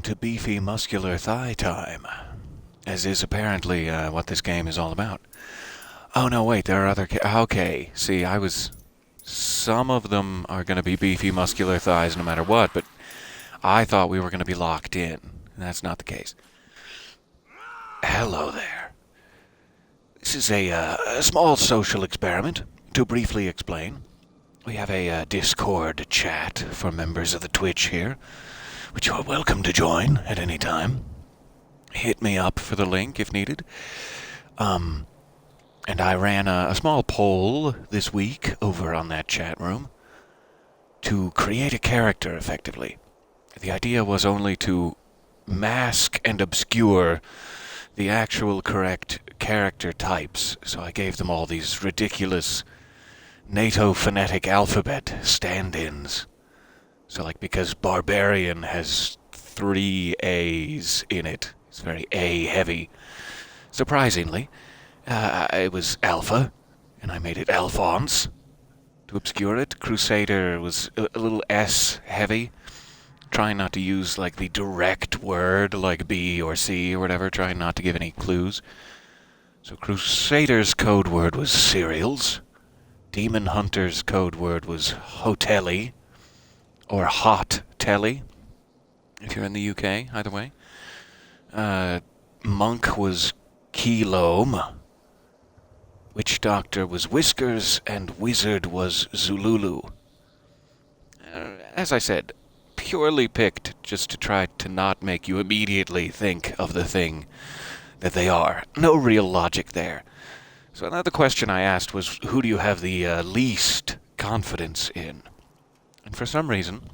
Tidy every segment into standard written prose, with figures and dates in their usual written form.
welcome to beefy muscular thigh time, as is apparently what this game is all about. Oh no, wait, there are other okay, see, some of them are going to be beefy muscular thighs no matter what, but I thought we were going to be locked in. That's not the case. Hello there. This is a small social experiment. To briefly explain, we have a Discord chat for members of the Twitch here, which you are welcome to join at any time. Hit me up for the link if needed. And I ran a small poll this week over on that chat room to create a character effectively. The idea was only to mask and obscure the actual correct character types, so I gave them all these ridiculous NATO phonetic alphabet stand-ins. So, like, because Barbarian has 3 A's in it, it's very A-heavy. Surprisingly, it was Alpha, and I made it Alphonse to obscure it. Crusader was a little S-heavy, trying not to use, like, the direct word, like B or C or whatever, trying not to give any clues. So Crusader's code word was cereals. Demon Hunter's code word was hotelly, or hot telly, if you're in the UK, either way. Monk was Kilome. Witch Doctor was Whiskers, and Wizard was Zululu. As I said, purely picked just to try to not make you immediately think of the thing that they are. No real logic there. So another question I asked was, who do you have the least confidence in? And for some reason,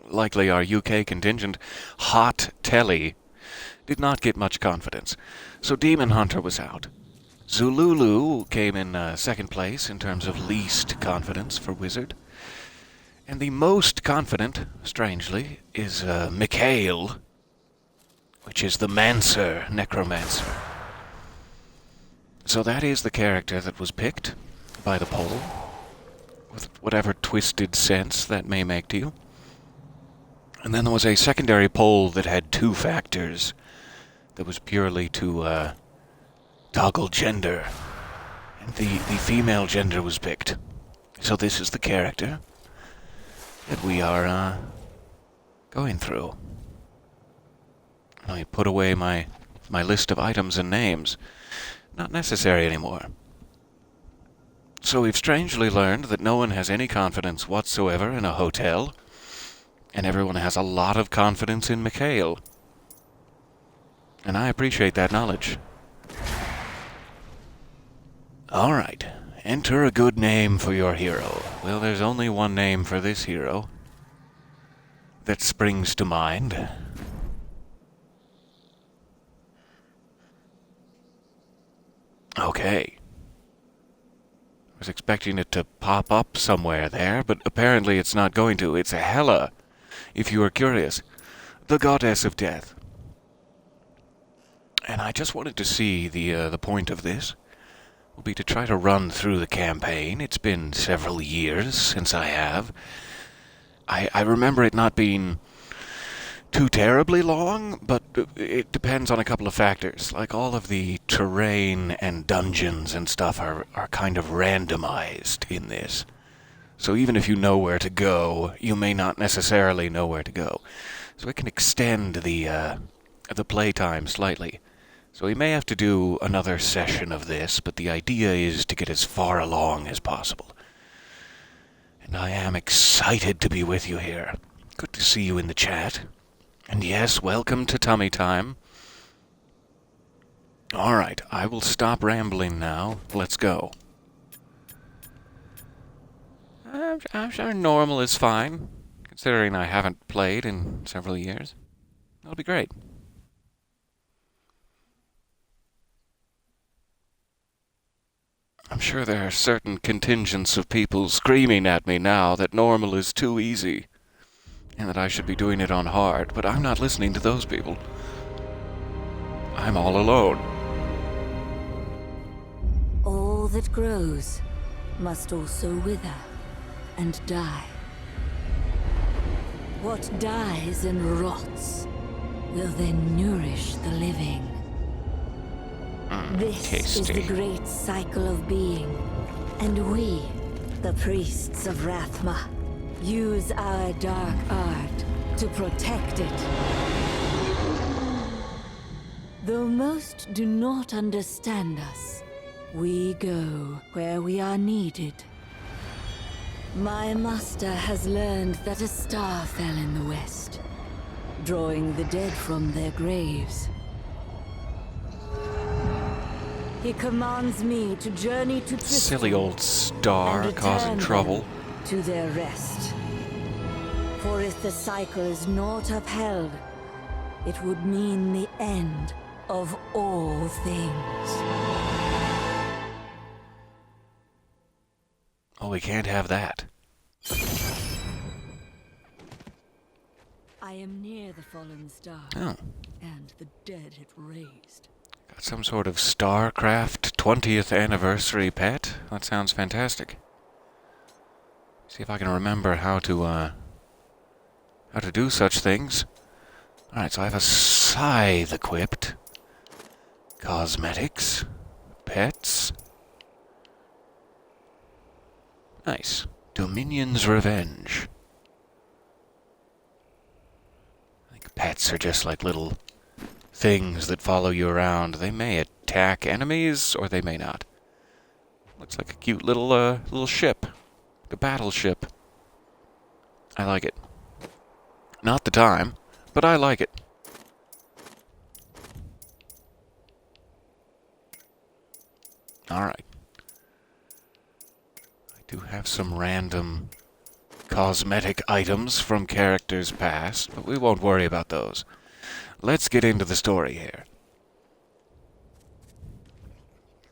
likely our UK contingent, Hot Telly, did not get much confidence. So Demon Hunter was out. Zululu came in second place in terms of least confidence for Wizard. And the most confident, strangely, is Mikhail, which is the Mancer, Necromancer. So that is the character that was picked by the poll, with whatever twisted sense that may make to you. And then there was a secondary poll that had 2 factors that was purely to toggle gender. And the female gender was picked. So this is the character that we are going through. I put away my list of items and names. Not necessary anymore. So we've strangely learned that no one has any confidence whatsoever in a hotel, and everyone has a lot of confidence in Mikhail. And I appreciate that knowledge. Alright, enter a good name for your hero. Well, there's only one name for this hero that springs to mind. Okay. I was expecting it to pop up somewhere there, but apparently it's not going to. It's Hela, if you are curious. The goddess of death. And I just wanted to see the point of this will be to try to run through the campaign. It's been several years since I have. I remember it not being too terribly long, but it depends on a couple of factors. Like, all of the terrain and dungeons and stuff are kind of randomized in this. So even if you know where to go, you may not necessarily know where to go. So it can extend the playtime slightly. So we may have to do another session of this, but the idea is to get as far along as possible. And I am excited to be with you here. Good to see you in the chat. And yes, welcome to Tummy Time. Alright, I will stop rambling now. Let's go. I'm sure normal is fine, considering I haven't played in several years. That'll be great. I'm sure there are certain contingents of people screaming at me now that normal is too easy, and that I should be doing it on hard, but I'm not listening to those people. I'm all alone. All that grows must also wither and die. What dies and rots will then nourish the living. This is tasty. the great cycle of being, and we, the priests of Rathma, use our dark art to protect it. Though most do not understand us, we go where we are needed. My master has learned that a star fell in the west, drawing the dead from their graves. He commands me to journey to Tristram. Silly old star and causing return trouble. them to their rest. For if the cycle is not upheld, it would mean the end of all things. Oh, we can't have that. I am near the fallen star, Oh. and the dead it raised. Got some sort of StarCraft 20th anniversary pet? That sounds fantastic. See if I can remember how to do such things. Alright, so I have a scythe equipped. Cosmetics. Pets. Nice. Dominion's Revenge. I think pets are just like little things that follow you around. They may attack enemies, or they may not. Looks like a cute little ship. The battleship. I like it. Not the time, but I like it. Alright. I do have some random cosmetic items from characters past, but we won't worry about those. Let's get into the story here.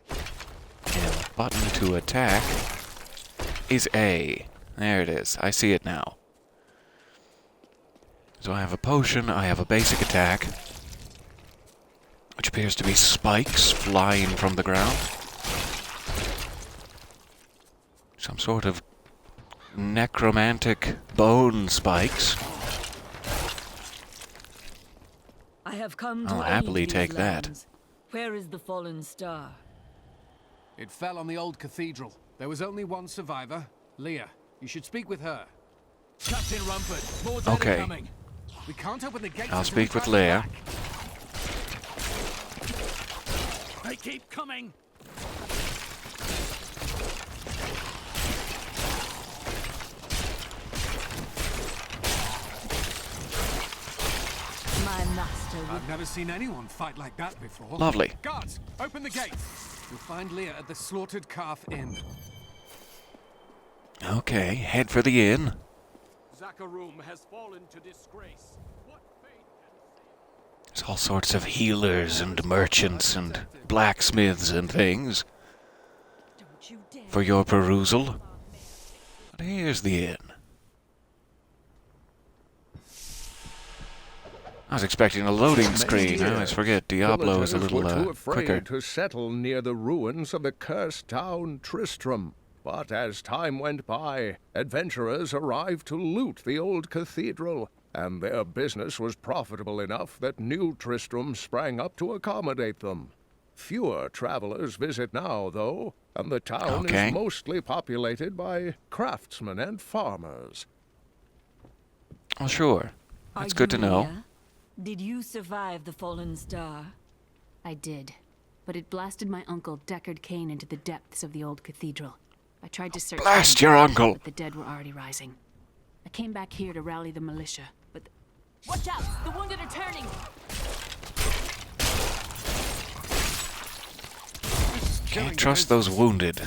And the button to attack is A. There it is. I see it now. So I have a potion, I have a basic attack, which appears to be spikes flying from the ground. Some sort of necromantic bone spikes. I have come I'll to happily aid these take that. lands. Where is the fallen star? It fell on the old cathedral. There was only one survivor, Leah. You should speak with her. Captain Rumford, more dead Okay. are coming. We can't open the gates I'll until we speak with track them Leah. back. They keep coming. My master would... I've never seen anyone fight like that before. Lovely. Guards, open the gates. You'll find Leah at the Slaughtered Calf Inn. Okay, head for the inn. Zakharum has fallen to disgrace. What fate can There's all sorts of healers and merchants and blacksmiths and things Don't you dare. for your perusal. But here's the inn. I was expecting a loading screen. I always forget Diablo is a Villagers little were too afraid quicker. to settle near the ruins of the cursed town Tristram. But as time went by, adventurers arrived to loot the old cathedral, and their business was profitable enough that new Tristram sprang up to accommodate them. Fewer travelers visit now, though, and the town Okay. is mostly populated by craftsmen and farmers. Well, sure. That's good to know. Did you survive the fallen star? I did, but it blasted my uncle Deckard Cain into the depths of the old cathedral. I tried to search Blast for him, your uncle! but the dead were already rising. I came back here to rally the militia, but Watch out! The wounded are turning! Can't trust those wounded.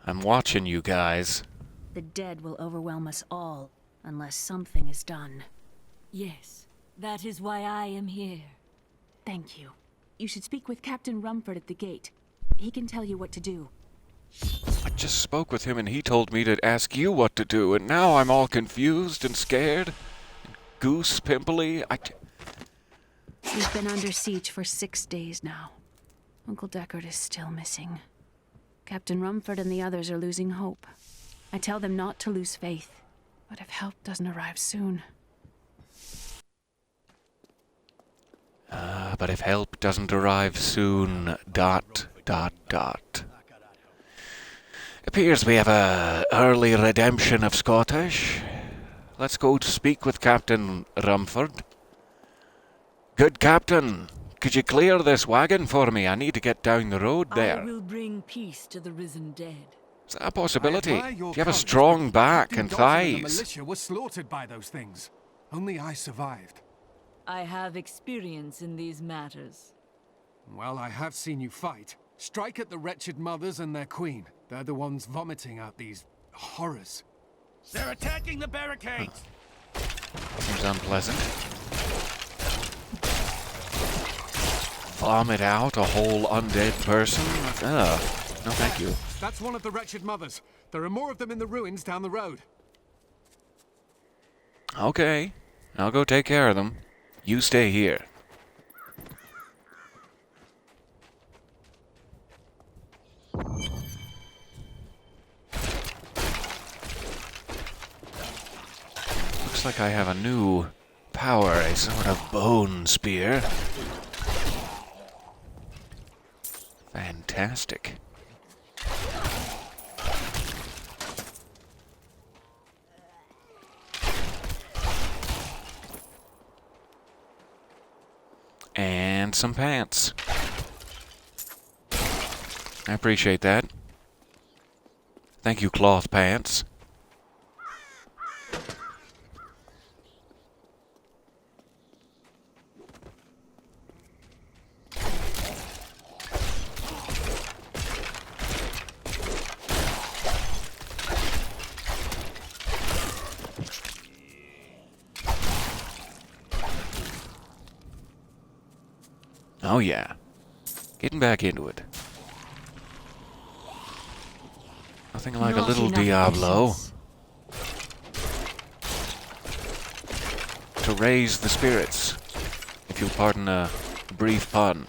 I'm watching you guys. the dead will overwhelm us all unless something is done. Yes, that is why I am here. Thank you. You should speak with Captain Rumford at the gate. He can tell you what to do. I just spoke with him and he told me to ask you what to do, and now I'm all confused and scared. And goose pimply. We've been under siege for 6 days now. Uncle Deckard is still missing. Captain Rumford and the others are losing hope. I tell them not to lose faith, but if help doesn't arrive soon, But if help doesn't arrive soon, ... Appears we have a early redemption of Scottish. Let's go to speak with Captain Rumford. Good Captain, could you clear this wagon for me? I need to get down the road there. I will bring peace to the risen dead. Is that a possibility? I Do admire your you have a courage, strong but back Captain and Dalton and the thighs? militia were slaughtered by those things. Only I survived. I have experience in these matters. Well, I have seen you fight. Strike at the wretched mothers and their queen. They're the ones vomiting out these horrors. They're attacking the barricades! Seems unpleasant. Vomit out a whole undead person? No thank you. That's one of the wretched mothers. There are more of them in the ruins down the road. Okay, I'll go take care of them. You stay here. Looks like I have a new power, a sort of bone spear. Fantastic. And some pants. I appreciate that. Thank you, cloth pants. Oh yeah. Getting back into it. Nothing like a Not little enough Diablo patience. to raise the spirits, if you'll pardon a brief pun.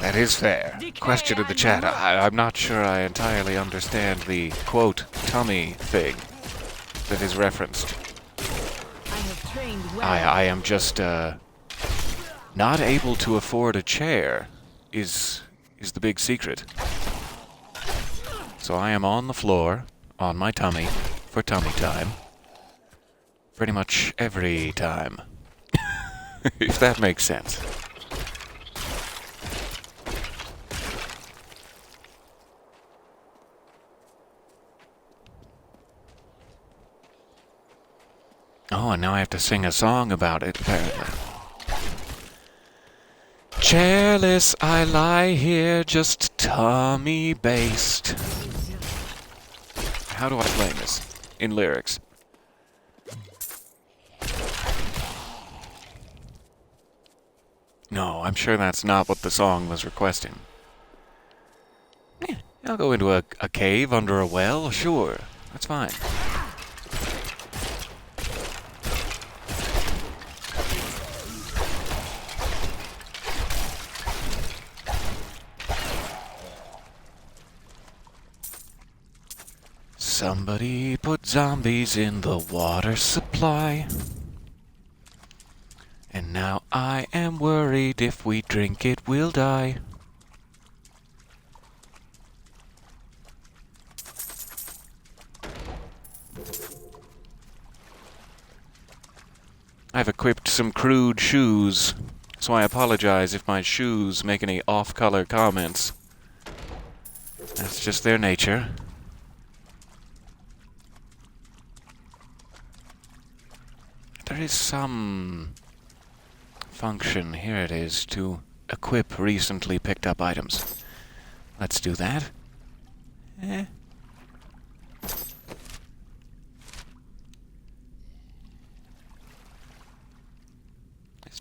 That is fair. Question in the chat. I'm not sure I entirely understand the, quote, tummy thing that is referenced. I have trained well. I am just, not able to afford a chair is the big secret. So I am on the floor, on my tummy, for tummy time. Pretty much every time. If that makes sense. Oh, and now I have to sing a song about it, apparently. Chairless I lie here, just tummy-based. How do I explain this in lyrics? No, I'm sure that's not what the song was requesting. I'll go into a cave under a well, sure. That's fine. Somebody put zombies in the water supply. And now I am worried if we drink it, we'll die. I've equipped some crude shoes, so I apologize if my shoes make any off-color comments. That's just their nature. There is some function, here it is, to equip recently picked up items. Let's do that. This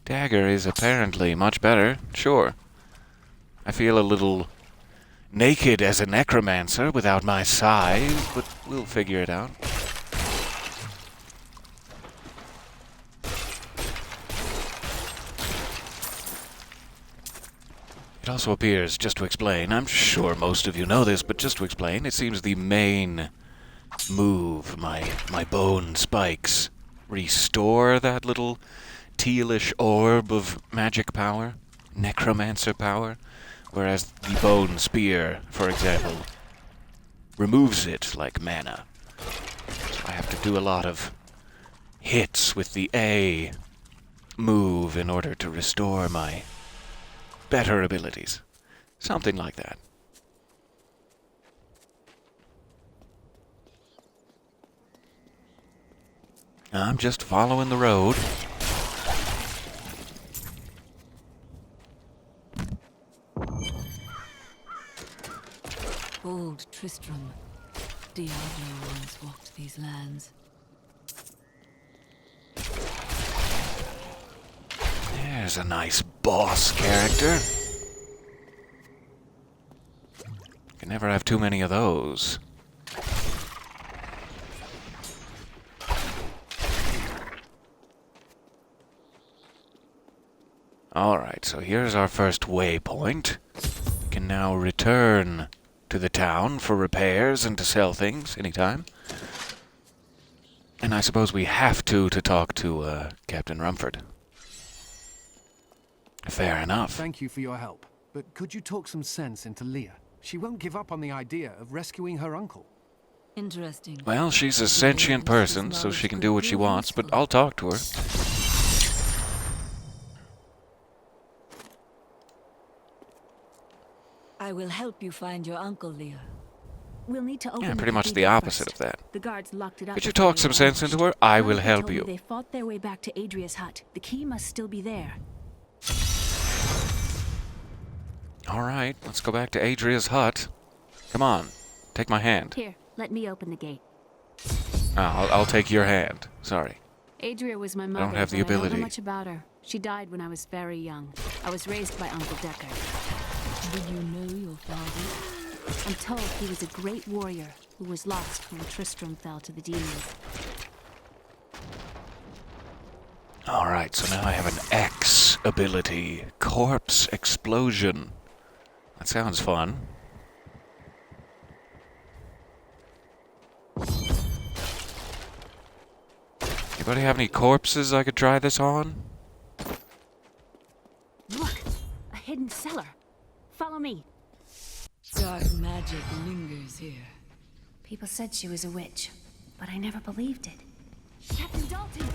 dagger is apparently much better, sure. I feel a little naked as a necromancer without my size, but we'll figure it out. It also appears, just to explain, I'm sure most of you know this, but just to explain, it seems the main move, my bone spikes, restore that little tealish orb of magic power, necromancer power, whereas the bone spear, for example, removes it like mana. So I have to do a lot of hits with the A move in order to restore my better abilities. Something like that. I'm just following the road. Old Tristram. Diablo once walked these lands. There's a nice boss character. Can never have too many of those. Alright, so here's our first waypoint. We can now return to the town for repairs and to sell things anytime. And I suppose we have to talk to Captain Rumford. Fair enough. Thank you for your help. But could you talk some sense into Leah? She won't give up on the idea of rescuing her uncle. Interesting. Well, she's a sentient person, so she can do what she wants, but I'll talk to her. I will help you find your uncle, Leah. We'll need to open Yeah, the pretty much the cathedral opposite first. of that. The guards locked it up. Could you before talk we some sense into her? I will Malachi help told me you. They fought their way back to Adria's hut. The key must still be there. Alright, let's go back to Adria's hut. Come on, take my hand. Here, let me open the gate. I'll take your hand. Sorry. Adria was my mother. don't have the but I don't ability. know much about her. She died when I was very young. I was raised by Uncle Deckard. Do you know your father? I'm told he was a great warrior who was lost when Tristram fell to the demons. Alright, so now I have an X ability. Corpse Explosion. That sounds fun. Anybody have any corpses I could try this on? Look! A hidden cellar. Follow me. Dark magic lingers here. People said she was a witch, but I never believed it. Captain Dalton!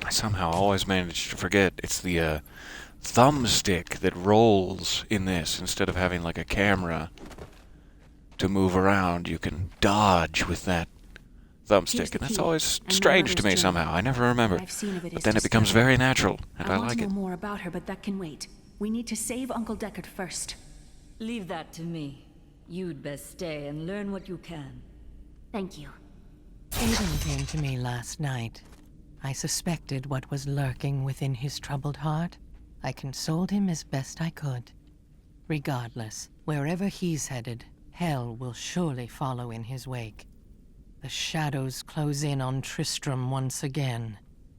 I somehow always manage to forget it's the thumbstick that rolls in this instead of having like a camera to move around. You can dodge with that Here's thumbstick, the and that's key. always I know strange to Mother's me journey. somehow. I never remember. What I've seen of it But is then it becomes disturbing. very natural, and I want like to it. know more about her, but that can wait. We need to save Uncle Deckard first. Leave that to me. You'd best stay and learn what you can. Thank you. Aiden came to me last night. I suspected what was lurking within his troubled heart. I consoled him as best I could. Regardless, wherever he's headed, hell will surely follow in his wake. The shadows close in on Tristram once again.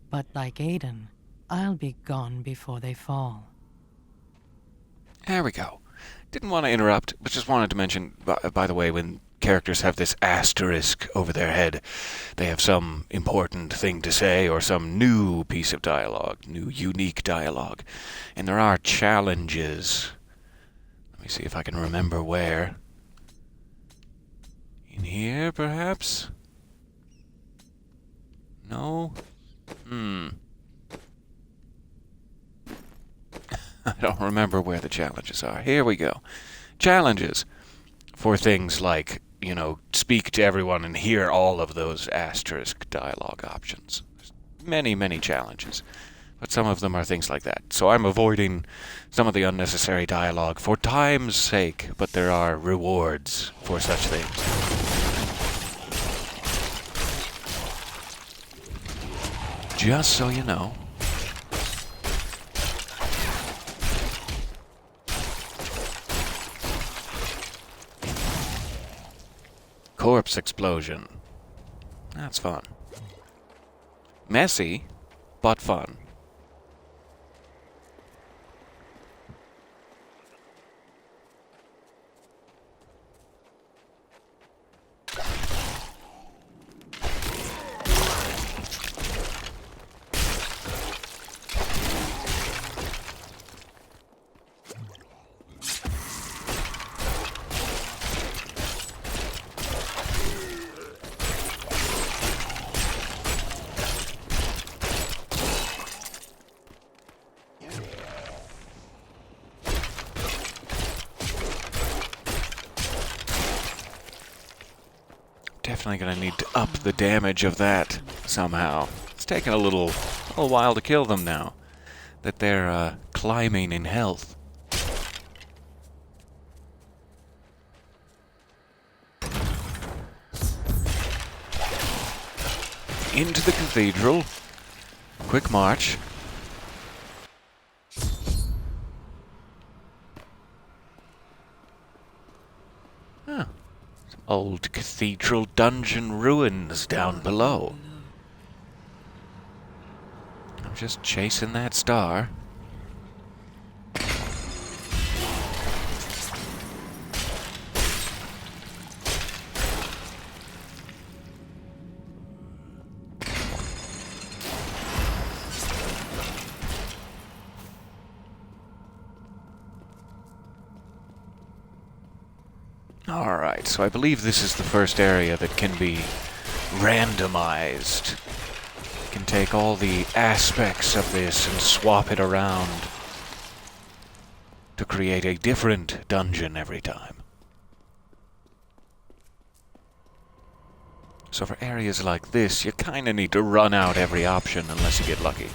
But like Aiden, I'll be gone before they fall. There we go. Didn't want to interrupt, but just wanted to mention, by the way, when characters have this asterisk over their head, they have some important thing to say or some new piece of dialogue, new unique dialogue. And there are challenges. Let me see if I can remember where. In here, perhaps? No? I don't remember where the challenges are. Here we go. Challenges for things like, you know, speak to everyone and hear all of those asterisk dialogue options. There's many, many challenges. But some of them are things like that. So I'm avoiding some of the unnecessary dialogue for time's sake, but there are rewards for such things. Just so you know. Corpse explosion. That's fun. Messy, but fun. Definitely gonna need to up the damage of that somehow. It's taken a little while to kill them now that they're climbing in health. Into the cathedral. Quick march. Huh. Old cathedral dungeon ruins down below. I'm just chasing that star. Alright, so I believe this is the first area that can be randomized. You can take all the aspects of this and swap it around to create a different dungeon every time. So for areas like this, you kind of need to run out every option unless you get lucky.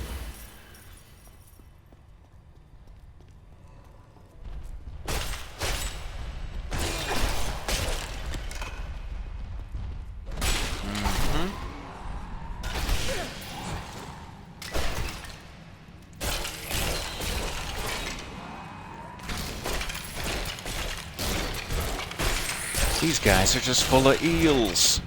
These guys are just full of eels.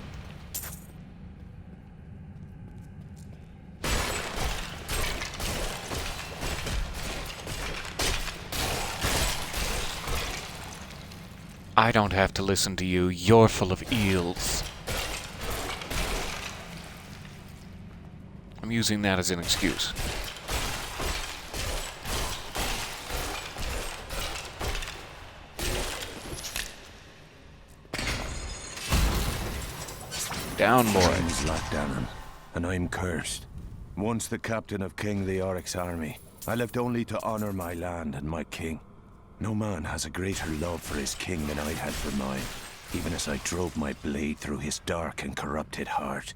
I don't have to listen to you. You're full of eels. I'm using that as an excuse. Down, boy. Name's Lockdown, and I'm cursed. Once the captain of King Leoric's army, I left only to honor my land and my king. No man has a greater love for his king than I had for mine, even as I drove my blade through his dark and corrupted heart.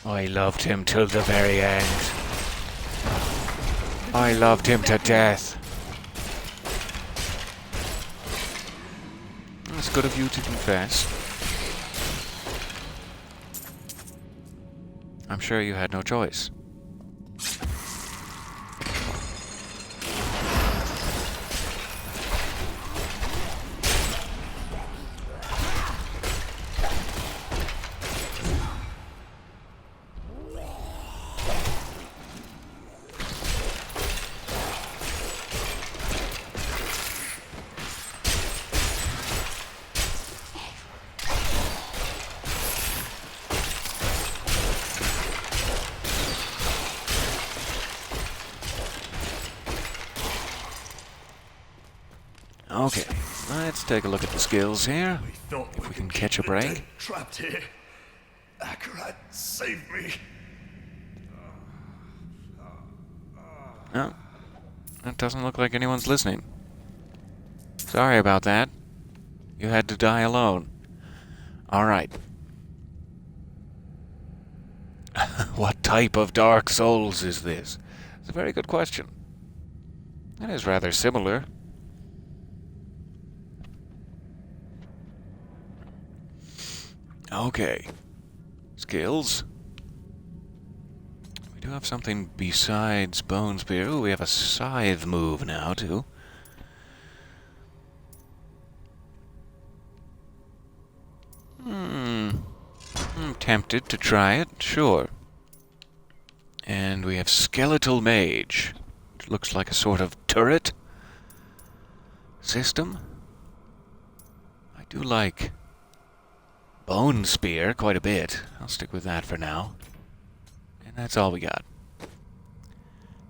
I loved him till the very end. I loved him to death. It's good of you to confess. I'm sure you had no choice. Okay, let's take a look at the skills here. If we can catch a break. Trapped here. Akarat, save me. No, that doesn't look like anyone's listening. Sorry about that. You had to die alone. Alright. What type of Dark Souls is this? It's a very good question. That is rather similar. Okay. Skills. We do have something besides Bone Spear. Ooh, we have a scythe move now, too. I'm tempted to try it, sure. And we have Skeletal Mage, which looks like a sort of turret system. I do like Bone Spear quite a bit. I'll stick with that for now. And that's all we got.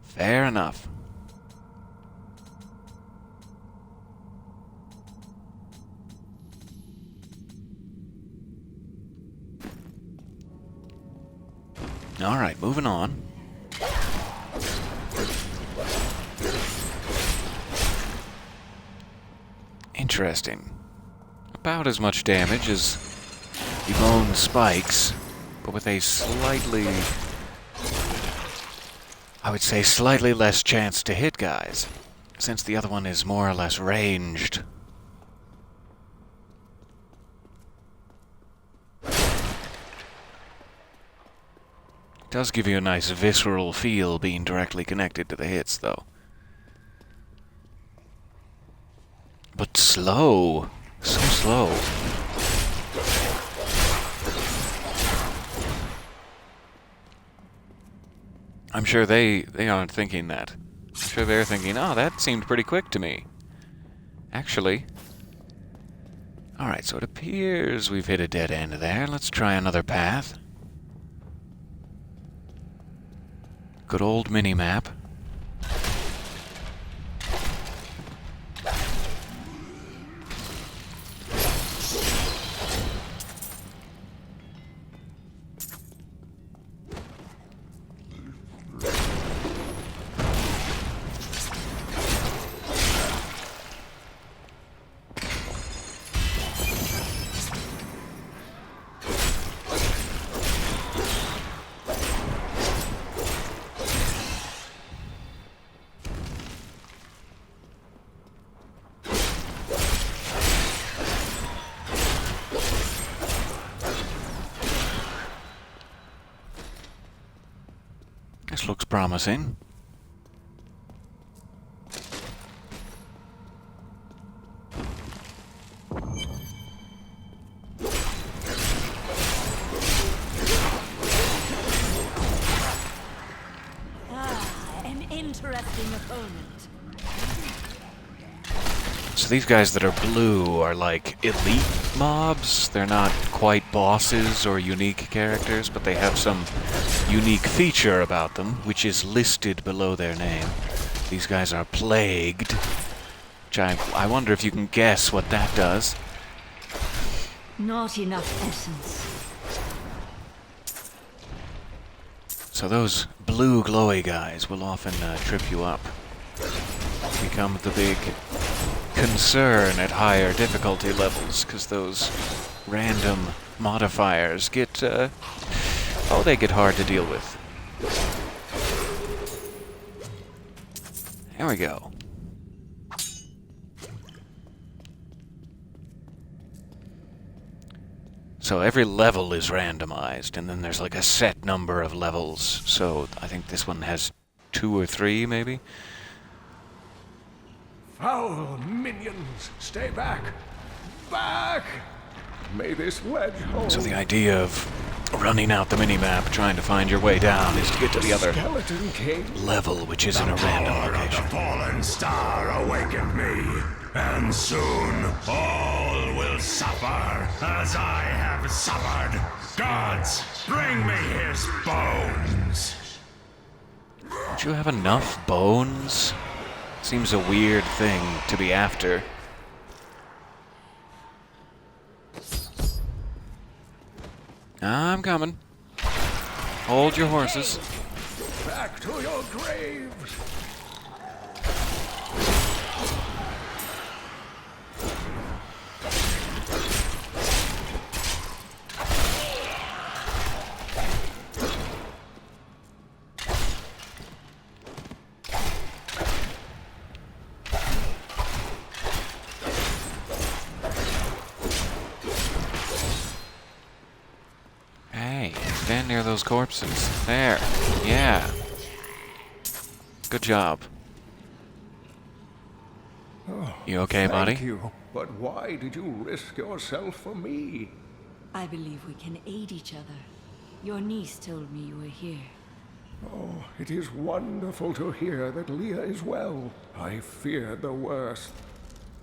Fair enough. Alright, moving on. Interesting. About as much damage as the bone spikes, but with a slightly, I would say slightly less chance to hit guys, since the other one is more or less ranged. It does give you a nice visceral feel being directly connected to the hits, though. But slow. So slow. I'm sure they aren't thinking that. I'm sure they're thinking, oh, that seemed pretty quick to me. Actually. Alright, so it appears we've hit a dead end there. Let's try another path. Good old mini-map. This looks promising. An interesting opponent. So these guys that are blue are like elite mobs. They're not quite bosses or unique characters, but they have some unique feature about them, which is listed below their name. These guys are plagued, which I wonder if you can guess what that does. Not enough essence. So those blue glowy guys will often trip you up. Become the big concern at higher difficulty levels, because those random modifiers get, they get hard to deal with. There we go. So every level is randomized, and then there's like a set number of levels. So I think this one has 2 or 3, maybe? Foul minions, stay back! Back! May this ledge hold. So the idea of running out the minimap, trying to find your way down, is to get to the other Skeleton King. level, which is in a random location. The fallen star awakened me, and soon all will suffer as I have suffered. Gods, bring me his bones! Don't you have enough bones? Seems a weird thing to be after. I'm coming. Hold your horses. Back to your graves! care of those corpses. There. Yeah. Good job. You okay, buddy? Thank you. But why did you risk yourself for me? I believe we can aid each other. Your niece told me you were here. Oh, it is wonderful to hear that Leah is well. I feared the worst.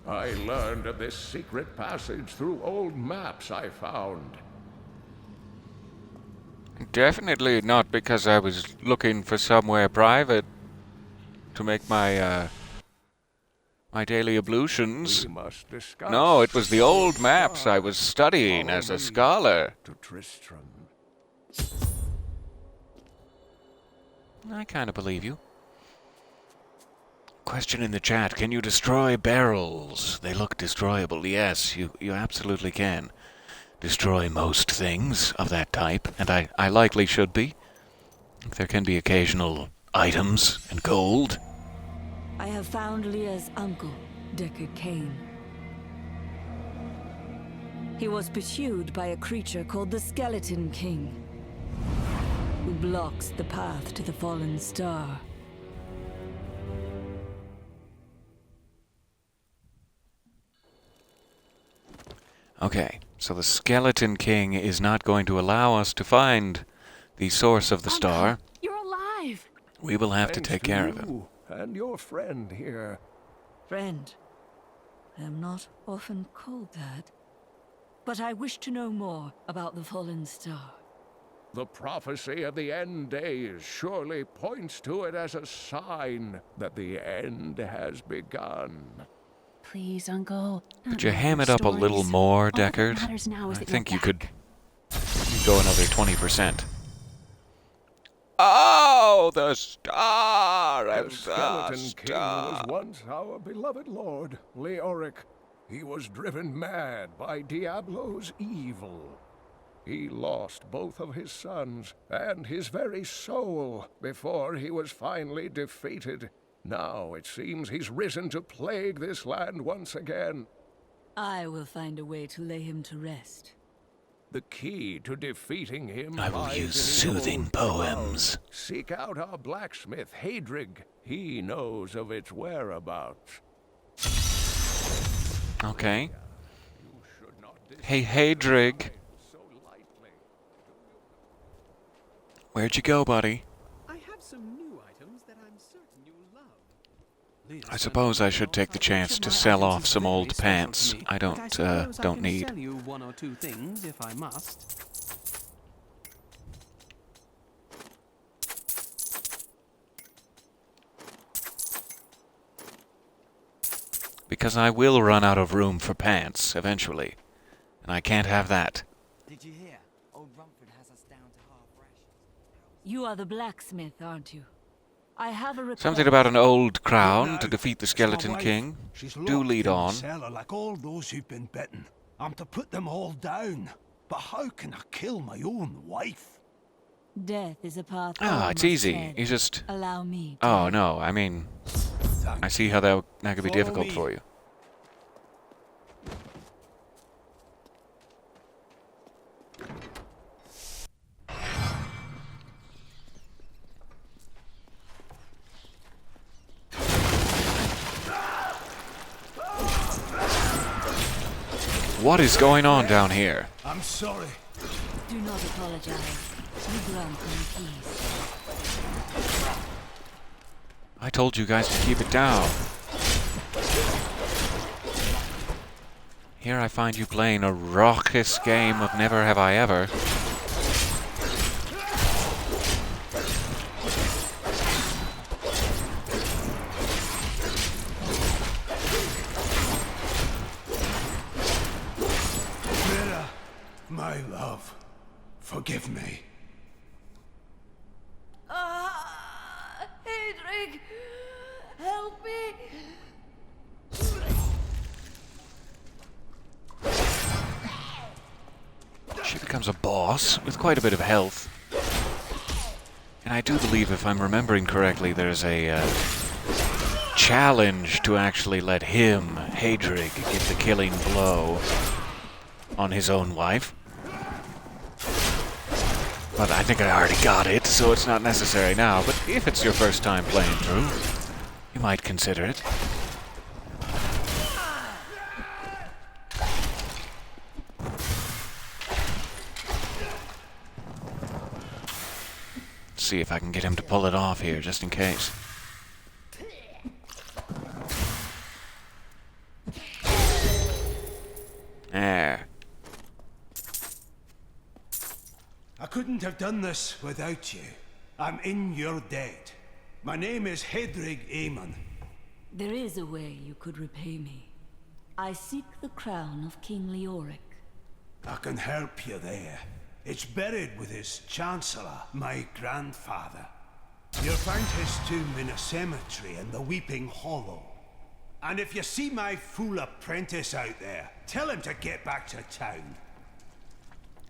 I learned of this secret passage through old maps I found. Definitely not because I was looking for somewhere private to make my my daily ablutions. We must discuss. No, it was the old maps I was studying as a scholar. To Tristram. I kind of believe you. Question in the chat, can you destroy barrels? They look destroyable. Yes, you absolutely can. Destroy most things of that type, and I likely should be. There can be occasional items and gold. I have found Leah's uncle, Deckard Cain. He was pursued by a creature called the Skeleton King, who blocks the path to the fallen star. Okay, so the Skeleton King is not going to allow us to find the source of the star. You're alive! We will have to Thanks take care of him. you and your friend here. Friend, I am not often called that, but I wish to know more about the fallen star. The prophecy of the end days surely points to it as a sign that the end has begun. Please, Uncle. Could you ham it up a little more, Deckard? I think you could go another 20%. Oh, the star and The Skeleton King was once our beloved lord, Leoric. He was driven mad by Diablo's evil. He lost both of his sons and his very soul before he was finally defeated. Now it seems he's risen to plague this land once again. I will find a way to lay him to rest. The key to defeating him I will lies use in his soothing old poems. love. Seek out our blacksmith, Hadrig. He knows of its whereabouts. Okay. You should not Hey, Hadrig. so lightly. Where'd you go, buddy? I have some new items that I'm certain you'll love. I suppose I should take the chance to sell off some old pants I don't need. Sell you one or two things if I must. Because I will run out of room for pants eventually. And I can't have that. Did you hear? Old Rumford has us down to half rations. You are the blacksmith, aren't you? I have a request. Something about an old crown to defeat the It's my Skeleton wife. King. She's Do locked lead in the on. cellar like all those who've been bitten. I'm to put them all down. But how can I kill my own wife? Death is a path. Ah, all it's must easy. tread. You just... Allow me. to Oh, help. no, I mean... Thank I see how that could be Follow difficult me. for you. What is going on down here? I'm sorry. Do not apologize. We grant them peace. I told you guys to keep it down. Here I find you playing a raucous game of Never Have I Ever. Mira, my love, forgive me. Hadrig! Help me! She becomes a boss with quite a bit of health. And I do believe, if I'm remembering correctly, there's a challenge to actually let him, Hadrig, give the killing blow on his own wife. But I think I already got it, so it's not necessary now. But if it's your first time playing through, you might consider it. See if I can get him to pull it off here, just in case. There. I couldn't have done this without you. I'm in your debt. My name is Hedrig Aemon. There is a way you could repay me. I seek the crown of King Leoric. I can help you there. It's buried with his Chancellor, my grandfather. You'll find his tomb in a cemetery in the Weeping Hollow. And if you see my fool apprentice out there, tell him to get back to town.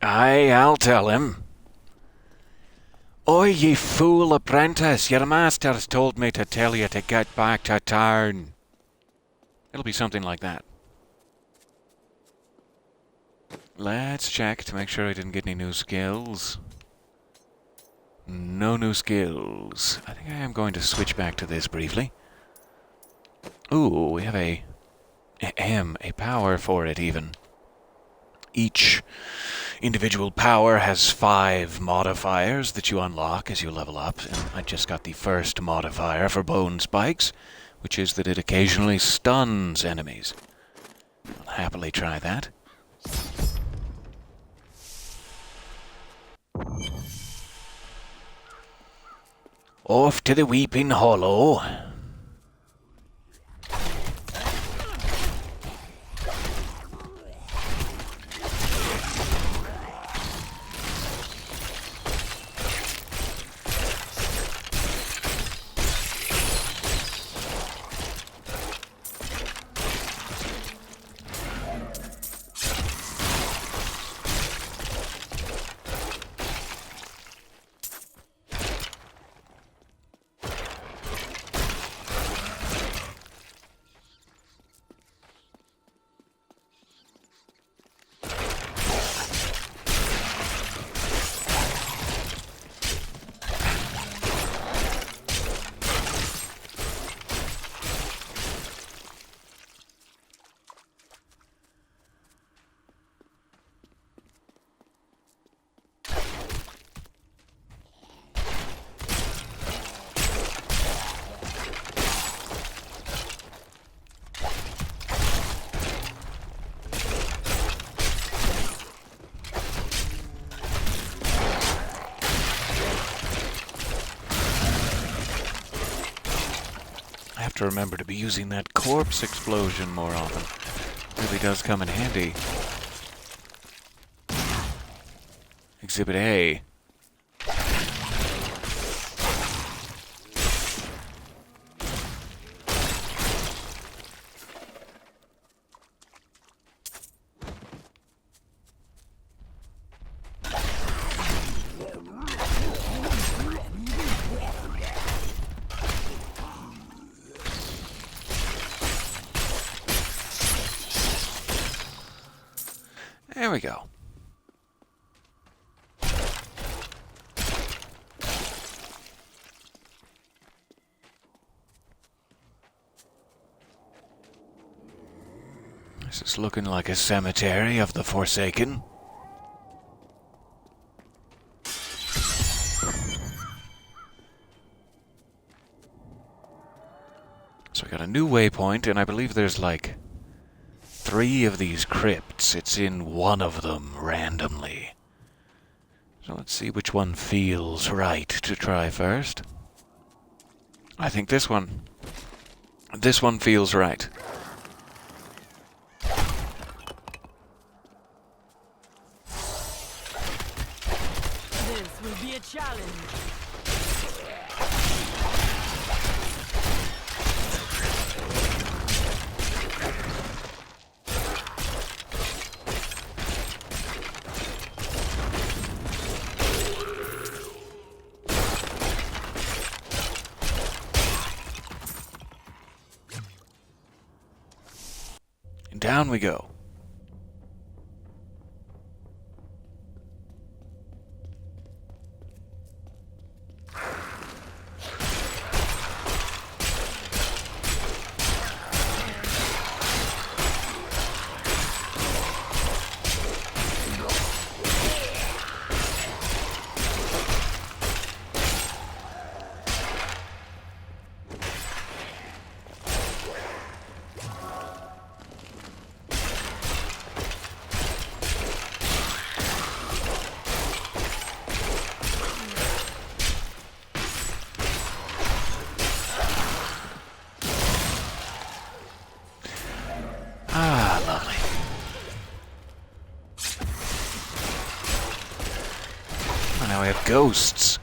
Aye, I'll tell him. Oi, ye fool apprentice, your master's told me to tell you to get back to town. It'll be something like that. Let's check to make sure I didn't get any new skills. No new skills. I think I am going to switch back to this briefly. Ooh, we have a power for it even. Each individual power has 5 modifiers that you unlock as you level up, and I just got the first modifier for Bone Spikes, which is that it occasionally stuns enemies. I'll happily try that. Off to the Weeping Hollow. I have to remember to be using that corpse explosion more often. It really does come in handy. Exhibit A. There we go. This is looking like a cemetery of the Forsaken. So we got a new waypoint, and I believe there's like 3 of these crypts. It's in one of them randomly. So let's see which one feels right to try first. I think this one. This one feels right. This will be a challenge. Down we go. ghosts.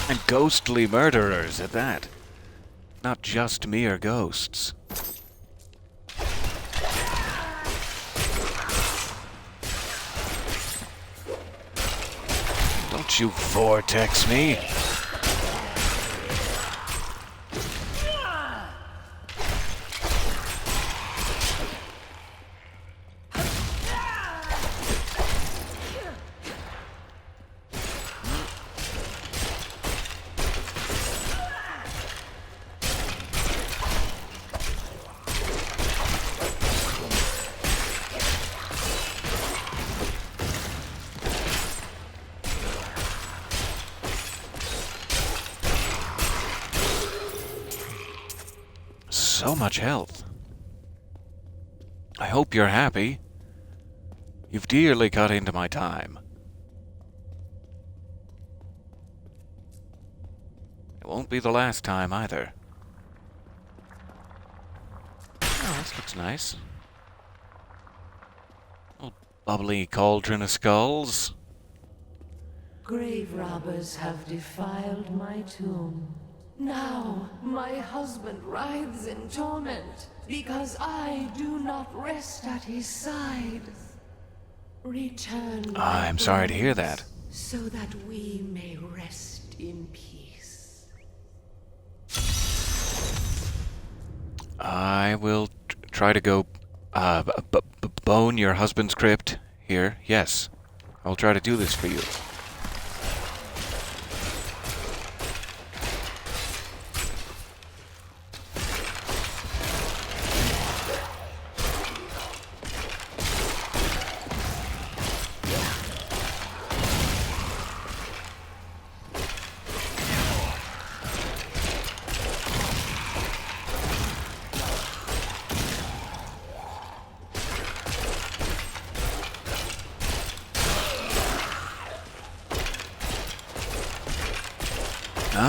And ghostly murderers at that. Not just mere ghosts. Don't you vortex me. So much health. I hope you're happy. You've dearly cut into my time. It won't be the last time either. Oh, this looks nice. Little bubbly cauldron of skulls. Grave robbers have defiled my tomb. Now my husband writhes in torment because I do not rest at his side. Return. I'm sorry to hear that. So that we may rest in peace. I will try to go bone your husband's crypt here. Yes, I'll try to do this for you.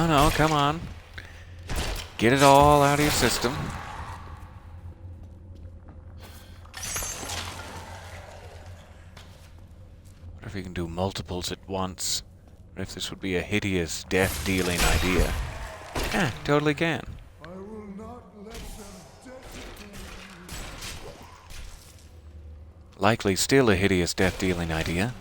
No, come on. Get it all out of your system. What if you can do multiples at once? What if this would be a hideous death-dealing idea? Yeah, totally can. Likely still a hideous death-dealing idea.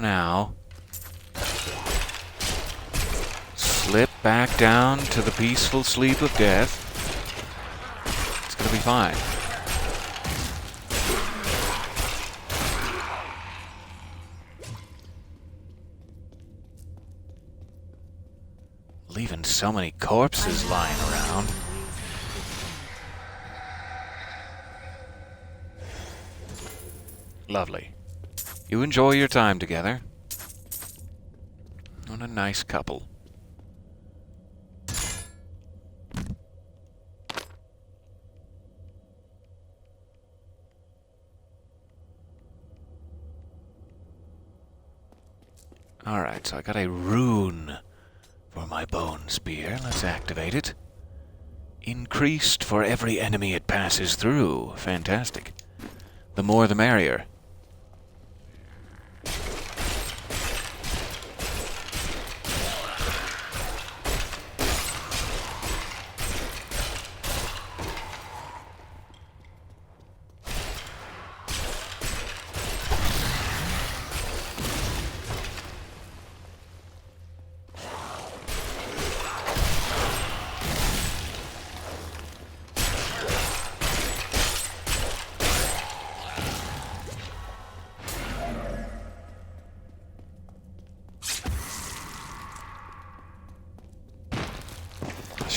Now. Slip back down to the peaceful sleep of death. It's gonna be fine. Leaving so many corpses lying around. Lovely. You enjoy your time together. What a nice couple. Alright, so I got a rune for my bone spear. Let's activate it. Increased for every enemy it passes through. Fantastic. The more the merrier.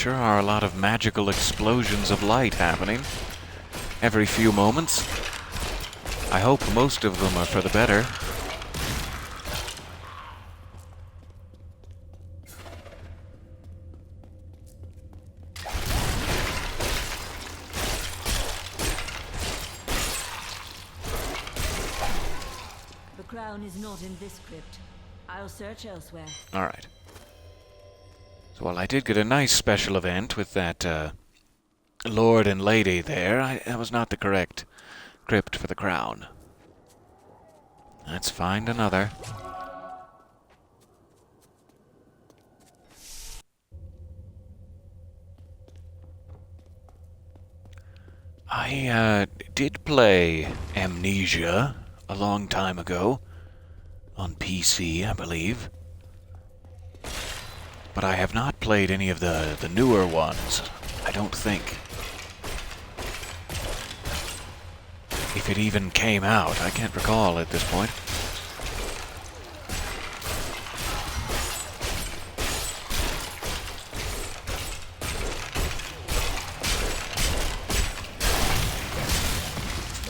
sure are a lot of magical explosions of light happening every few moments. I hope most of them are for the better. The crown is not in this crypt. I'll search elsewhere. Alright. So, well, I did get a nice special event with that, Lord and Lady there. That was not the correct crypt for the crown. Let's find another. I did play Amnesia a long time ago on PC, I believe. But I have not played any of the newer ones, I don't think. If it even came out, I can't recall at this point.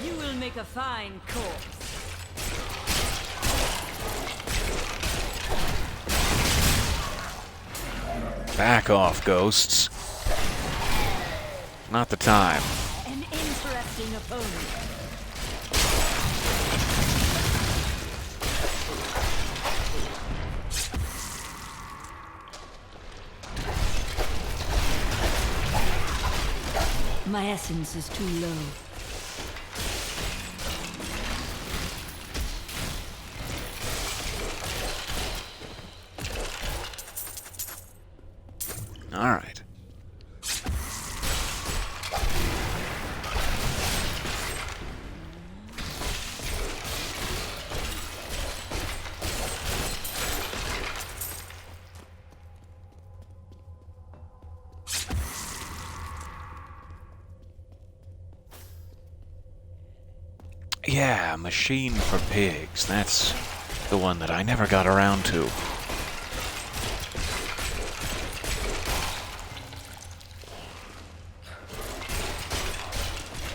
You will make a fine corpse. Back off, ghosts. Not the time. An interesting opponent. My essence is too low. All right. Yeah, Machine for Pigs. That's the one that I never got around to.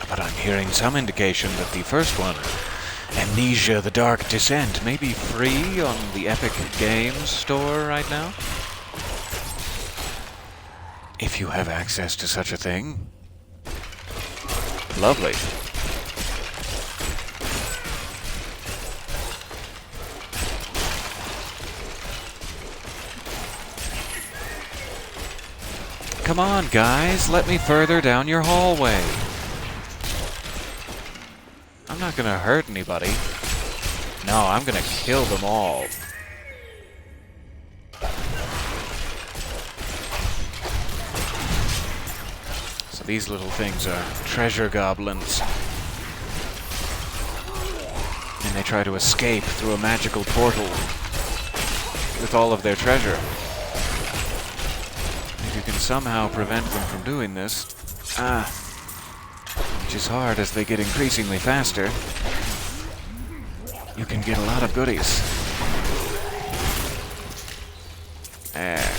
But I'm hearing some indication that the first one, Amnesia: The Dark Descent, may be free on the Epic Games Store right now. If you have access to such a thing. Lovely. Come on, guys, let me further down your hallway. I'm not gonna hurt anybody. No, I'm gonna kill them all. So these little things are treasure goblins. And they try to escape through a magical portal with all of their treasure. If you can somehow prevent them from doing this, which is hard as they get increasingly faster, you can get a lot of goodies. There.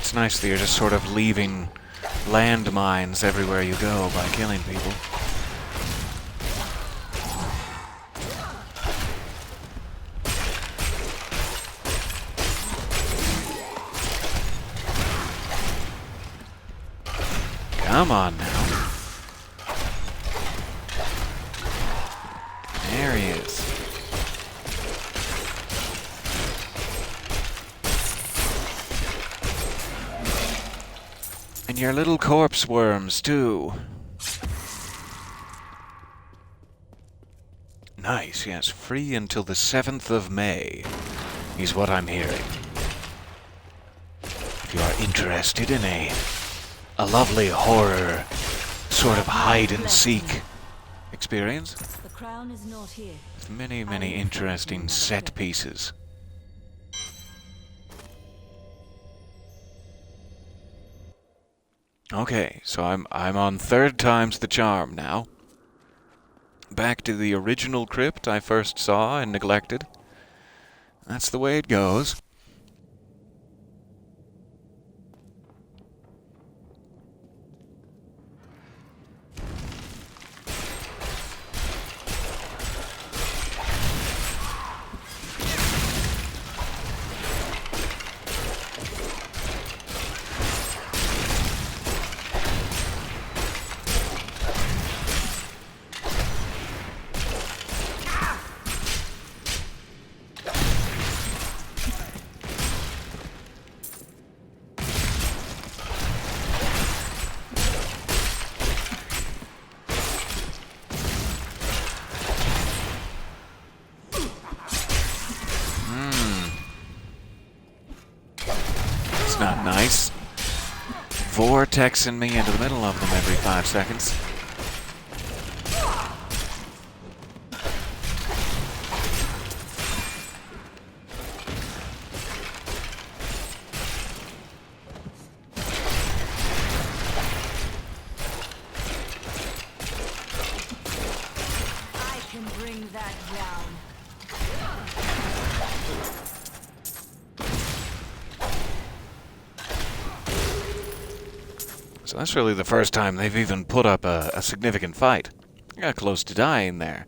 It's nice that you're just sort of leaving landmines everywhere you go by killing people. Come on now. There he is. And your little corpse worms, too. Nice, yes. Free until the 7th of May. is what I'm hearing. If you are interested in a lovely horror sort of hide-and-seek experience, The crown is not here. with many, many interesting set pieces. Okay, so I'm on third time's the charm now. Back to the original crypt I first saw and neglected. That's the way it goes. Not nice. Vortexing me into the middle of them every 5 seconds. I can bring that down. So that's really the first time they've even put up a significant fight. I got close to dying there.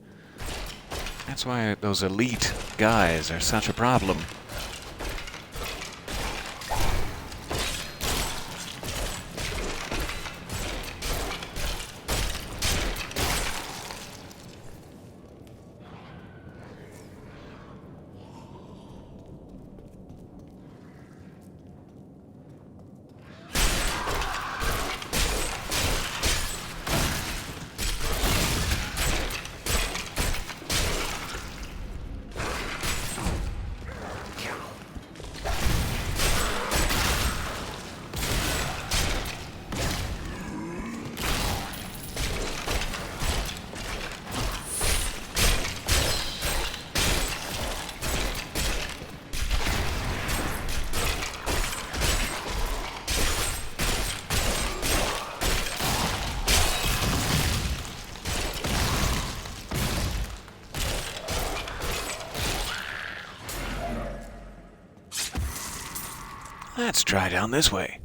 That's why those elite guys are such a problem. Let's try down this way.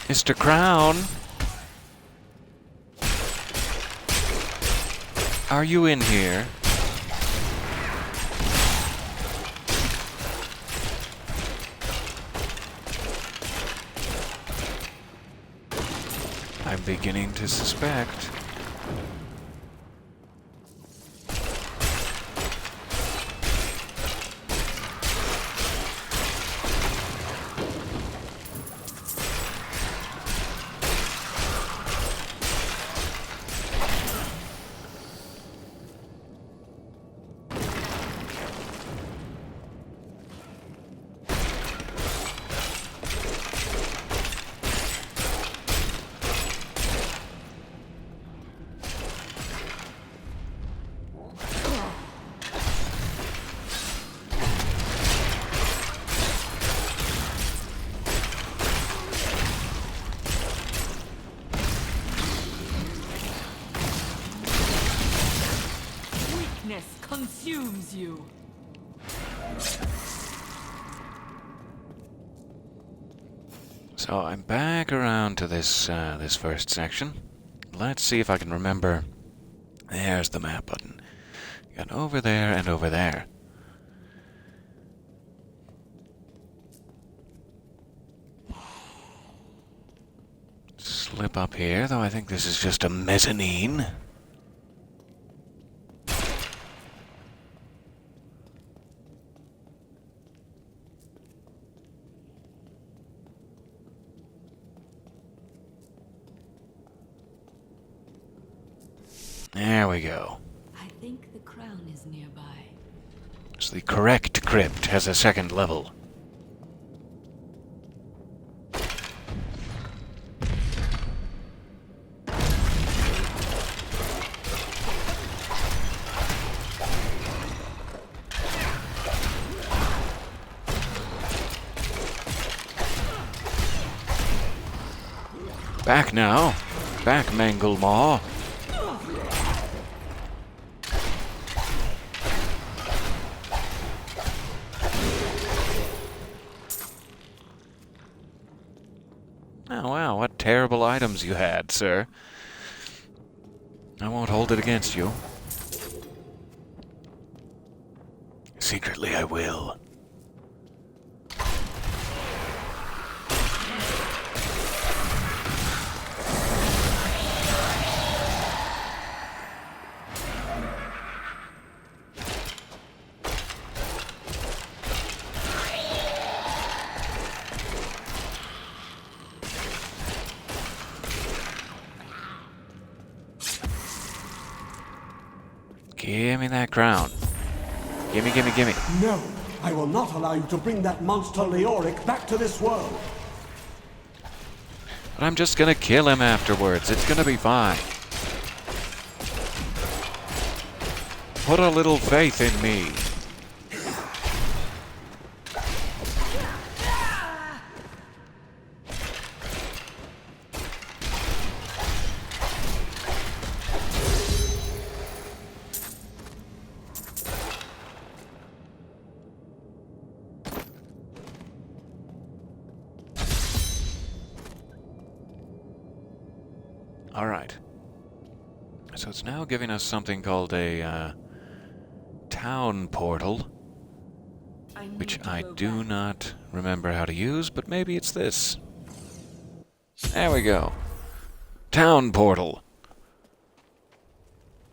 Mr. Crown? Are you in here? I'm beginning to suspect. consumes you. So I'm back around to this this first section. Let's see if I can remember. There's the map button. Got over there and over there. Slip up here, though I think this is just a mezzanine. There we go. I think the crown is nearby. So the correct crypt has a second level. Back now. Back, Manglemaw. Oh, wow, what terrible items you had, sir. I won't hold it against you. Secretly, I will. Give me that crown. Gimme, gimme, gimme. No, I will not allow you to bring that monster Leoric back to this world. But I'm just gonna kill him afterwards. It's gonna be fine. Put a little faith in me. Alright. So it's now giving us something called a town portal, which I do not remember how to use, but maybe it's this. There we go. Town portal.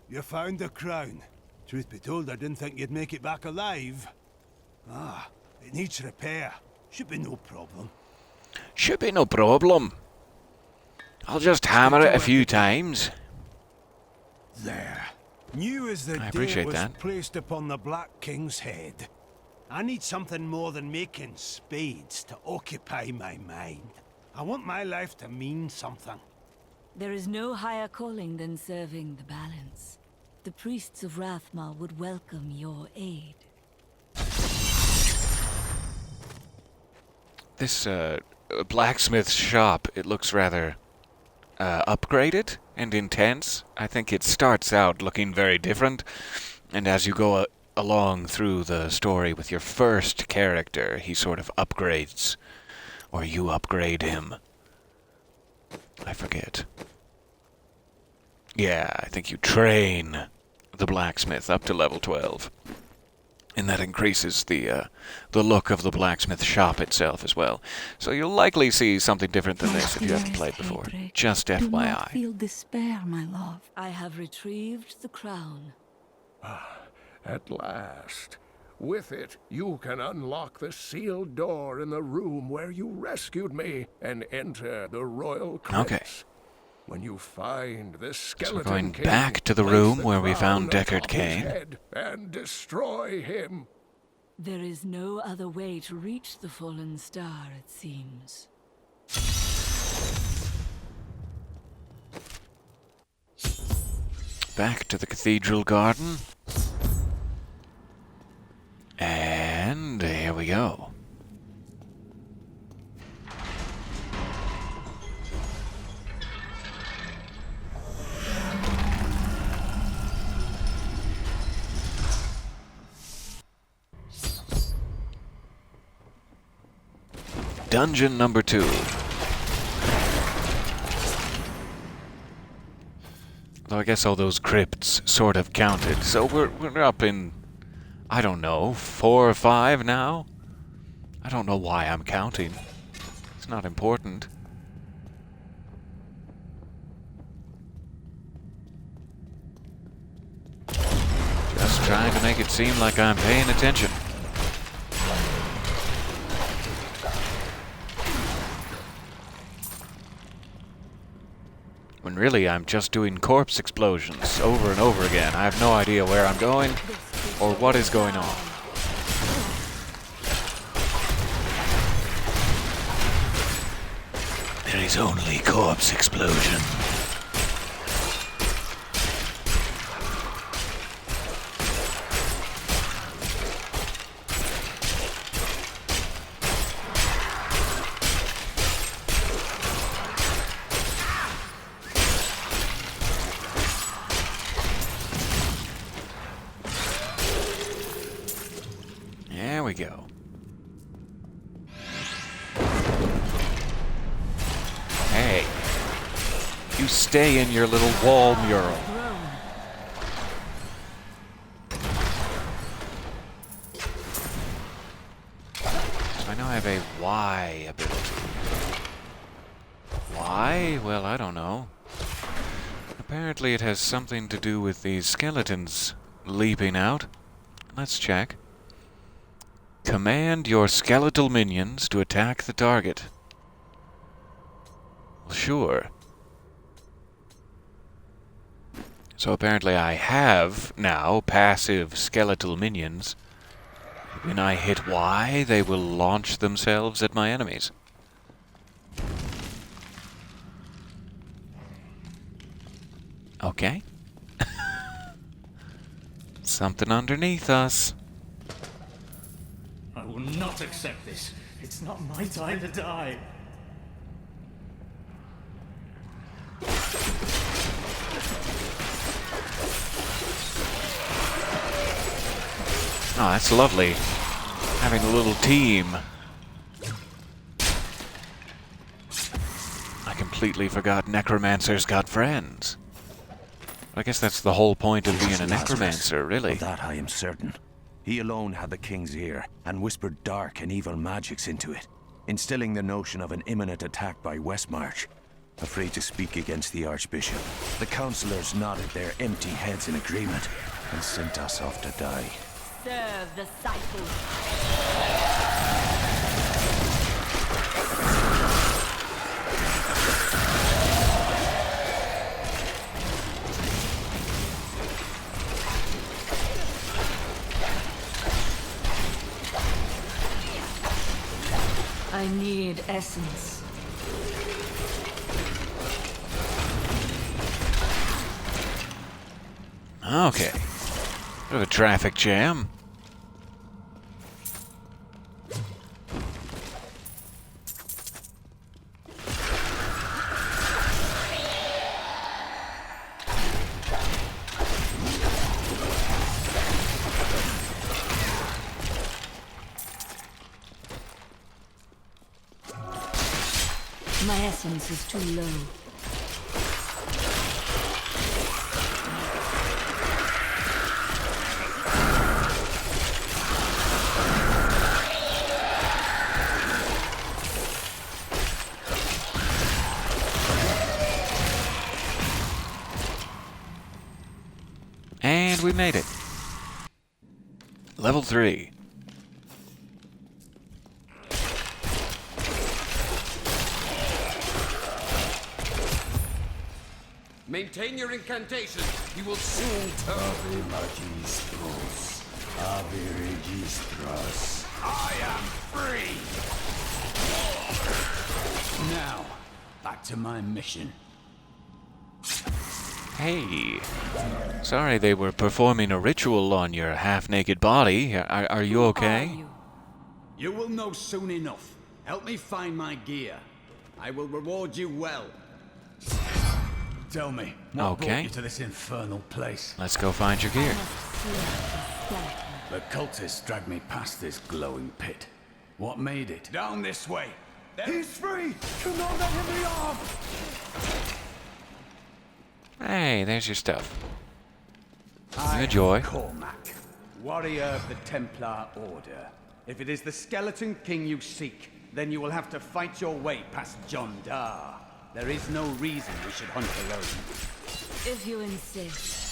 You found the crown. Truth be told, I didn't think you'd make it back alive. Ah, it needs repair. Should be no problem. Should be no problem. I'll just hammer it a few times. There. New as the I day appreciate it was that. placed upon the Black King's head. I need something more than making spades to occupy my mind. I want my life to mean something. There is no higher calling than serving the balance. The priests of Rathmar would welcome your aid. This blacksmith shop, it looks rather upgraded and intense. I think it starts out looking very different, and as you go along through the story with your first character, he sort of upgrades, or you upgrade him. I forget. Yeah, I think you train the blacksmith up to level 12. And that increases the look of the blacksmith shop itself as well. So you'll likely see something different than this if you haven't played before. Just FYI. Do not feel despair, my love. I have retrieved the crown. At last. With it, you can unlock the sealed door in the room where you rescued me and enter the royal crypts. Okay. When you find the skeleton So we're going king, back to the place room the where we found crown Deckard atop his Cain. head and destroy him. There is no other way to reach the fallen star, it seems. Back to the cathedral garden. And here we go. dungeon number 2. Though I guess all those crypts sort of counted, so we're up in, I don't know, 4 or 5 now? I don't know why I'm counting. It's not important. Just trying to make it seem like I'm paying attention. When really I'm just doing corpse explosions over and over again. I have no idea where I'm going or what is going on. There is only corpse explosion. There we go. Hey, you stay in your little wall mural. So I know I have a Y ability. Why? Well, I don't know. Apparently it has something to do with these skeletons leaping out. Let's check. Command your skeletal minions to attack the target. Well, sure. So apparently I have now passive skeletal minions. When I hit Y, they will launch themselves at my enemies. Okay. Something underneath us. I will not accept this. It's not my time to die. Oh, that's lovely. Having a little team. I completely forgot Necromancer's got friends. I guess that's the whole point of being a Necromancer, really. Of that I am certain. He alone had the king's ear, and whispered dark and evil magics into it, instilling the notion of an imminent attack by Westmarch. Afraid to speak against the Archbishop, the councillors nodded their empty heads in agreement, and sent us off to die. Serve the cycle. I need essence. Okay. Bit of a traffic jam. My essence is too low. And we made it. Level 3. Maintain your incantation. He will soon turn. Ave Magistros. Ave Registros. I am free. Now, back to my mission. Hey. Sorry they were performing a ritual on your half-naked body. Are you okay? You will know soon enough. Help me find my gear. I will reward you well. Tell me, what brought you to this infernal place? Let's go find your gear. The cultists dragged me past this glowing pit. What made it? Down this way. He's free! Do not let him be off! Hey, there's your stuff. I Enjoy. am Cormac, warrior of the Templar Order. If it is the Skeleton King you seek, then you will have to fight your way past John Dar. There is no reason we should hunt alone. If you insist.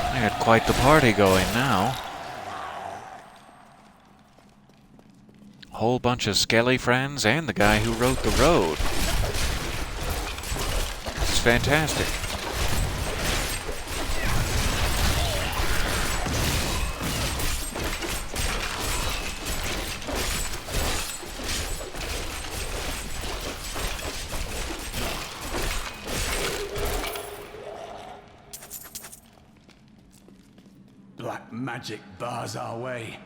I got quite the party going now. Whole bunch of skelly friends and the guy who wrote the road. It's fantastic. Black magic bars our way,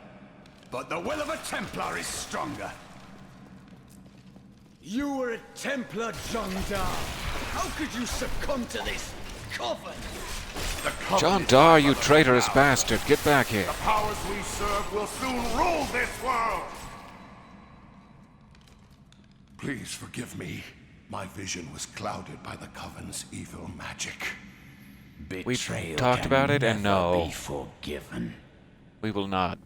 but the will of a Templar is stronger. You were a Templar, John Dar. How could you succumb to this coven? John Dar, you traitorous bastard, get back here. The powers we serve will soon rule this world! Please forgive me. My vision was clouded by the Coven's evil magic. We talked about it, and no, be forgiven. we will not.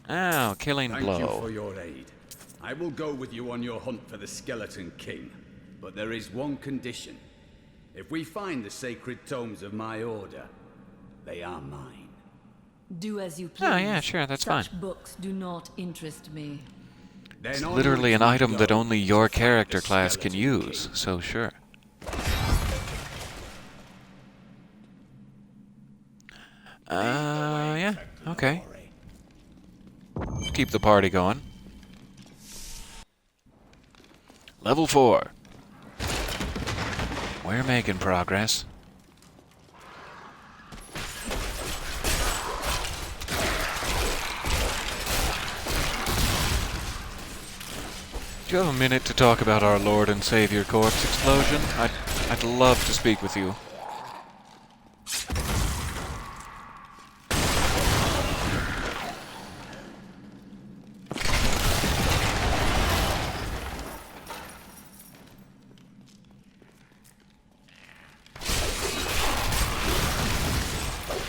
Oh, killing Thank blow. you for your aid. I will go with you on your hunt for the Skeleton King. But there is one condition. If we find the sacred tomes of my order, they are mine. Do as you please. Oh, yeah, sure, that's Such fine. books do not interest me. It's literally an item that only your character class can use, so sure. Yeah, okay. Keep the party going. Level 4. We're making progress. Do you have a minute to talk about our Lord and Savior corpse explosion? I'd love to speak with you.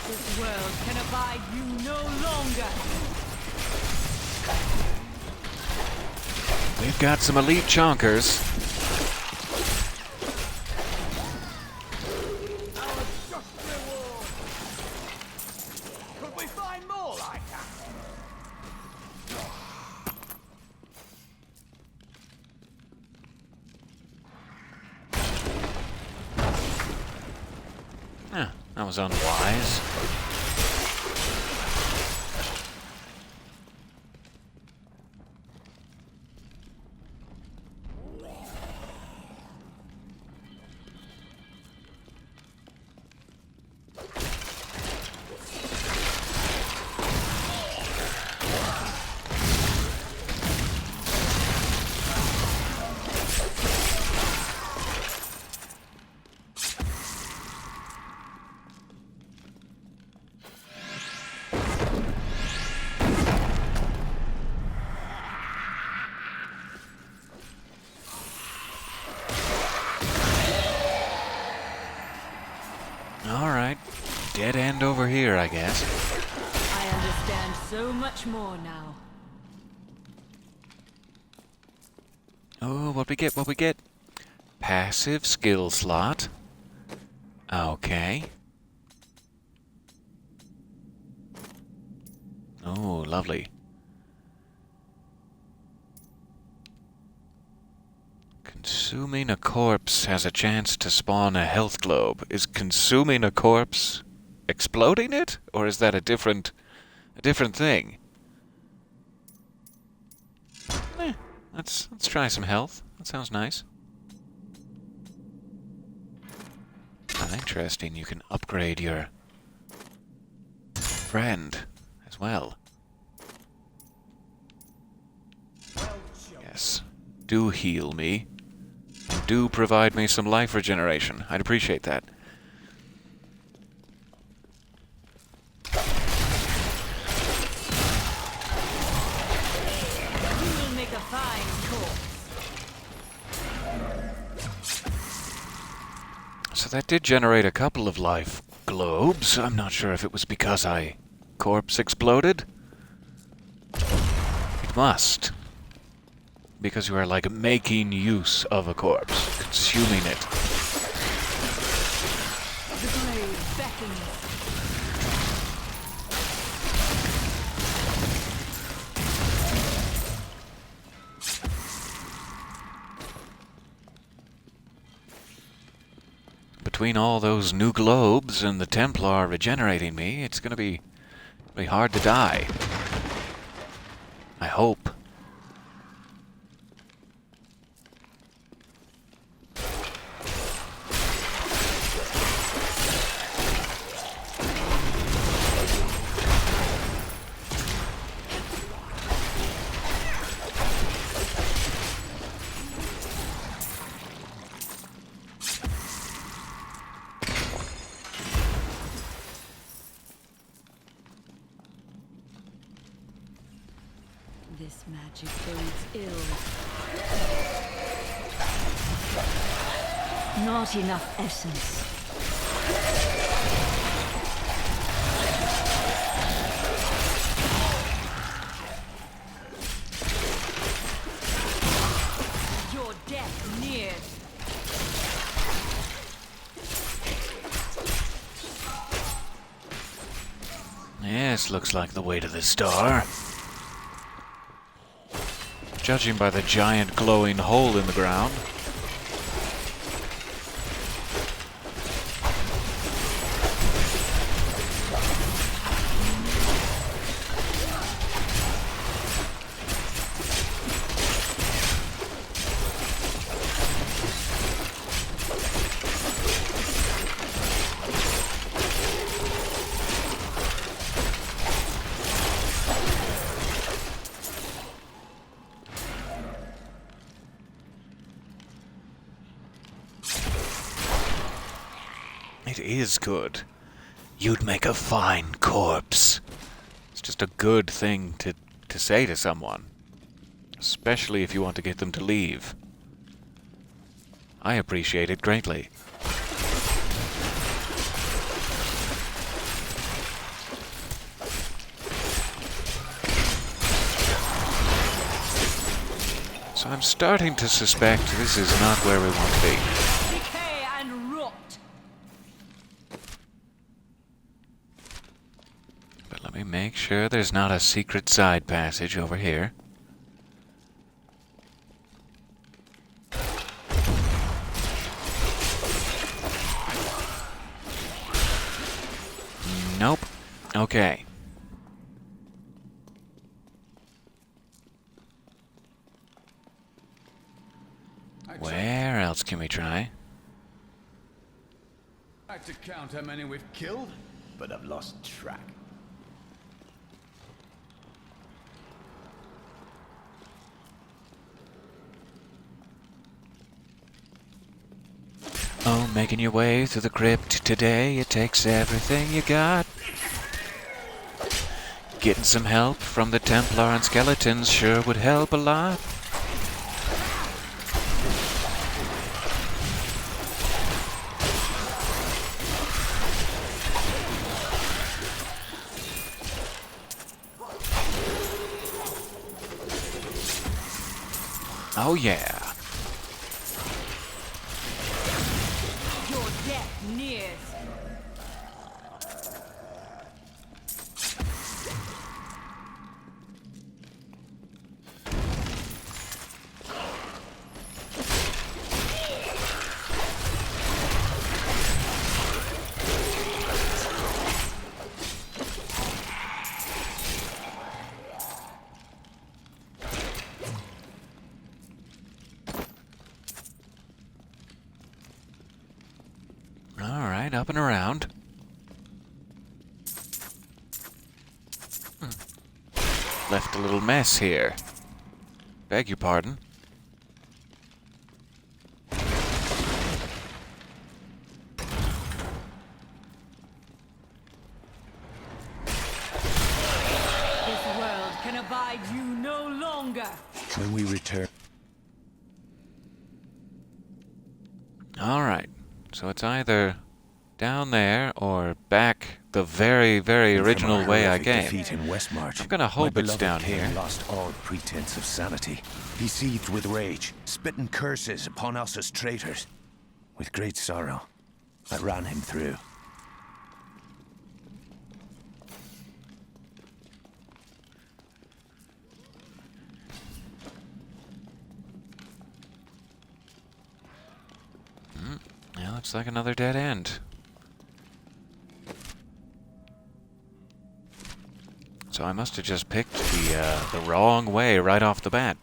This world can abide you no longer. We've got some elite chonkers. Could we find more like that? That was unwise. Alright, dead end over here, I guess. I understand so much more now. Oh, what we get, what we get? Passive skill slot. Okay. Oh, lovely. Consuming a corpse has a chance to spawn a health globe. Is consuming a corpse exploding it? Or is that a different thing? Let's try some health. That sounds nice. Interesting, you can upgrade your friend as well. Yes. Do heal me. Do provide me some life regeneration. I'd appreciate that. You will make a fine corpse. So that did generate a couple of life globes. I'm not sure if it was because I corpse exploded. It must. Because you are like making use of a corpse, consuming it. The grave beckons. Between all those new globes and the Templar regenerating me, it's gonna be really hard to die. I hope. This magic bodes ill. Not enough essence. Your death nears. Yes, looks like the way to the star. Judging by the giant glowing hole in the ground. It is good. You'd make a fine corpse. It's just a good thing to say to someone. Especially if you want to get them to leave. I appreciate it greatly. So I'm starting to suspect this is not where we want to be. Decay and rot. But let me make sure there's not a secret side passage over here. Nope. Okay. Where else can we try? I'd like to count how many we've killed, but I've lost track. Oh, making your way through the crypt today, it takes everything you got. Getting some help from the Templar and skeletons sure would help a lot. Oh yeah. Your death nears. up and around. Left a little mess here. Beg your pardon. This world can abide you no longer. When we return... Alright, so it's either down there or back the very, very original way I came. Defeat in Westmarch, I'm gonna hope my it's beloved down king here. lost all pretense of sanity. He seethed with rage, spitting curses upon us as traitors. With great sorrow, I ran him through. Yeah, looks like another dead end. So I must have just picked the wrong way right off the bat.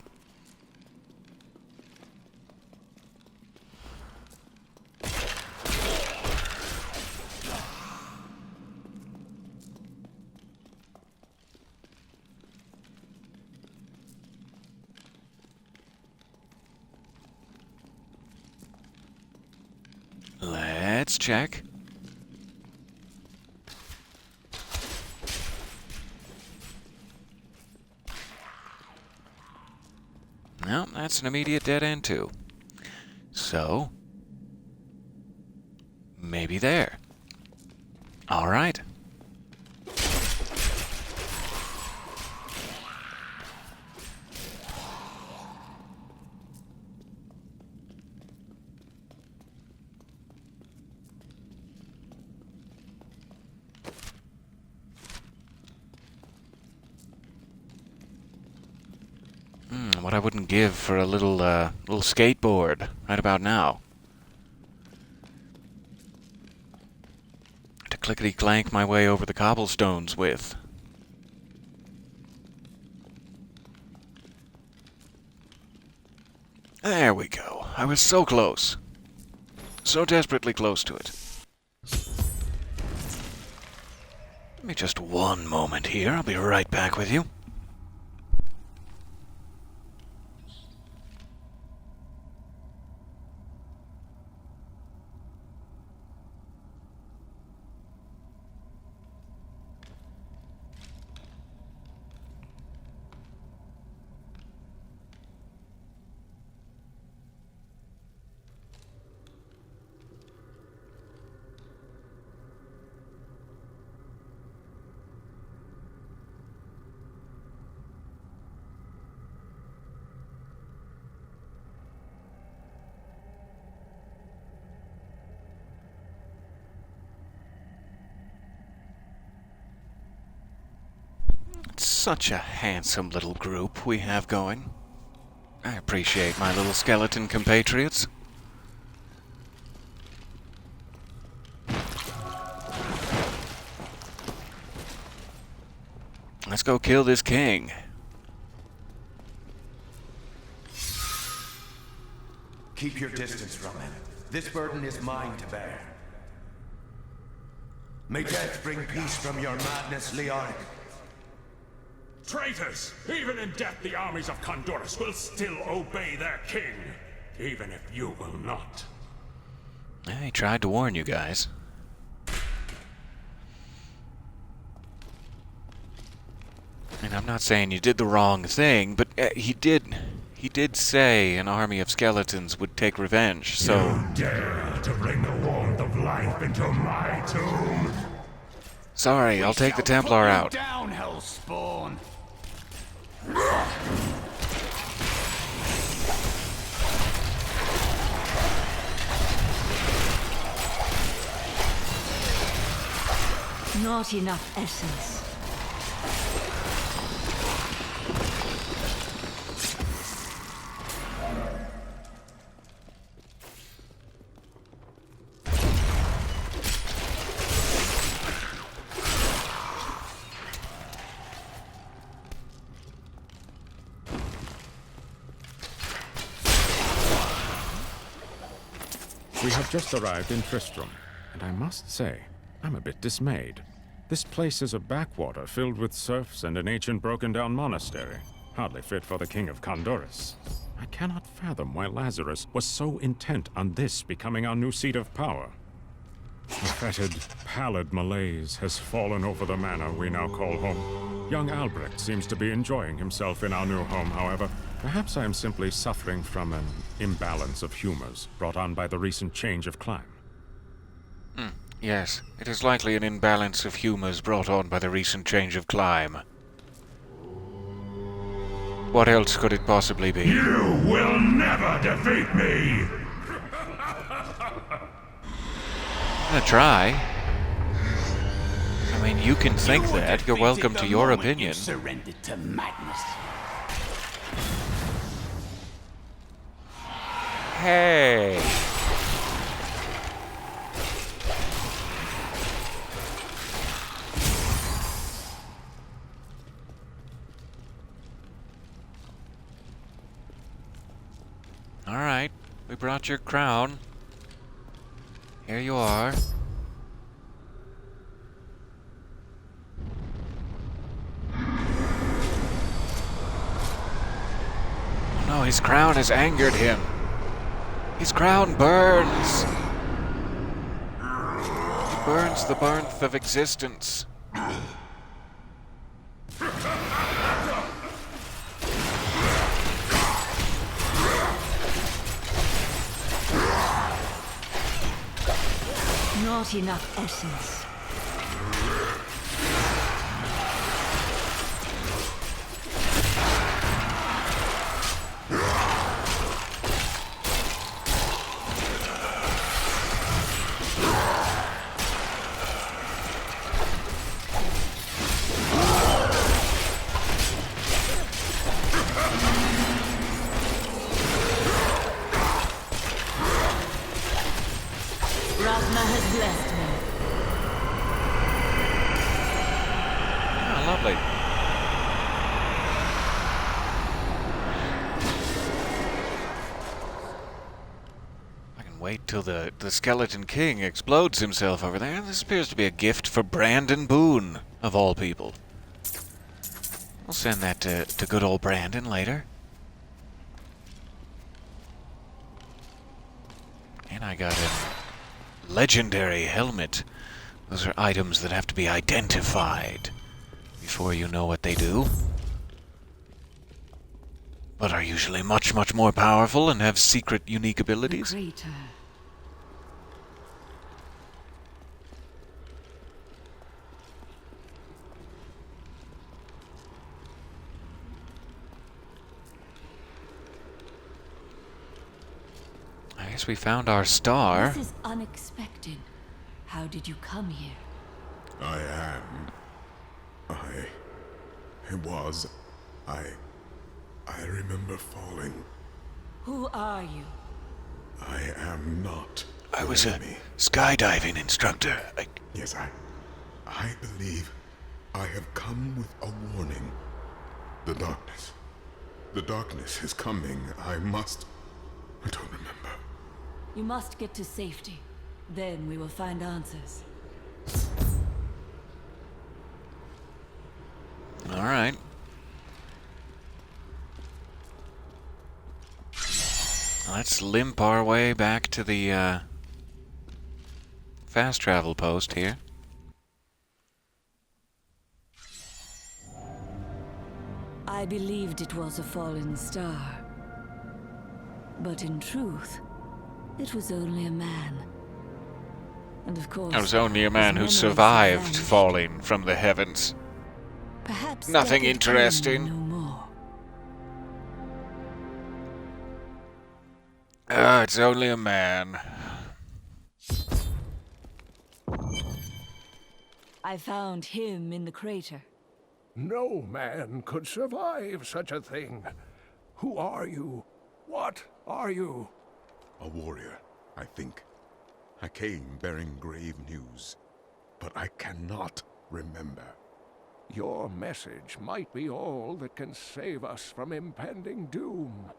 Let's check. No, that's an immediate dead end too. So, maybe there. All right. What I wouldn't give for a little skateboard right about now. To clickety-clank my way over the cobblestones with. There we go. I was so close. So desperately close to it. Give me just one moment here. I'll be right back with you. Such a handsome little group we have going. I appreciate my little skeleton compatriots. Let's go kill this king. Keep your distance from him. This burden is mine to bear. May death bring peace from your madness, Leoric. Traitors! Even in death, the armies of Condorus will still obey their king, even if you will not. He tried to warn you guys. And I'm not saying you did the wrong thing, but he did say an army of skeletons would take revenge, so... You dare to bring the warmth of life into my tomb? Sorry, I'll take the Templar out. Down, hellspawn! Not enough essence. We have just arrived in Tristram, and And I must say, I'm a bit dismayed. This place is a backwater filled with serfs and an ancient broken-down monastery. Hardly fit for the King of Condorus. I cannot fathom why Lazarus was so intent on this becoming our new seat of power. A fetid, pallid malaise has fallen over the manor we now call home. Young Albrecht seems to be enjoying himself in our new home, however. Perhaps I am simply suffering from an imbalance of humors brought on by the recent change of clime. Yes, it is likely an imbalance of humors brought on by the recent change of clime. What else could it possibly be? You will never defeat me! I'm gonna try. I mean, you can think that. You're welcome to your opinion. You surrendered to madness. Hey! Alright, we brought your crown. Here you are. Oh no, his crown has angered him. His crown burns. It burns the birth of existence. Not enough essence. Lovely. I can wait till the Skeleton King explodes himself over there. This appears to be a gift for Brandon Boone, of all people. We'll send that to good old Brandon later. And I got a legendary helmet. Those are items that have to be identified before you know what they do, but are usually much, much more powerful and have secret, unique abilities. I guess we found our star. This is unexpected. How did you come here? I remember falling. Who are you? I am not. I was a skydiving instructor. Yes, I believe I have come with a warning. The darkness is coming. I don't remember. You must get to safety. Then we will find answers. All right. Let's limp our way back to the fast travel post here. I believed it was a fallen star. But in truth, it was only a man. And of course, I was only a man who survived falling from the heavens. Perhaps nothing interesting. No more. It's only a man. I found him in the crater. No man could survive such a thing. Who are you? What are you? A warrior, I think. I came bearing grave news, but I cannot remember. Your message might be all that can save us from impending doom.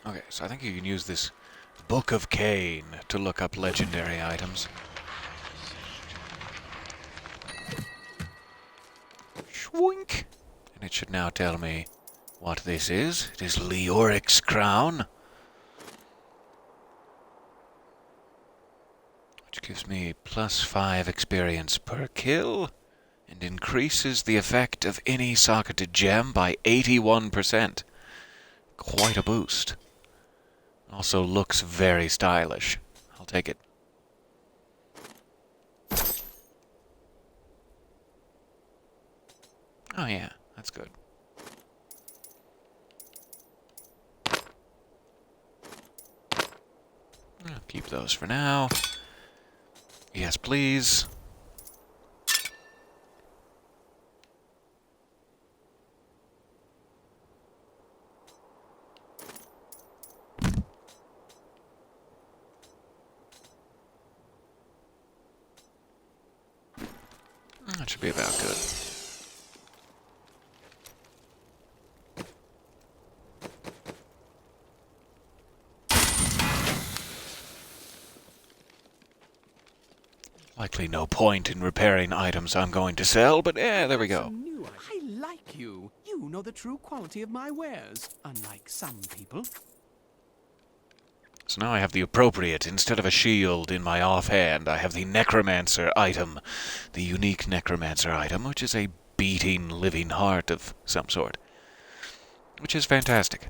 Okay, so I think you can use this Book of Cain to look up legendary items. Schwink! And it should now tell me what this is. It is Leoric's crown, which gives me +5 experience per kill and increases the effect of any socketed gem by 81%. Quite a boost. Also looks very stylish. I'll take it. Oh yeah, that's good. I'll keep those for now. Yes, please. That should be about good. Likely no point in repairing items I'm going to sell, but there we go. I like you. You know the true quality of my wares, unlike some people. So now I have the appropriate, instead of a shield in my offhand, I have the Necromancer item. The unique Necromancer item, which is a beating, living heart of some sort. Which is fantastic.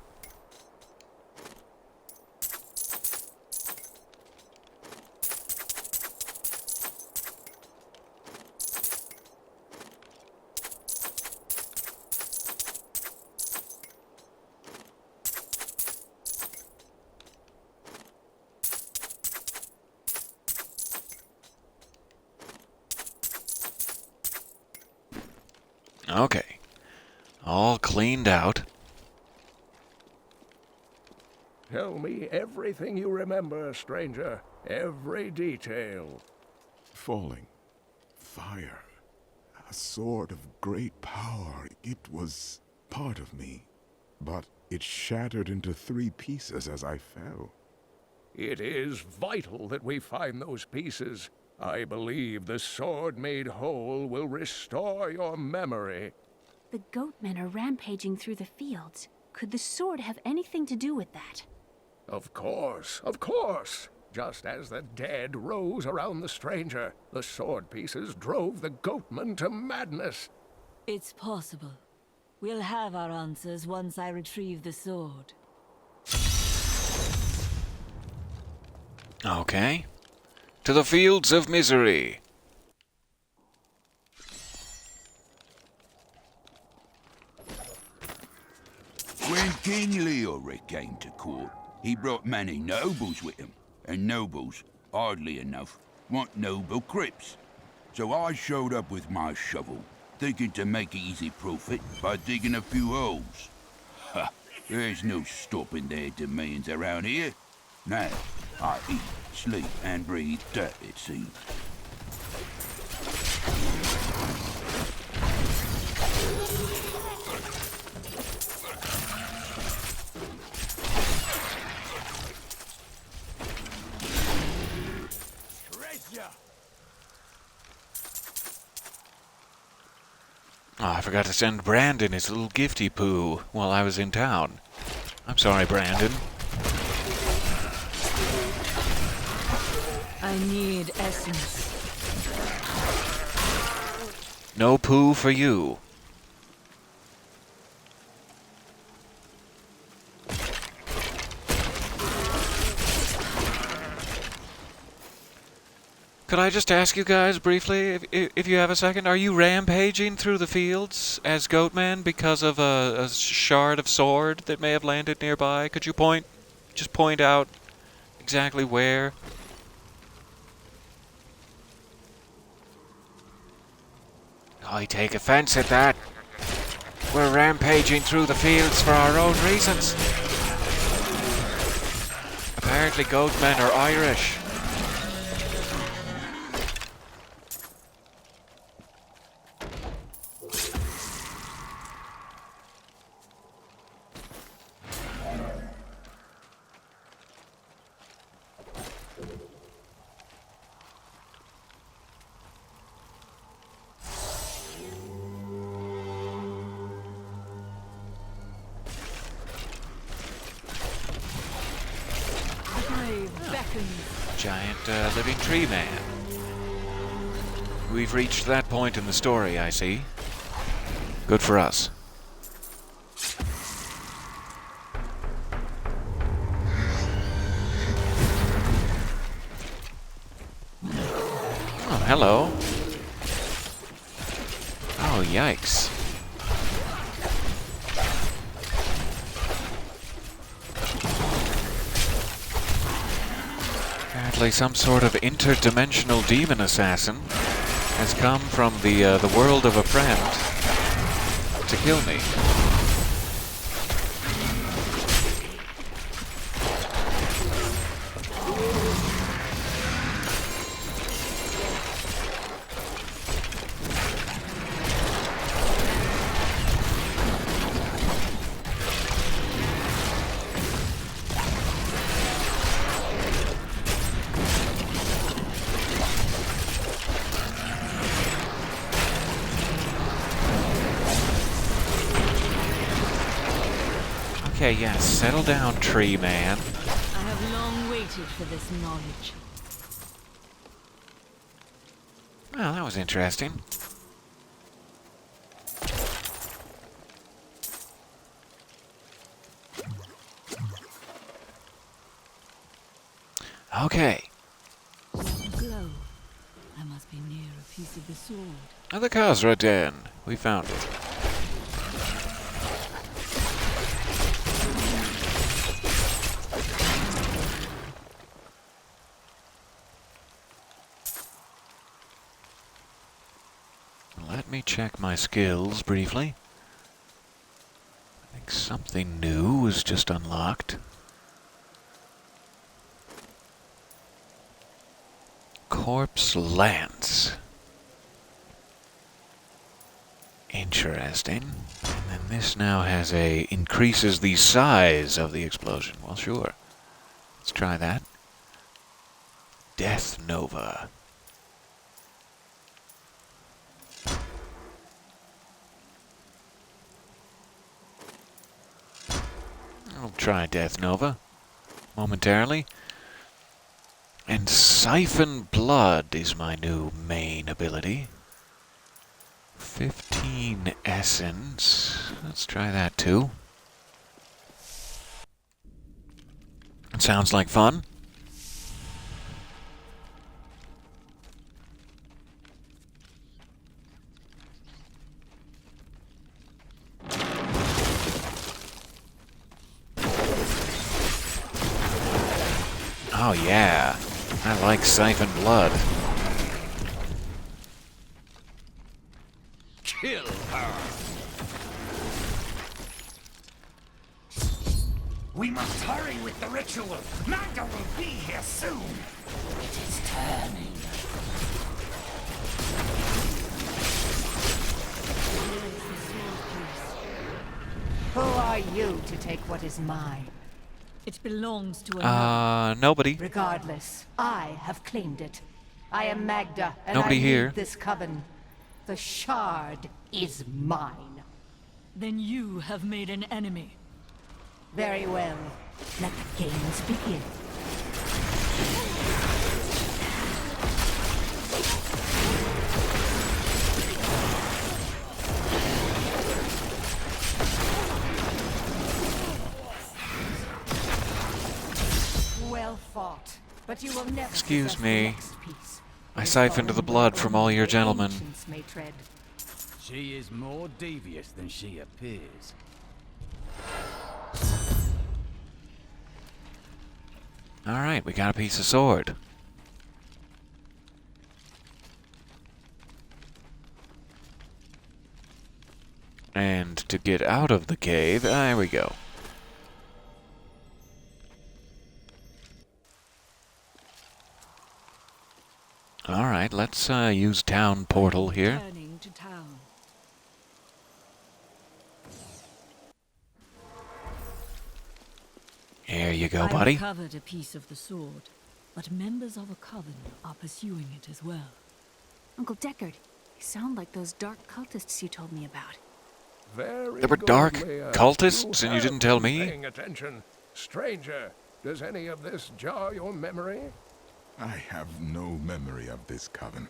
Okay. All cleaned out. Tell me everything you remember, stranger. Every detail. Falling. Fire. A sword of great power. It was part of me. But it shattered into 3 pieces as I fell. It is vital that we find those pieces. I believe the sword made whole will restore your memory. The goatmen are rampaging through the fields. Could the sword have anything to do with that? Of course, of course. Just as the dead rose around the stranger, the sword pieces drove the goatmen to madness. It's possible. We'll have our answers once I retrieve the sword. Okay. To the fields of misery. When King Leoric came to court, he brought many nobles with him, and nobles, oddly enough, want noble crypts. So I showed up with my shovel, thinking to make easy profit by digging a few holes. Ha! There's no stopping their demands around here. Now, I eat, sleep, and breathe dirt, it seems. Oh, I forgot to send Brandon his little gifty poo while I was in town. I'm sorry, Brandon. I need essence. No poo for you. Could I just ask you guys briefly, if you have a second, are you rampaging through the fields as Goatman because of a shard of sword that may have landed nearby? Could you just point out exactly where? I take offense at that. We're rampaging through the fields for our own reasons. Apparently Goatmen are Irish. Giant living tree man. We've reached that point in the story, I see. Good for us. Oh, hello. Oh, yikes. Apparently some sort of interdimensional demon assassin has come from the world of a friend to kill me. Okay, yes, settle down, tree man. I have long waited for this knowledge. Well, that was interesting. Okay. Glow. I must be near a piece of the sword. Oh, the Khazra Den. We found it. Let me check my skills briefly. I think something new was just unlocked. Corpse Lance. Interesting. And then this now has increases the size of the explosion. Well, sure. Let's try that. Death Nova. I'll try Death Nova momentarily. And Siphon Blood is my new main ability. 15 Essence. Let's try that too. It sounds like fun. Oh yeah, I like Siphon Blood. Kill her! We must hurry with the ritual. Magda will be here soon. It is turning. Who are you to take what is mine? It belongs to another. Nobody. Regardless, I have claimed it. I am Magda, and Nobody I here. lead this coven. The shard is mine. Then you have made an enemy. Very well. Let the games begin. Well fought, but you will never. Excuse possess me. the next piece. I siphoned the blood from all your gentlemen. Ancients may tread. She is more devious than she appears. Alright, we got a piece of sword. And to get out of the cave, there we go. Alright, let's use town portal here. Turning to town. There you go, I buddy. recovered a piece of the sword. but members of a coven are pursuing it as well. Uncle Deckard, you sound like those dark cultists you told me about. Very There were good, dark Leia. cultists and you have didn't tell been me? Paying attention. Stranger, does any of this jar your memory? I have no memory of this coven,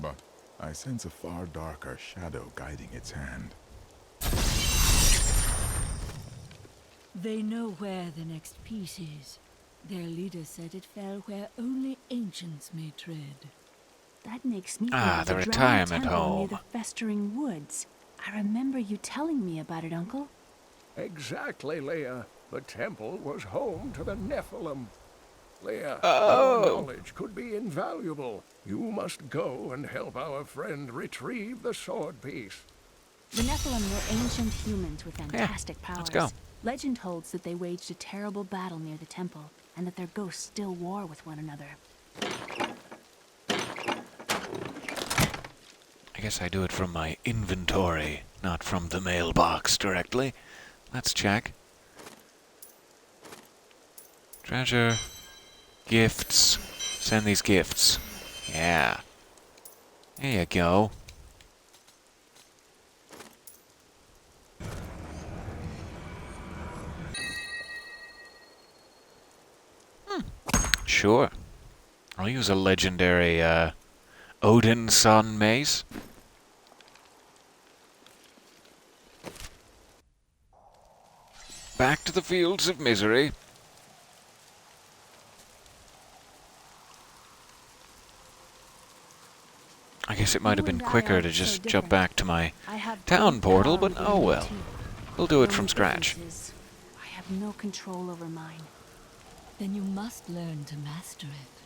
but I sense a far darker shadow guiding its hand. They know where the next piece is. Their leader said it fell where only ancients may tread. That makes me Ah, think the of the retirement drowned temple near home. the festering woods. I remember you telling me about it, Uncle. Exactly, Leia. The temple was home to the Nephilim. Leia, Oh. your knowledge could be invaluable. You must go and help our friend retrieve the sword piece. The Nephilim were ancient humans with fantastic powers. let's go. Legend holds that they waged a terrible battle near the temple, and that their ghosts still war with one another. I guess I do it from my inventory, not from the mailbox directly. Let's check. Treasure. Gifts. Send these gifts. Yeah. There you go. Sure. I'll use a legendary, Odin Sun mace. Back to the fields of misery. I guess it might have been quicker to just jump back to my town portal, but oh well. We'll do it from scratch. I have no control over mine. Then you must learn to master it.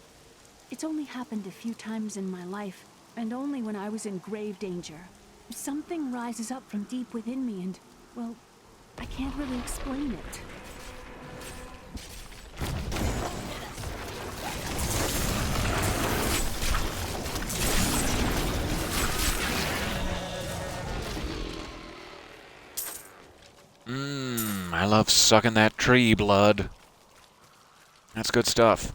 It's only happened a few times in my life, and only when I was in grave danger. Something rises up from deep within me and, well, I can't really explain it. I love sucking that tree blood. That's good stuff.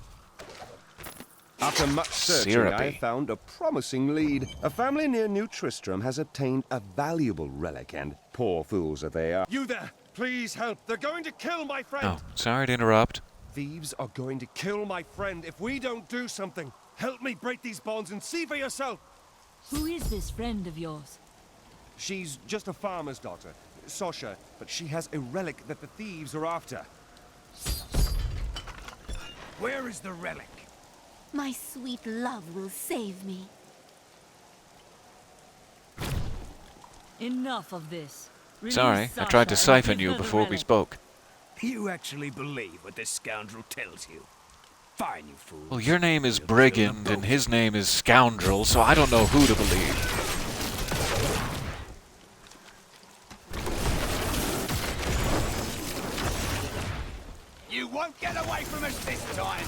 After much searching, Syrupy. I found a promising lead. A family near New Tristram has obtained a valuable relic, and poor fools that they are. You there! Please help! They're going to kill my friend! Oh, sorry to interrupt. Thieves are going to kill my friend if we don't do something. Help me break these bonds and see for yourself! Who is this friend of yours? She's just a farmer's daughter, Sasha, but she has a relic that the thieves are after. Where is the relic? My sweet love will save me. Enough of this. Release Sorry, I tried to Sasha and siphon give you her the before we relic. spoke. You actually believe what this scoundrel tells you? Fine, you fool. Well, your name is Brigand and his name is Scoundrel, so I don't know who to believe. You won't get away from us this time!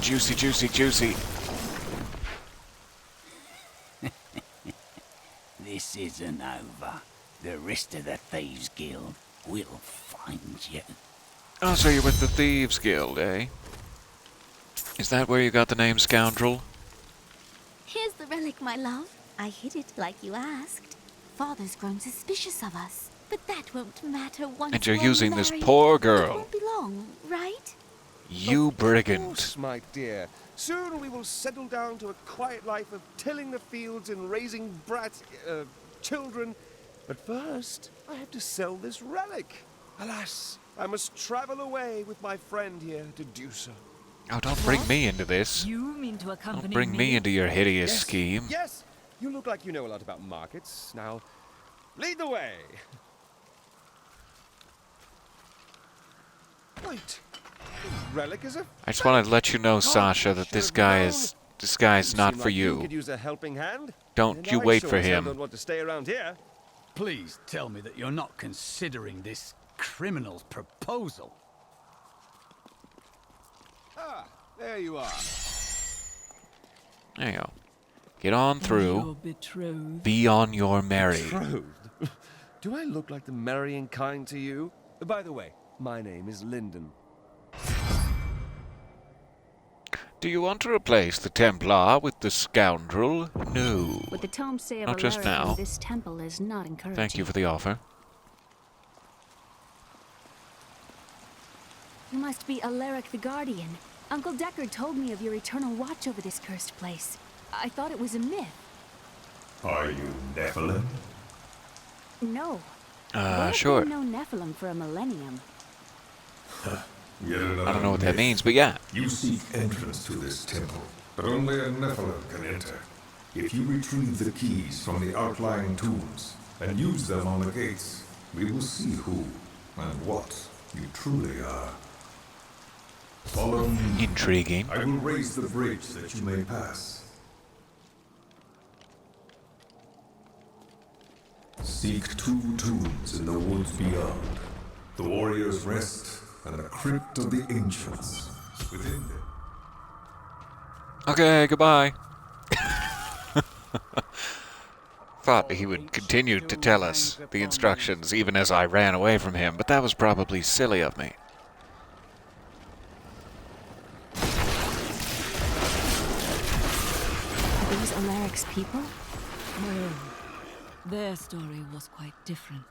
Juicy, juicy, juicy. This isn't over. The rest of the Thieves Guild will find you. Oh, so you're with the Thieves Guild, eh? Is that where you got the name Scoundrel? Here's the relic, my love. I hid it like you asked. Father's grown suspicious of us, but that won't matter once And you're we're using this married. poor It girl. won't be long, right? You brigand. Of course, my dear. Soon we will settle down to a quiet life of tilling the fields and raising children. But first, I have to sell this relic. Alas, I must travel away with my friend here to do so. Oh, don't bring me into this. You mean to accompany Don't bring me into your hideous scheme. Yes, you look like you know a lot about markets. Now, lead the way. Wait, the relic is a... I just wanted to let you know, Sasha, that this guy's not for You you. could use a helping hand. Don't And you I wait sure for as hell him. don't want to stay around here. Please tell me that you're not considering this criminal's proposal. Ah, there you are. There you go. Get on through. Your betrothed. Be on your merry. Betrothed? Do I look like the marrying kind to you? By the way, my name is Lyndon. Do you want to replace the Templar with the scoundrel? No. What the tomes say of Not just Alaric now. and this temple is not encouraging. Thank you for the offer. You must be Alaric the Guardian. Uncle Deckard told me of your eternal watch over this cursed place. I thought it was a myth. Are you Nephilim? No. Sure. There have been no Nephilim for a millennium. I don't know what that means, but yeah. You seek entrance to this temple, but only a Nephilim can enter. If you retrieve the keys from the outlying tombs and use them on the gates, we will see who and what you truly are. Follow me. Intriguing. I will raise the bridge that you may pass. Seek 2 tombs in the woods beyond. The warrior's rest and the crypt of the ancients within them. Okay, goodbye. Thought he would continue to tell us the instructions even as I ran away from him, but that was probably silly of me. Are these Alaric's people? No. Their story was quite different.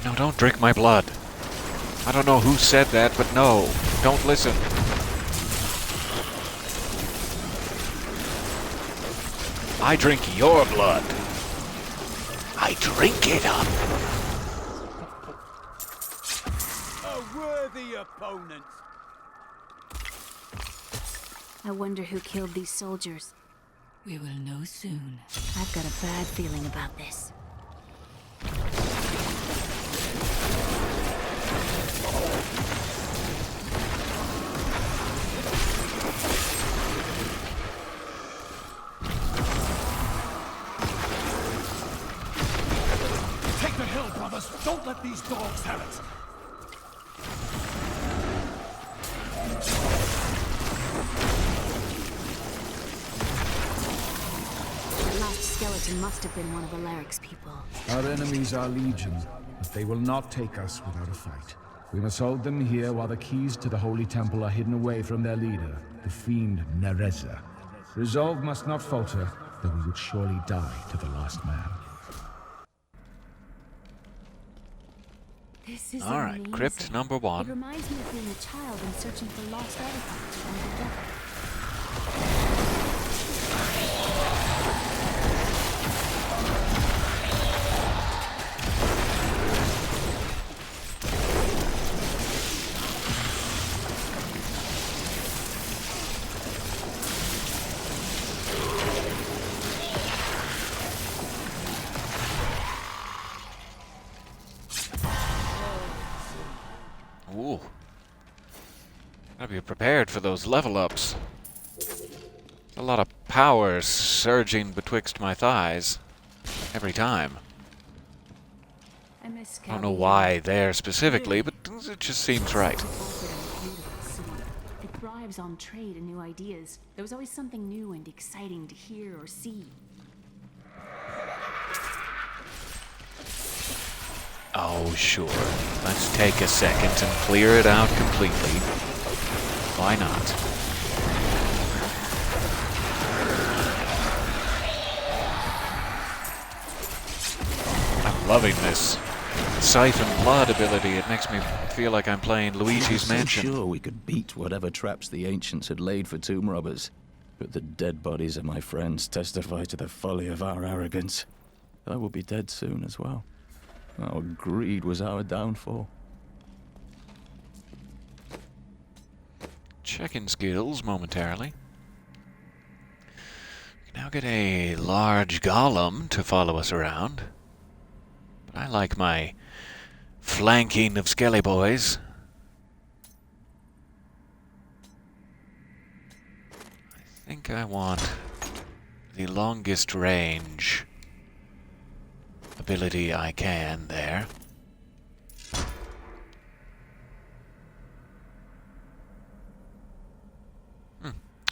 No, don't drink my blood. I don't know who said that, but no, don't listen. I drink your blood. I drink it up. A worthy opponent. I wonder who killed these soldiers. We will know soon. I've got a bad feeling about this. Take the hill, brothers! Don't let these dogs have it! The last skeleton must have been one of Alaric's people. Our enemies are legion, but they will not take us without a fight. We must hold them here while the keys to the Holy Temple are hidden away from their leader, the fiend Nereza. Resolve must not falter, though we would surely die to the last man. This is All right, amazing. crypt number 1. It reminds me of being a child and searching for lost artifacts from the devil. Ooh. Gotta be prepared for those level ups. A lot of power surging betwixt my thighs every time. I miss I don't know why there specifically, but it just seems right. It thrives on trade and new ideas. There was always something new and exciting to hear or see. Oh, sure. Let's take a second and clear it out completely. Why not? I'm loving this siphon blood ability. It makes me feel like I'm playing Luigi's Mansion. Sure, we could beat whatever traps the ancients had laid for tomb robbers, but the dead bodies of my friends testify to the folly of our arrogance. I will be dead soon as well. Our greed was our downfall. Checking skills momentarily. We can now get a large golem to follow us around. But I like my flanking of skelly boys. I think I want the longest range ability I can there.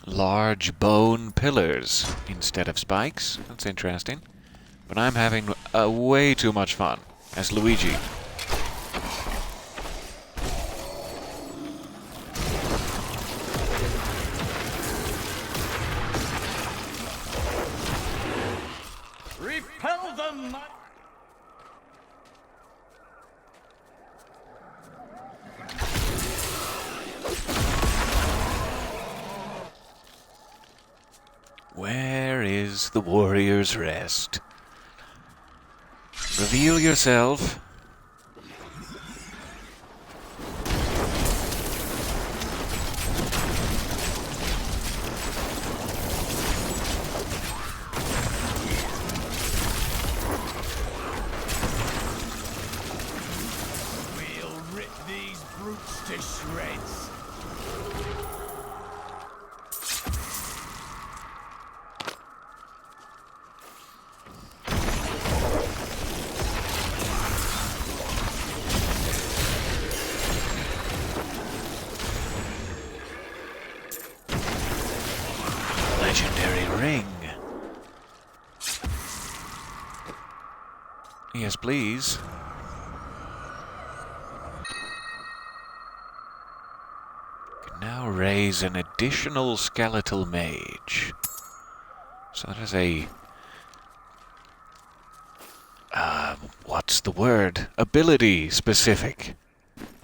Large bone pillars instead of spikes. That's interesting. But I'm having way too much fun as Luigi. Repel them! Where is the warrior's rest? Reveal yourself. We'll rip these brutes to shreds. Legendary ring. Yes, please. Can now raise an additional skeletal mage. So that is a... what's the word? Ability specific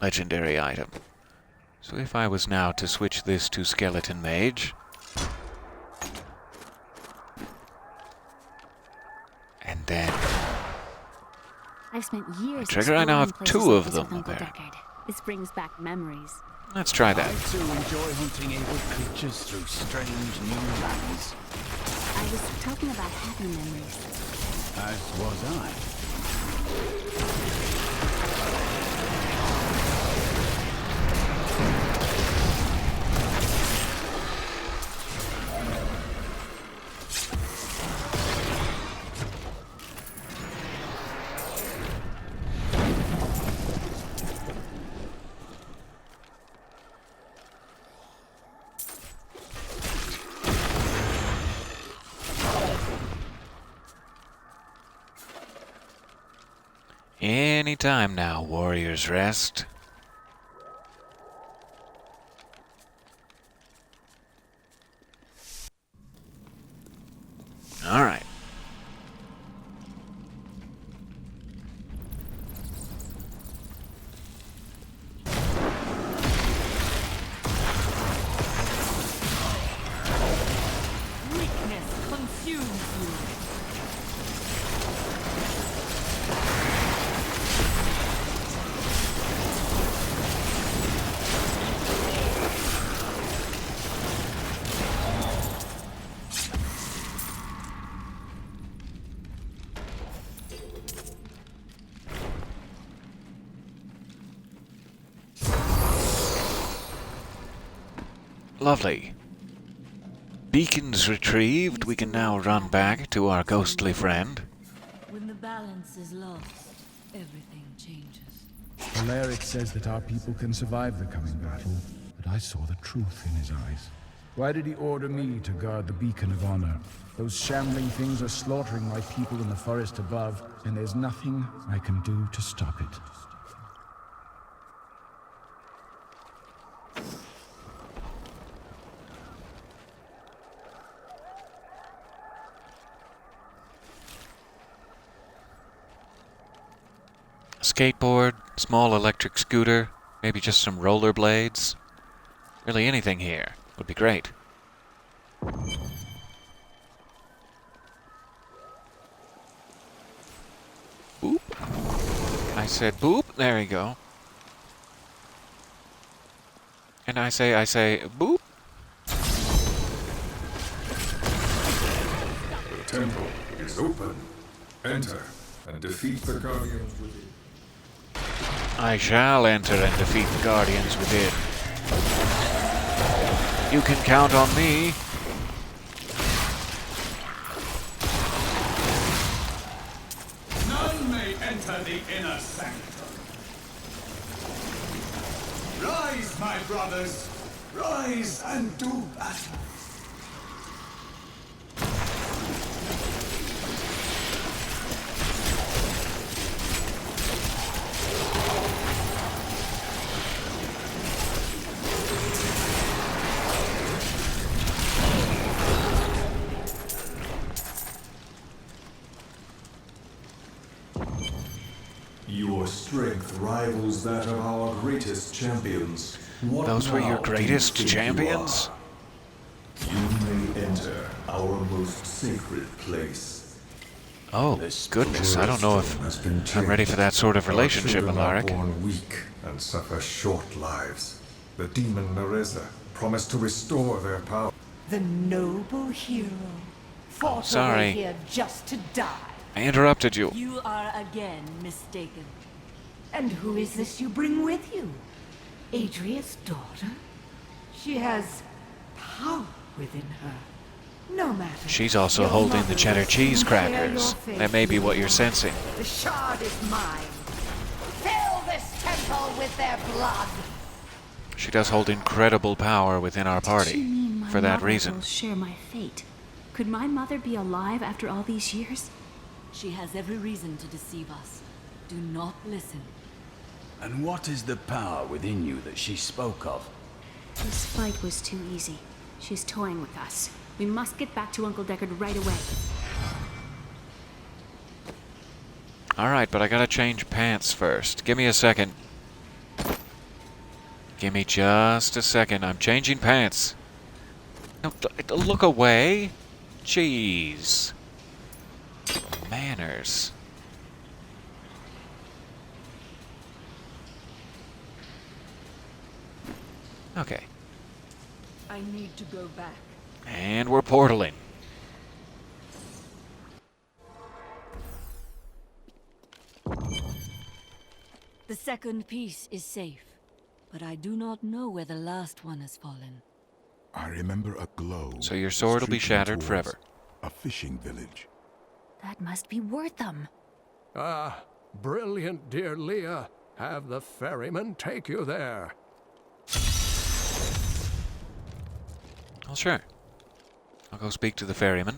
legendary item. So if I was now to switch this to skeleton mage... and then... I've spent years Trigger, I now have exploring places two like of this them with Uncle there. Deckard. This brings back memories. Let's try that. I too enjoy hunting evil creatures through strange new lands. I was talking about happy memories. As was I. Any time now, warrior's rest. All right. Weakness consumes you. Lovely. Beacons retrieved, we can now run back to our ghostly friend. When the balance is lost, everything changes. Alaric says that our people can survive the coming battle, but I saw the truth in his eyes. Why did he order me to guard the beacon of honor? Those shambling things are slaughtering my people in the forest above, and there's nothing I can do to stop it. Skateboard, small electric scooter, maybe just some rollerblades. Really anything here would be great. Boop. I said boop, there you go. And I say boop. The temple is open. Enter and defeat the guardians within. I shall enter and defeat the guardians within. You can count on me. None may enter the inner sanctum. Rise, my brothers. Rise and do battle. Your strength rivals that of our greatest champions. What Those were your now greatest do you think champions? You may enter our most sacred place. Oh, goodness, I don't know if I'm ready for that sort of relationship, Our children are Alaric. born weak and suffer short lives. The demon Nereza promised to restore their power. The noble hero fought sorry. away here just to die. I interrupted you. You are again mistaken. And who is this you bring with you? Adria's daughter? She has power within her. No matter. She's also Your holding mother the cheddar will cheese soon share crackers. your fate That may be with what you're me. sensing. The shard is mine. Fill this temple with their blood. She does hold incredible power within our You party, mean my for that mother reason. will share my fate? Could my mother be alive after all these years? She has every reason to deceive us. Do not listen. And what is the power within you that she spoke of? This fight was too easy. She's toying with us. We must get back to Uncle Deckard right away. Alright, but I gotta change pants first. Give me a second. Give me just a second. I'm changing pants. No, look away. Jeez. Manners. Okay. I need to go back. And we're portaling. The second piece is safe, but I do not know where the last one has fallen. I remember a glow. So your sword will be streaking shattered towards forever. A fishing village. That must be Wortham. Ah, brilliant, dear Leah. Have the ferryman take you there. Well, sure. I'll go speak to the ferryman.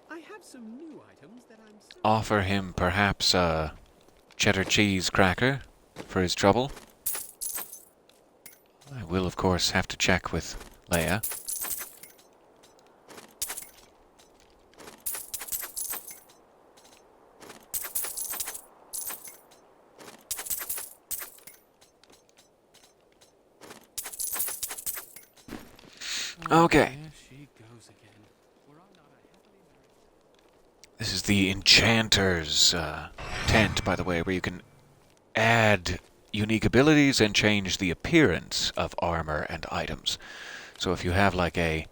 I have some new items that I'm Offer him perhaps a cheddar cheese cracker for his trouble. I will, of course, have to check with Leia. Okay. This is the Enchanter's tent, by the way, where you can add unique abilities and change the appearance of armor and items. So if you have like a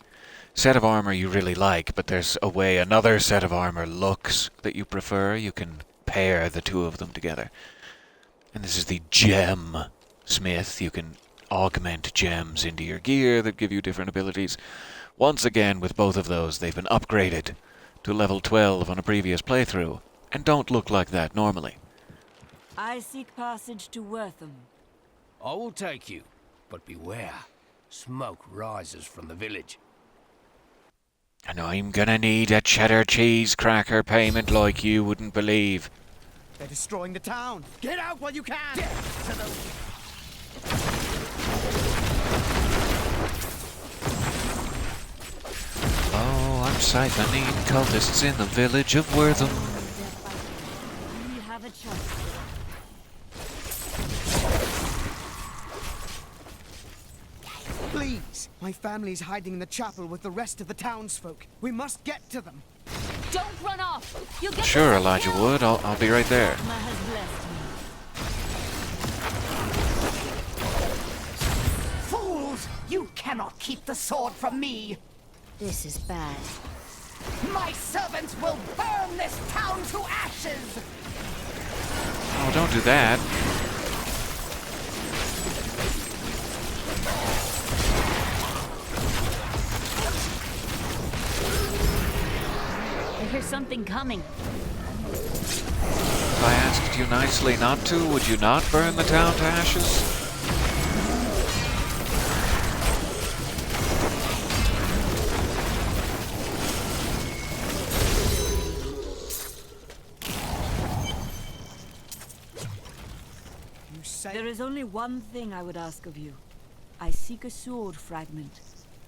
set of armor you really like, but there's a way another set of armor looks that you prefer, you can pair the two of them together. And this is the Gem Smith. You can augment gems into your gear that give you different abilities. Once again, with both of those, they've been upgraded to level 12 on a previous playthrough, and don't look like that normally. I seek passage to Wortham. I will take you, but beware. Smoke rises from the village. And I'm gonna need a cheddar cheese cracker payment like you wouldn't believe. They're destroying the town. Get out while you can! To the... Oh, I'm siphoning cultists in the village of Wortham. We have a choice. Please! My family's hiding in the chapel with the rest of the townsfolk. We must get to them. Don't run off! You'll get Sure, yourself Elijah killed. Wood. I'll be right there. Atma has blessed me. Fools! You cannot keep the sword from me! This is bad. My servants will burn this town to ashes! Oh, don't do that. I hear something coming. If I asked you nicely not to, would you not burn the town to ashes? There is only one thing I would ask of you. I seek a sword fragment.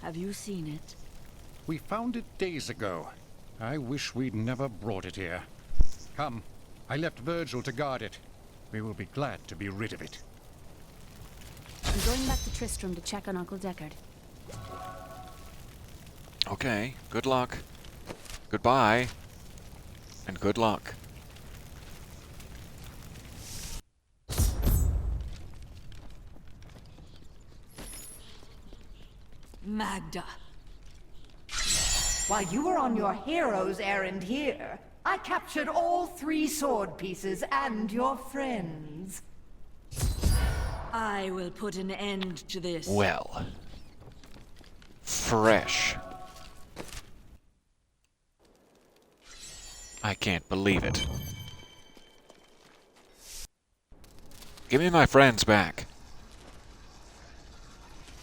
Have you seen it? We found it days ago. I wish we'd never brought it here. Come, I left Virgil to guard it. We will be glad to be rid of it. I'm going back to Tristram to check on Uncle Deckard. Okay, good luck. Goodbye. And good luck. Magda. While you were on your hero's errand here, I captured all 3 sword pieces and your friends. I will put an end to this. Well. Fresh. I can't believe it. Give me my friends back.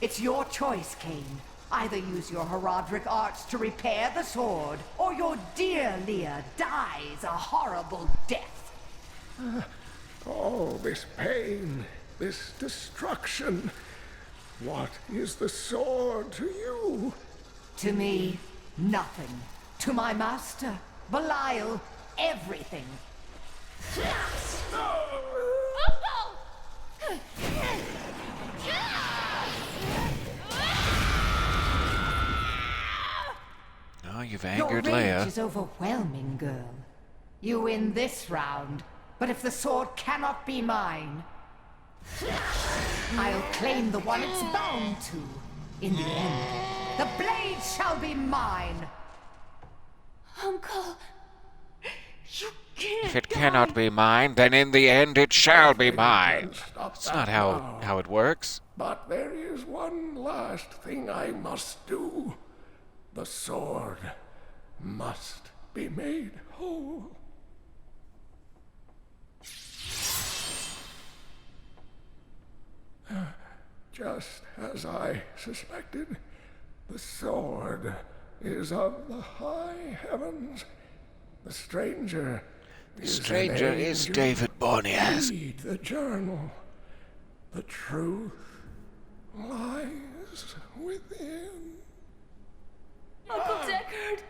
It's your choice, Cain. Either use your Herodric arts to repair the sword, or your dear Leah dies a horrible death. Oh, this pain, this destruction. What is the sword to you? To me, nothing. To my master, Belial, everything. Oh, you've angered Your rage Leia. is overwhelming, girl. You win this round, but if the sword cannot be mine, I'll claim the one it's bound to. In the end, the blade shall be mine. Uncle, you can't. If it cannot be mine, then in the end it shall be mine. That's not how it works. But there is one last thing I must do. The sword must be made whole. Just as I suspected, the sword is of the high heavens. The stranger is David Bonias. Read the journal. The truth lies within. Uncle Deckard!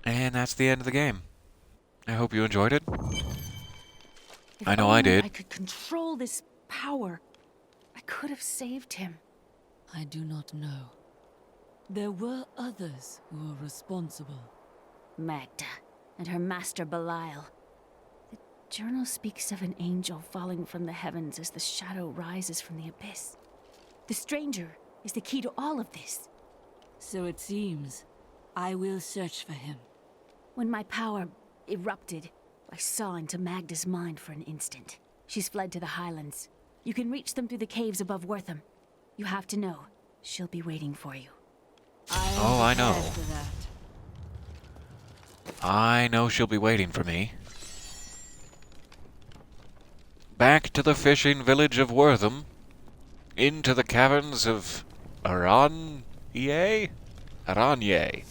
And that's the end of the game. I hope you enjoyed it. If I know I only did. I could control this power. I could have saved him. I do not know. There were others who were responsible. Magda and her master Belial. The journal speaks of an angel falling from the heavens as the shadow rises from the abyss. The stranger is the key to all of this. So it seems. I will search for him. When my power erupted, I saw into Magda's mind for an instant. She's fled to the highlands. You can reach them through the caves above Wortham. You have to know, she'll be waiting for you. Oh, I know. I know she'll be waiting for me. Back to the fishing village of Wortham. Into the caverns of Aranye? Aranye.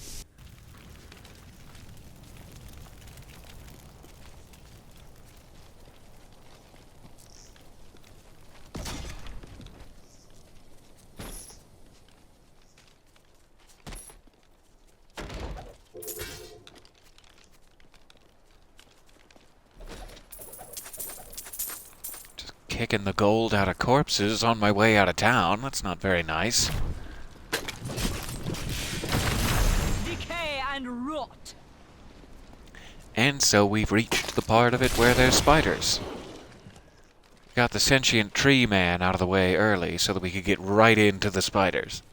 Kicking the gold out of corpses on my way out of town. That's not very nice. Decay and rot. And so we've reached the part of it where there's spiders. Got the sentient tree man out of the way early so that we could get right into the spiders.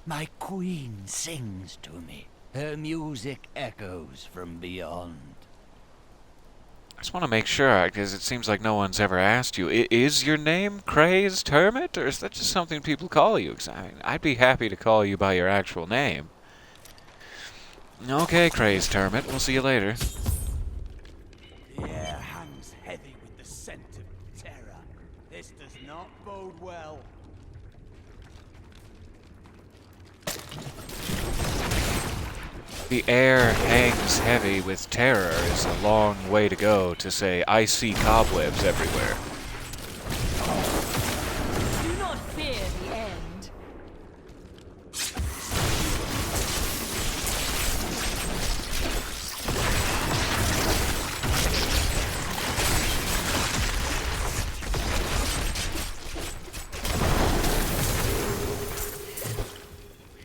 My queen sings to me. Her music echoes from beyond. I just want to make sure, because it seems like no one's ever asked you. Is your name Crazed Hermit, or is that just something people call you? 'Cause I'd be happy to call you by your actual name. Okay, Crazed Hermit. We'll see you later. The air hangs heavy with the scent of terror. This does not bode well. The air hangs heavy with terror is a long way to go to say, I see cobwebs everywhere. Do not fear the end.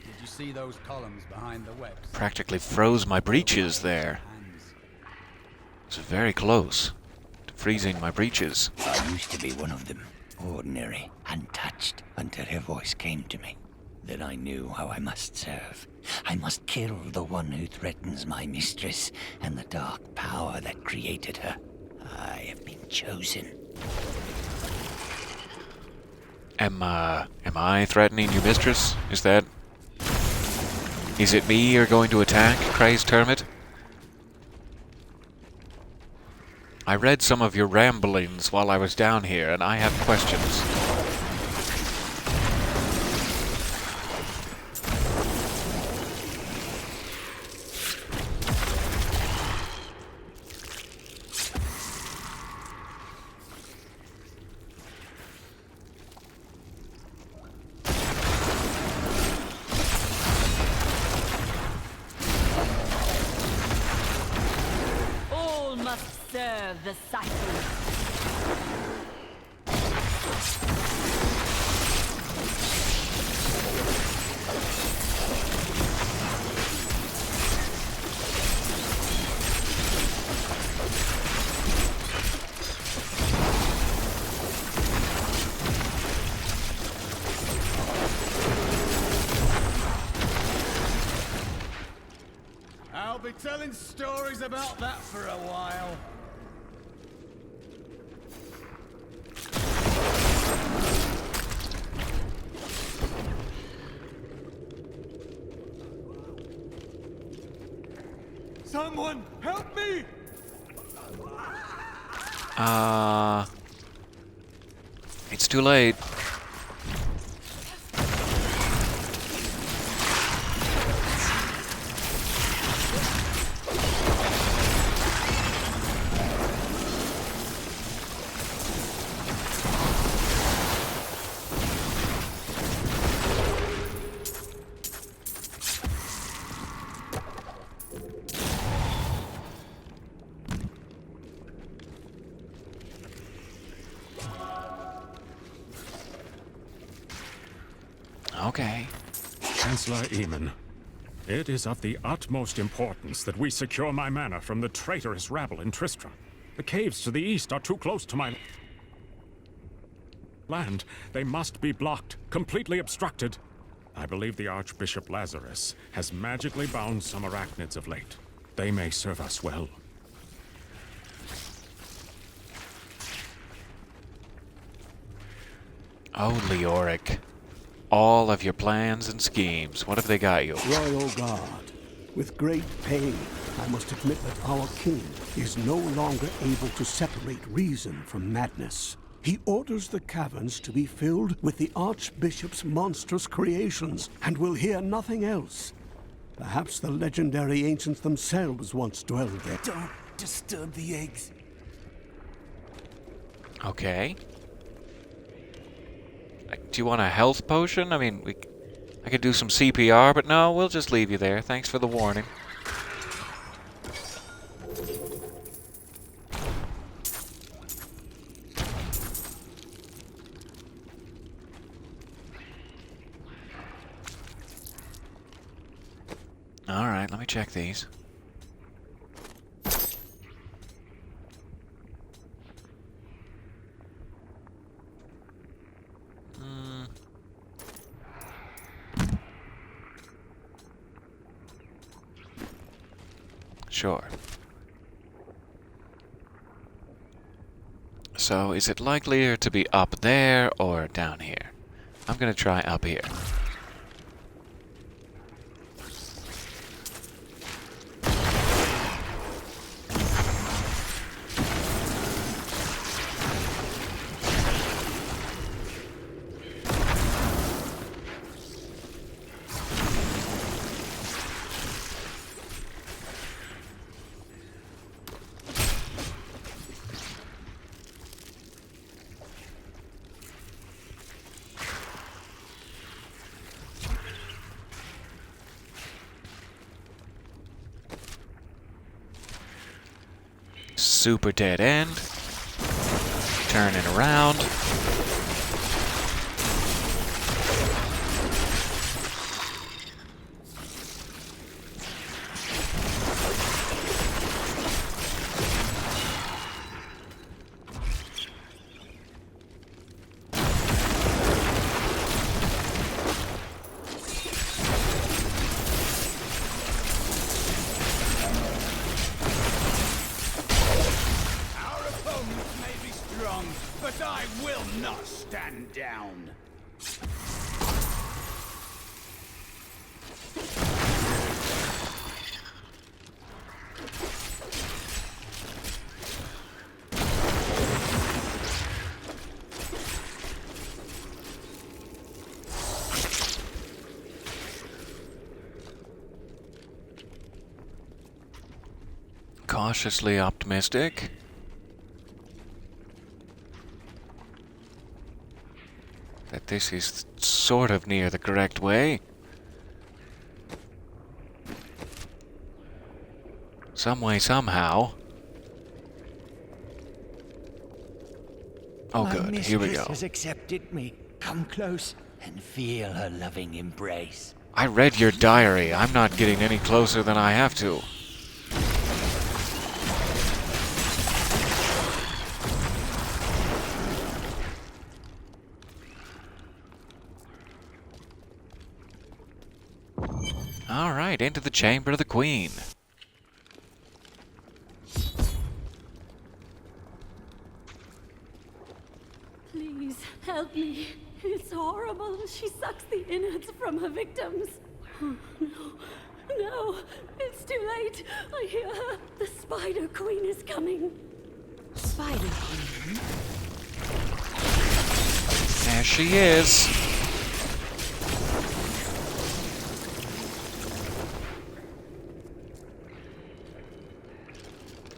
Did you see those columns behind the webs? Practically froze my breeches there. It's very close to freezing my breeches. I used to be one of them, ordinary, untouched, until her voice came to me. Then I knew how I must serve. I must kill the one who threatens my mistress and the dark power that created her. I have been chosen. Am I threatening you, mistress? Is it me you're going to attack, crazed hermit? I read some of your ramblings while I was down here, and I have questions. All must serve the cycle. I'll be telling stories about that for a while. Someone help me! It's too late. Okay. Chancellor Eamon, it is of the utmost importance that we secure my manor from the traitorous rabble in Tristram. The caves to the east are too close to my land. They must be blocked, completely obstructed. I believe the Archbishop Lazarus has magically bound some arachnids of late. They may serve us well. Oh, Leoric. All of your plans and schemes. What have they got you? Royal Guard, with great pain, I must admit that our king is no longer able to separate reason from madness. He orders the caverns to be filled with the Archbishop's monstrous creations, and will hear nothing else. Perhaps the legendary ancients themselves once dwelled there. Don't disturb the eggs. Okay. Do you want a health potion? I mean, I could do some CPR, but no, we'll just leave you there. Thanks for the warning. Alright, let me check these. Sure. So, is it likelier to be up there or down here? I'm gonna try up here. super dead end. Turning around. But I will not stand down. Cautiously optimistic. That this is sort of near the correct way. Some way, somehow. Oh, good. Here we go. Has accepted me. Come close and feel her loving embrace. I read your diary. I'm not getting any closer than I have to. All right, into the chamber of the queen. Please, help me. It's horrible. She sucks the innards from her victims. Oh, no. No. It's too late. I hear her. The Spider Queen is coming. Spider Queen? There she is.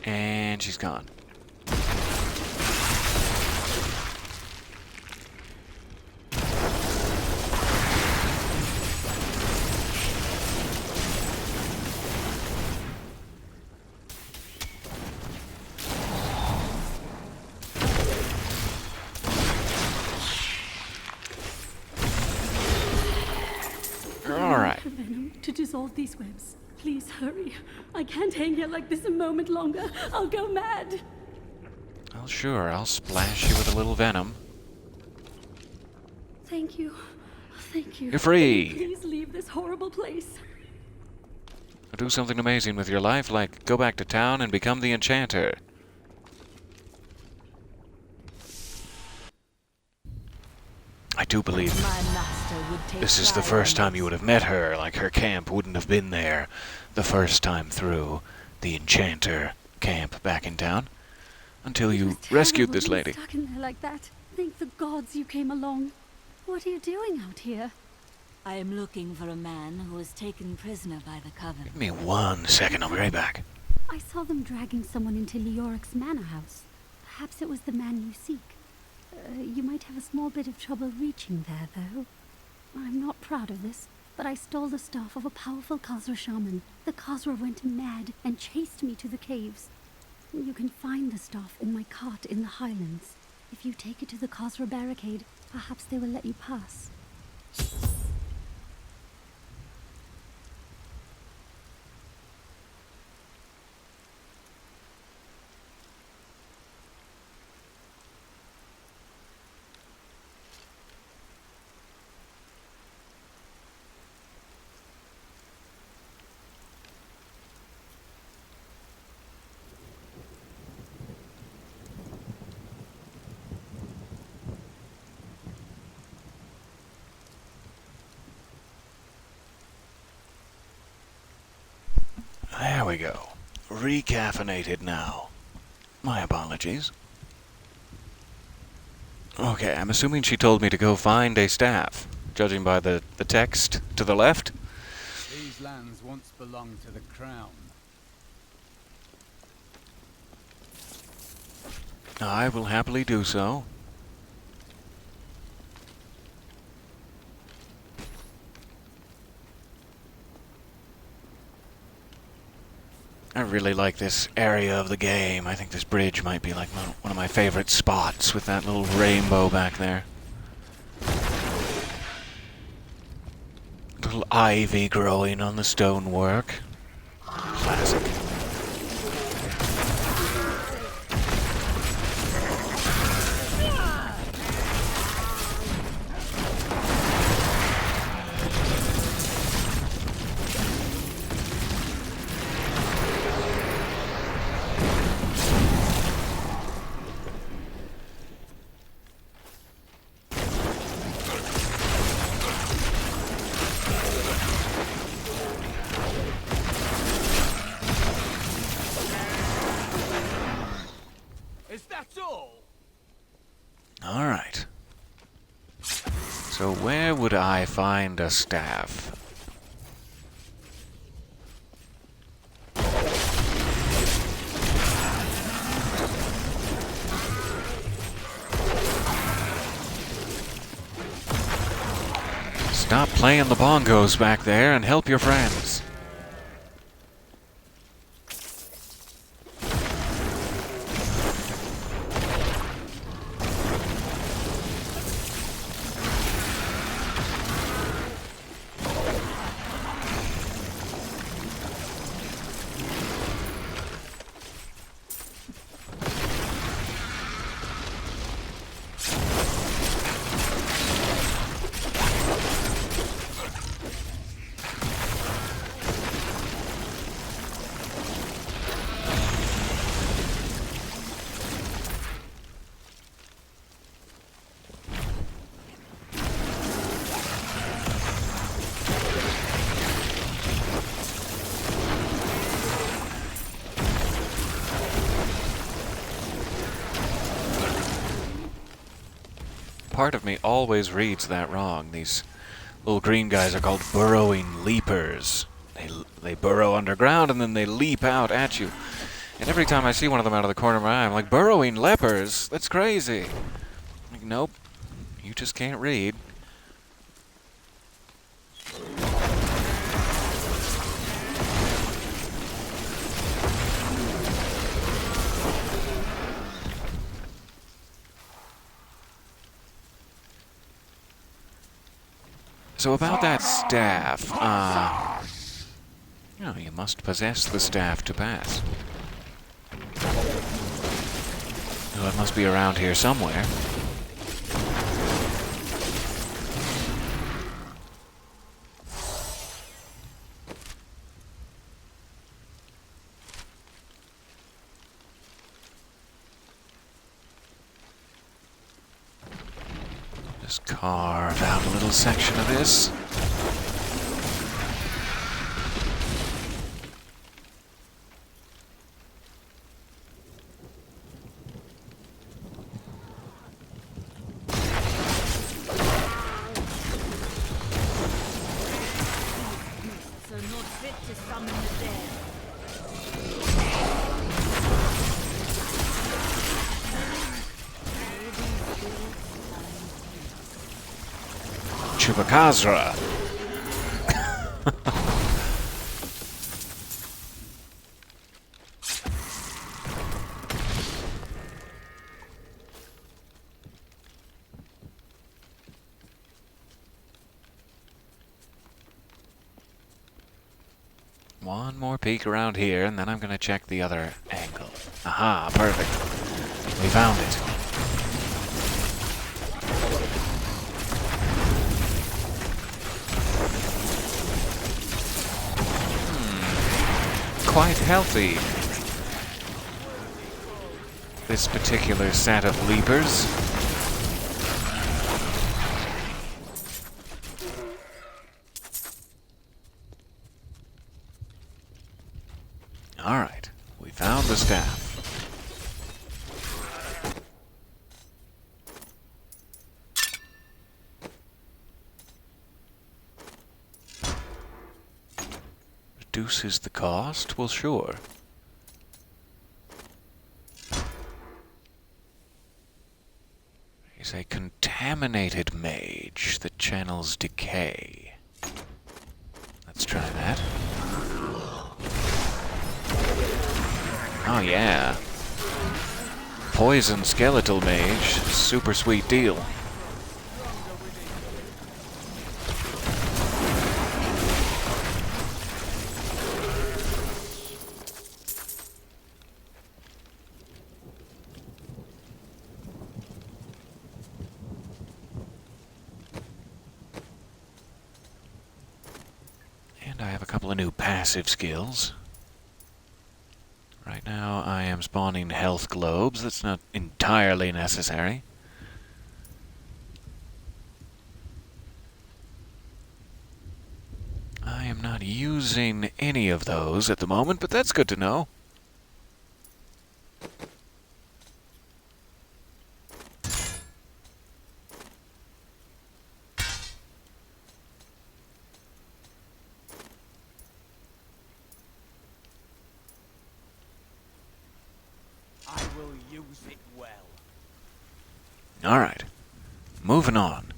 And she's gone. All right. Venom to dissolve these webs. Please hurry. I can't hang here like this a moment longer. I'll go mad. Well, sure. I'll splash you with a little venom. Thank you. Thank you. You're free. Please leave this horrible place. Do something amazing with your life, like go back to town and become the enchanter. I do believe this is the first time you would have met her, like her camp wouldn't have been there the first time through the enchanter camp back in town, until you rescued this lady. Stuck in there like that. Thank the gods you came along. What are you doing out here? I am looking for a man who was taken prisoner by the Coven. Give me 1 second, I'll be right back. I saw them dragging someone into Leoric's manor house. Perhaps it was the man you seek. You might have a small bit of trouble reaching there, though. I'm not proud of this, but I stole the staff of a powerful Khazra shaman. The Khazra went mad and chased me to the caves. You can find the staff in my cart in the highlands. If you take it to the Khazra barricade, perhaps they will let you pass. There we go. Recaffeinated now. My apologies. Okay, I'm assuming she told me to go find a staff, judging by the text to the left. These lands once belonged to the crown. I will happily do so. I really like this area of the game. I think this bridge might be like one of my favorite spots with that little rainbow back there. Little ivy growing on the stonework. Classic. Alright. So where would I find a staff? Stop playing the bongos back there and help your friends. Part of me always reads that wrong. These little green guys are called burrowing leapers. They burrow underground and then they leap out at you. And every time I see one of them out of the corner of my eye, I'm like, burrowing lepers? That's crazy. I'm like, nope. You just can't read. So about that staff, you know, you must possess the staff to pass. Well, it must be around here somewhere. Just carve out a little section of this. So not fit to summon the dead. Chupacabra. One more peek around here, and then I'm going to check the other angle. Aha, perfect. We found it. Quite healthy. This particular set of leapers. Alright, we found the staff. Reduces the cost? Well, sure. He's a contaminated mage that channels decay. Let's try that. Oh yeah. Poison skeletal mage. Super sweet deal. And I have a couple of new passive skills. Right now I am spawning health globes. That's not entirely necessary. I am not using any of those at the moment, but that's good to know. I will use it well. Alright. Moving on.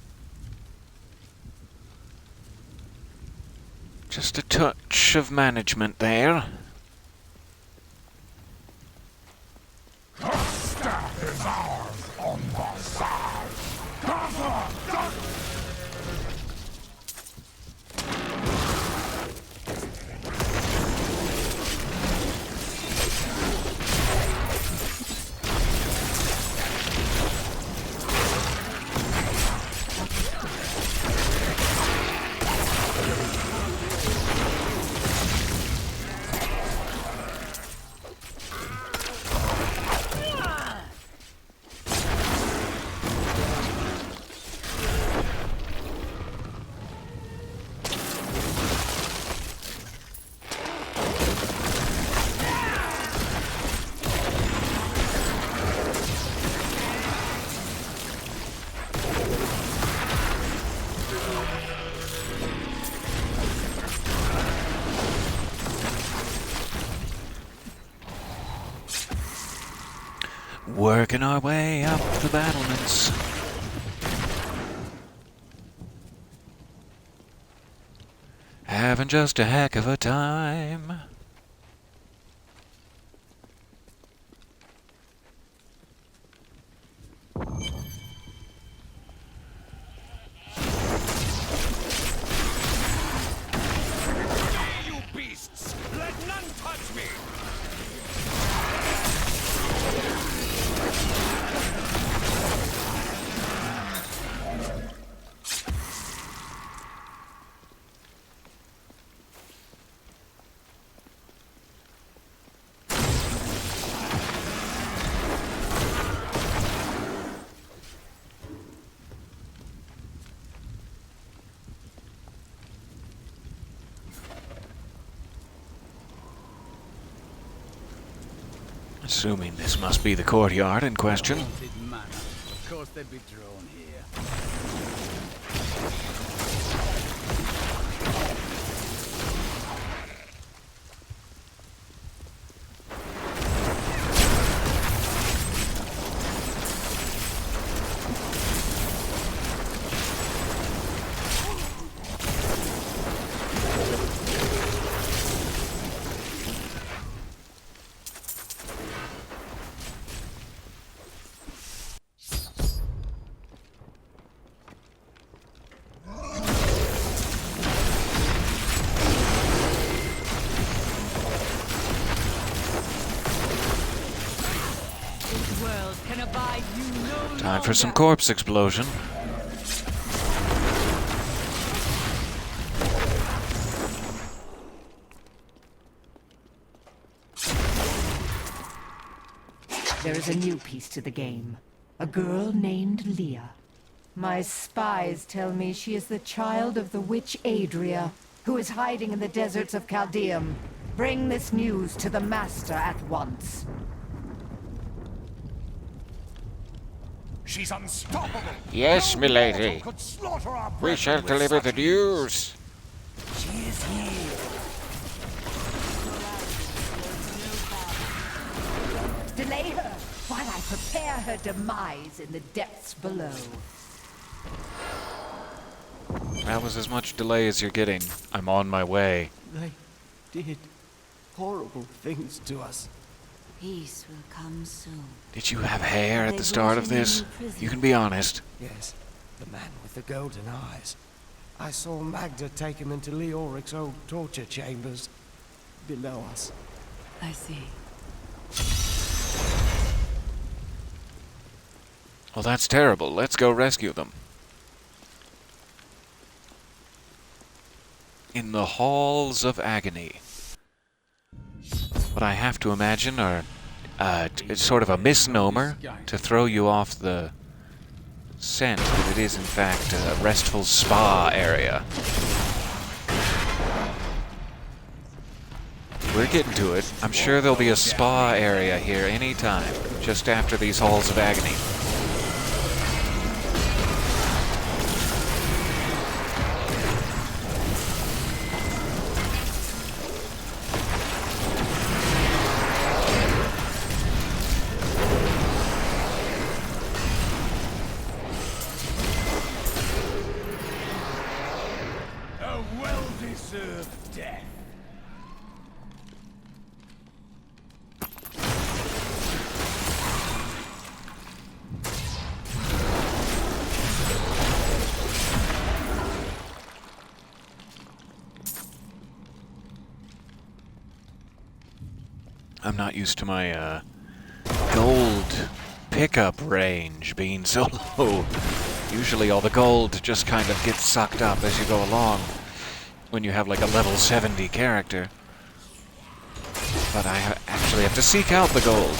Just a touch of management there. The staff is ours on the side. Cover! Working our way up the battlements. Having just a heck of a time. You beasts! Let none touch me! Assuming this must be the courtyard in question. Of course they'd be drawn here. Time for some corpse explosion. There is a new piece to the game. A girl named Leah. My spies tell me she is the child of the witch Adria, who is hiding in the deserts of Chaldeum. Bring this news to the Master at once. She's unstoppable! Yes, milady. Could slaughter our We shall deliver the news. She is here. Delay her while I prepare her demise in the depths below. That was as much delay as you're getting. I'm on my way. They did horrible things to us. Peace will come soon. Did you have hair at the start of this? You can be honest. Yes, the man with the golden eyes. I saw Magda take him into Leoric's old torture chambers below us. I see. Well, that's terrible. Let's go rescue them. In the Halls of Agony. What I have to imagine are it's sort of a misnomer to throw you off the scent, but it is in fact a restful spa area. We're getting to it. I'm sure there'll be a spa area here anytime, just after these Halls of Agony. A well-deserved death. I'm not used to my gold pickup range being so low. Usually all the gold just kind of gets sucked up as you go along when you have like a level 70 character. But I actually have to seek out the gold.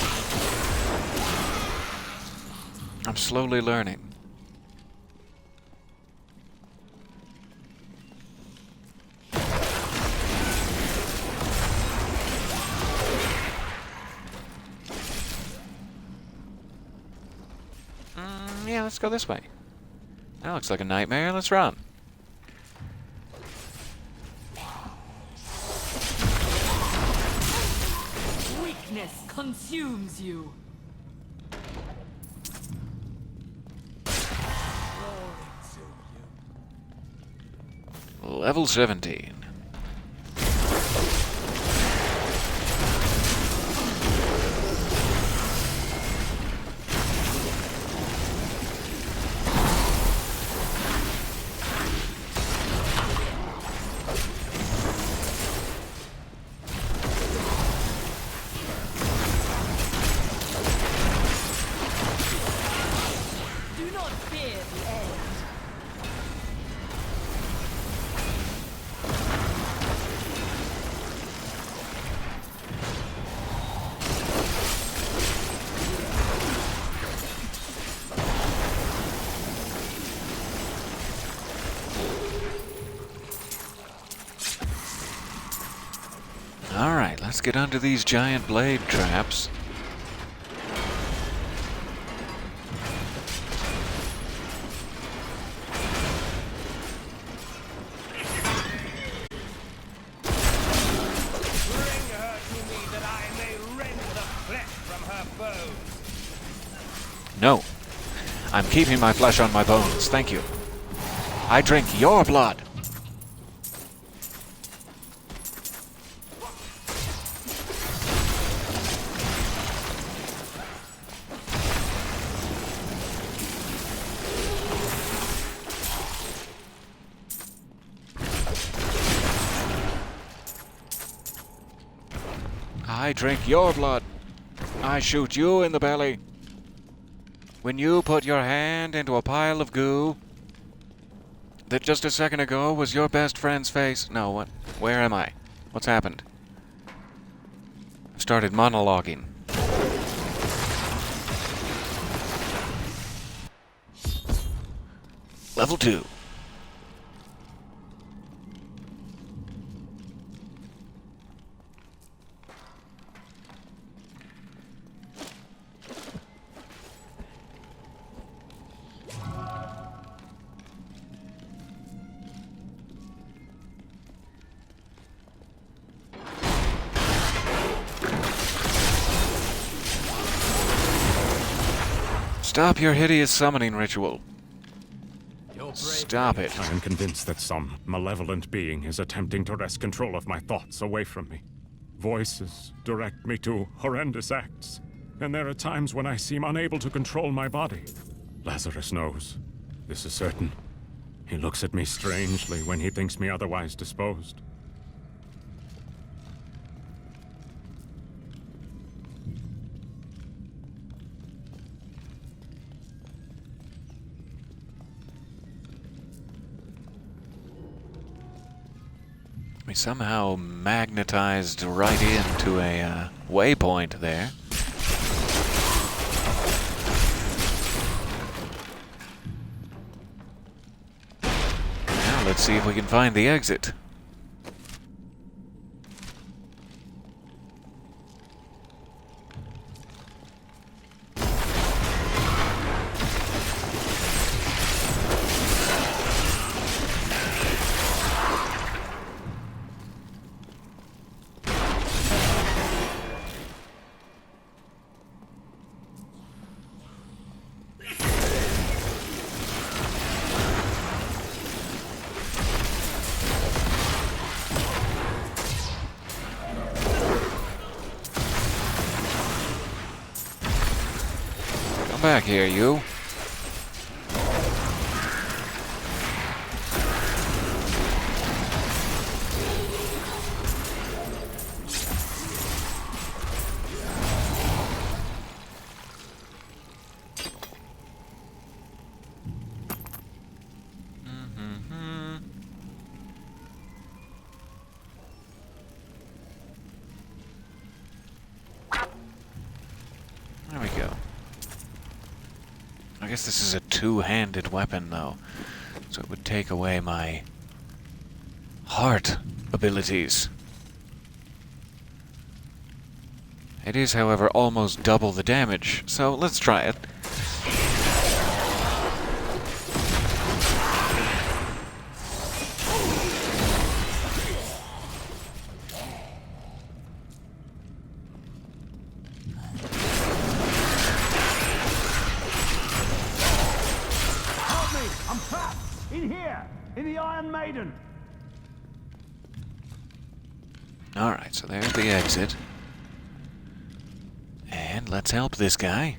I'm slowly learning. Yeah, let's go this way. That looks like a nightmare. Let's run. Weakness consumes you. Level 17. Do not fear the end. Alright, let's get onto these giant blade traps. Bring her to me that I may rend the flesh from her bones. No. I'm keeping my flesh on my bones, thank you. I drink your blood. I drink your blood. I shoot you in the belly. When you put your hand into a pile of goo that just a second ago was your best friend's face. No, what? Where am I? What's happened? I've started monologuing. Level 2. Stop your hideous summoning ritual. Stop it. I am convinced that some malevolent being is attempting to wrest control of my thoughts away from me. Voices direct me to horrendous acts, and there are times when I seem unable to control my body. Lazarus knows. This is certain. He looks at me strangely when he thinks me otherwise disposed. We somehow magnetized right into a waypoint there. Now let's see if we can find the exit. Come back here, you. There we go. I guess this is a two-handed weapon, though, so it would take away my heart abilities. It is, however, almost double the damage, so let's try it. I'm trapped! In here! In the Iron Maiden! Alright, so there's the exit. And let's help this guy.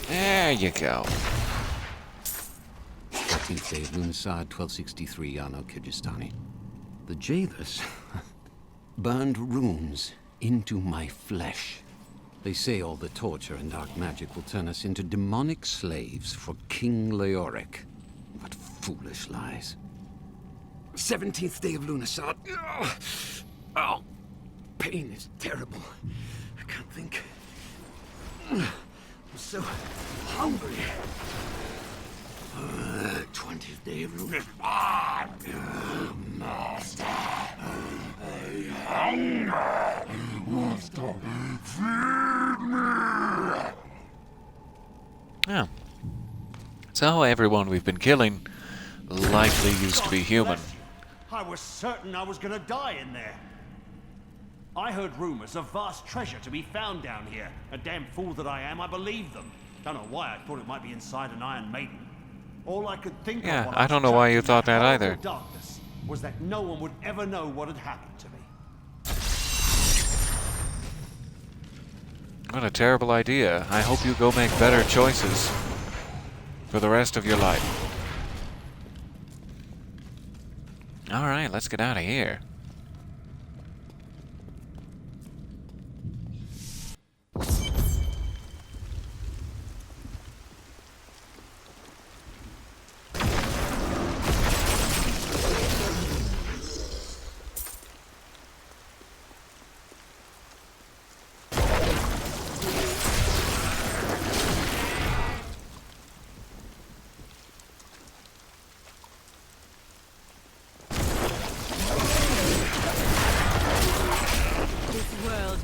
There you go. 14th day of Lunarsad, 1263 Yano Kyrgyzstani. The jailers burned runes into my flesh. They say all the torture and dark magic will turn us into demonic slaves for King Leoric. What foolish lies. 17th day of Lunarsad. Oh, pain is terrible. I can't think. I'm so hungry. 20th day of Lunarsad. Master, I hunger. Master, feed me. Yeah. So everyone we've been killing likely used to be human. I was certain I was gonna die in there. I heard rumors of vast treasure to be found down here. A damn fool that I am, I believed them. Don't know why I thought it might be inside an Iron Maiden. All I could think Yeah, of while I don't know why you thought that horrible either. darkness was that no one would ever know what had happened to me. What a terrible idea. I hope you go make better choices for the rest of your life. Alright, let's get out of here.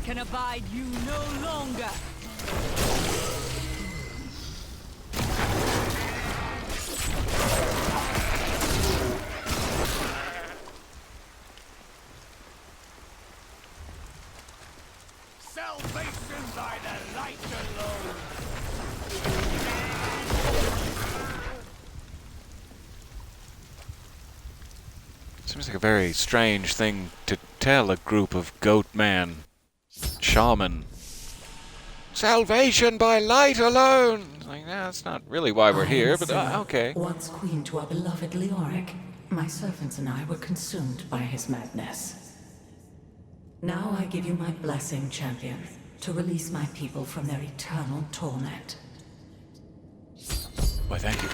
Can abide you no longer. Seems like a very strange thing to tell a group of goat man shaman. Salvation by light alone! Like, that's not really why we're here, but okay. Once queen to our beloved Leoric, my servants and I were consumed by his madness. Now I give you my blessing, champion, to release my people from their eternal torment. Why, thank you.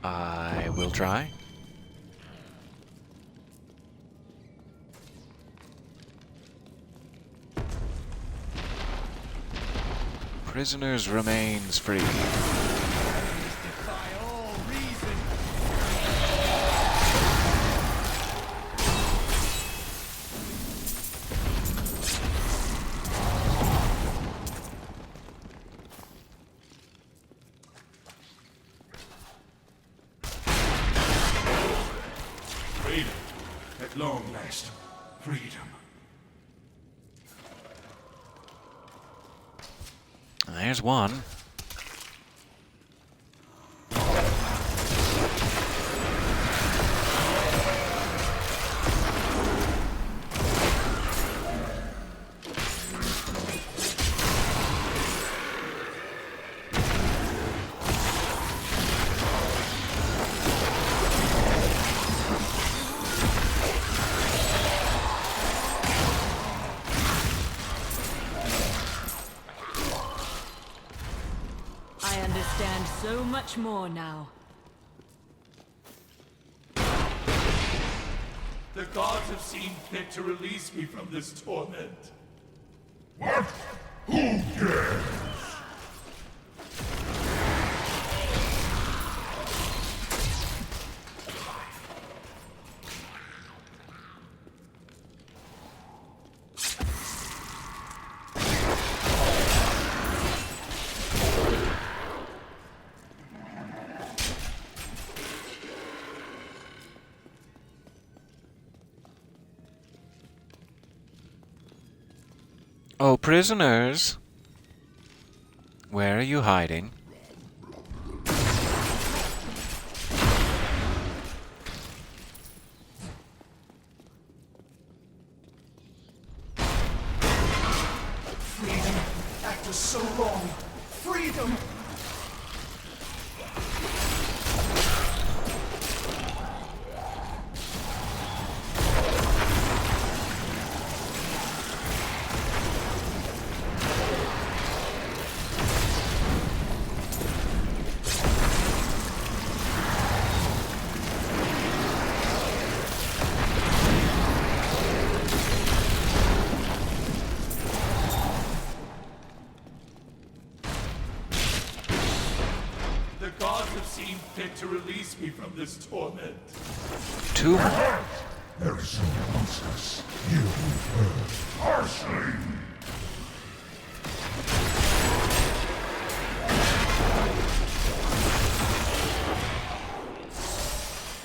I will try. Prisoners remains free. Freedom. At long last. Freedom. There's one. I understand so much more now. The gods have seen fit to release me from this torment. What? Who dares? Oh, prisoners. Where are you hiding? Freedom. After so long. Freedom. The gods have seen fit to release me from this torment. Two. There is someone amongst us. You heard harshly.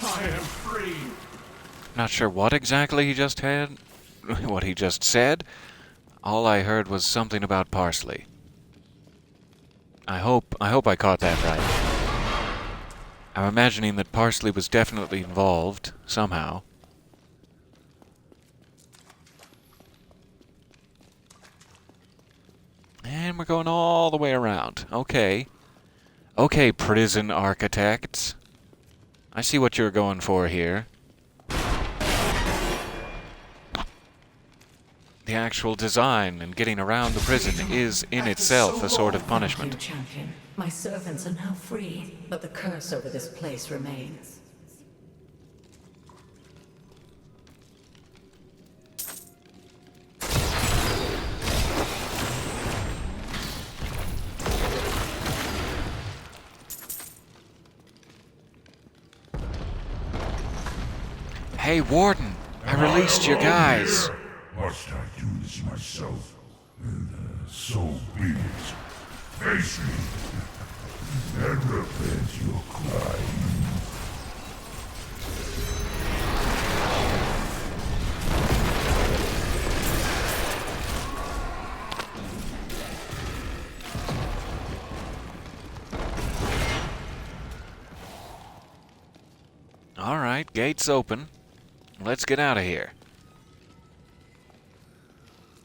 I am free. Not sure what exactly he just had, what he just said. All I heard was something about parsley. I hope I caught that right. I'm imagining that parsley was definitely involved somehow. And we're going all the way around. Okay. Okay, prison architects. I see what you're going for here. The actual design and getting around the prison is in itself a sort of punishment. Champion, my servants are now free, but the curse over this place remains. Hey, Warden, I released your guys. Must I do this myself? So be it. Face me, and repent your crime. All right, gates open. Let's get out of here.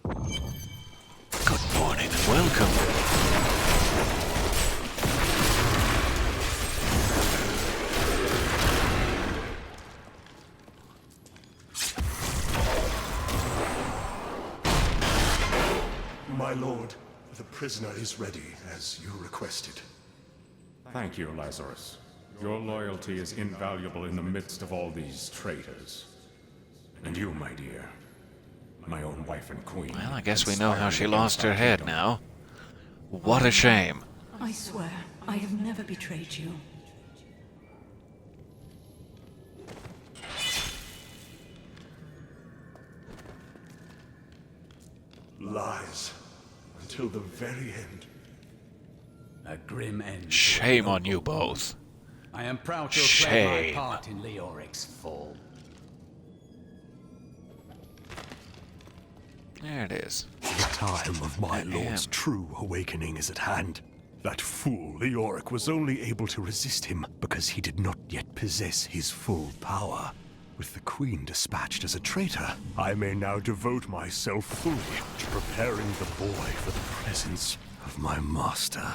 Good morning and welcome. My lord, the prisoner is ready, as you requested. Thank you, Lazarus. Your loyalty is invaluable in the midst of all these traitors. And you, my dear, my own wife and queen. Well, I guess we know how she lost her head now. What a shame. I swear, I have never betrayed you. Lies. Until the very end. A grim end. Shame on you both. I am proud to have played my part in Leoric's fall. There it is. The time of my lord's true awakening is at hand. That fool Leoric was only able to resist him because he did not yet possess his full power. With the Queen dispatched as a traitor, I may now devote myself fully to preparing the boy for the presence of my master.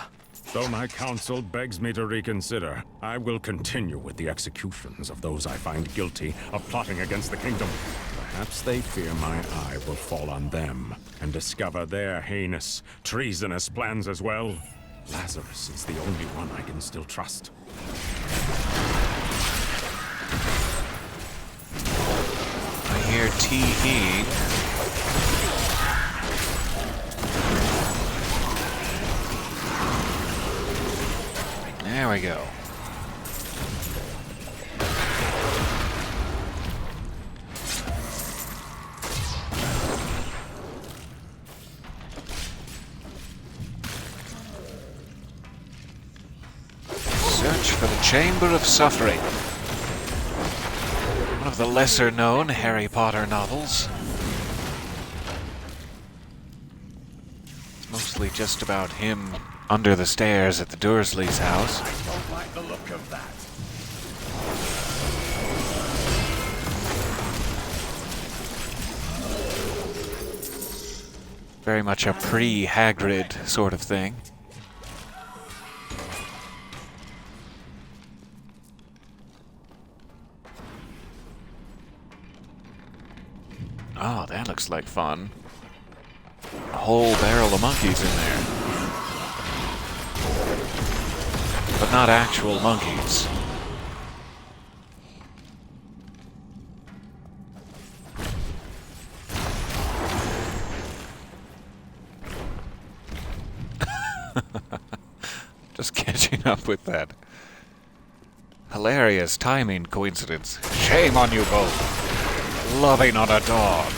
Though my counsel begs me to reconsider, I will continue with the executions of those I find guilty of plotting against the kingdom. Perhaps they fear my eye will fall on them and discover their heinous, treasonous plans as well. Lazarus is the only one I can still trust. I hear teehee. There we go. Search for the Chamber of Suffering. One of the lesser-known Harry Potter novels. It's mostly just about him under the stairs at the Dursleys' house. I don't like the look of that. Very much a pre-Hagrid sort of thing. Oh, that looks like fun. A whole barrel of monkeys in there. But not actual monkeys. Just catching up with that. Hilarious timing coincidence. Shame on you both. Loving on a dog.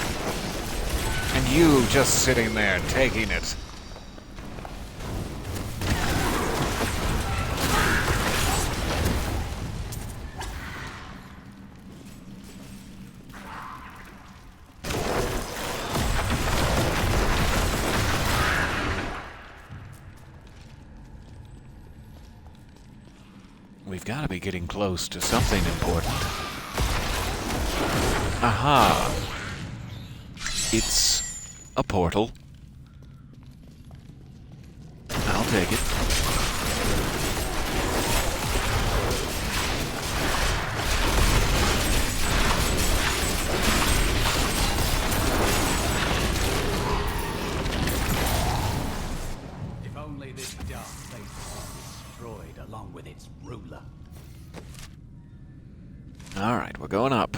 And you just sitting there taking it. We've got to be getting close to something important. Aha! It's a portal. I'll take it. If only this dark place was destroyed along with its ruler. Alright, we're going up.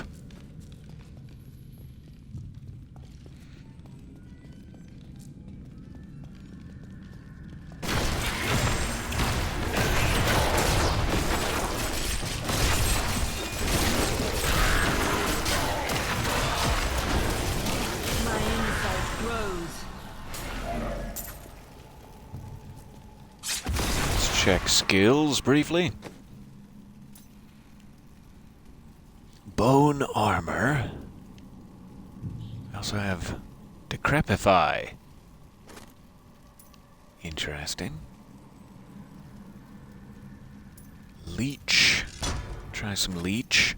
Check skills briefly. Bone armor. We also have Decrepify. Interesting. Leech. Try some leech.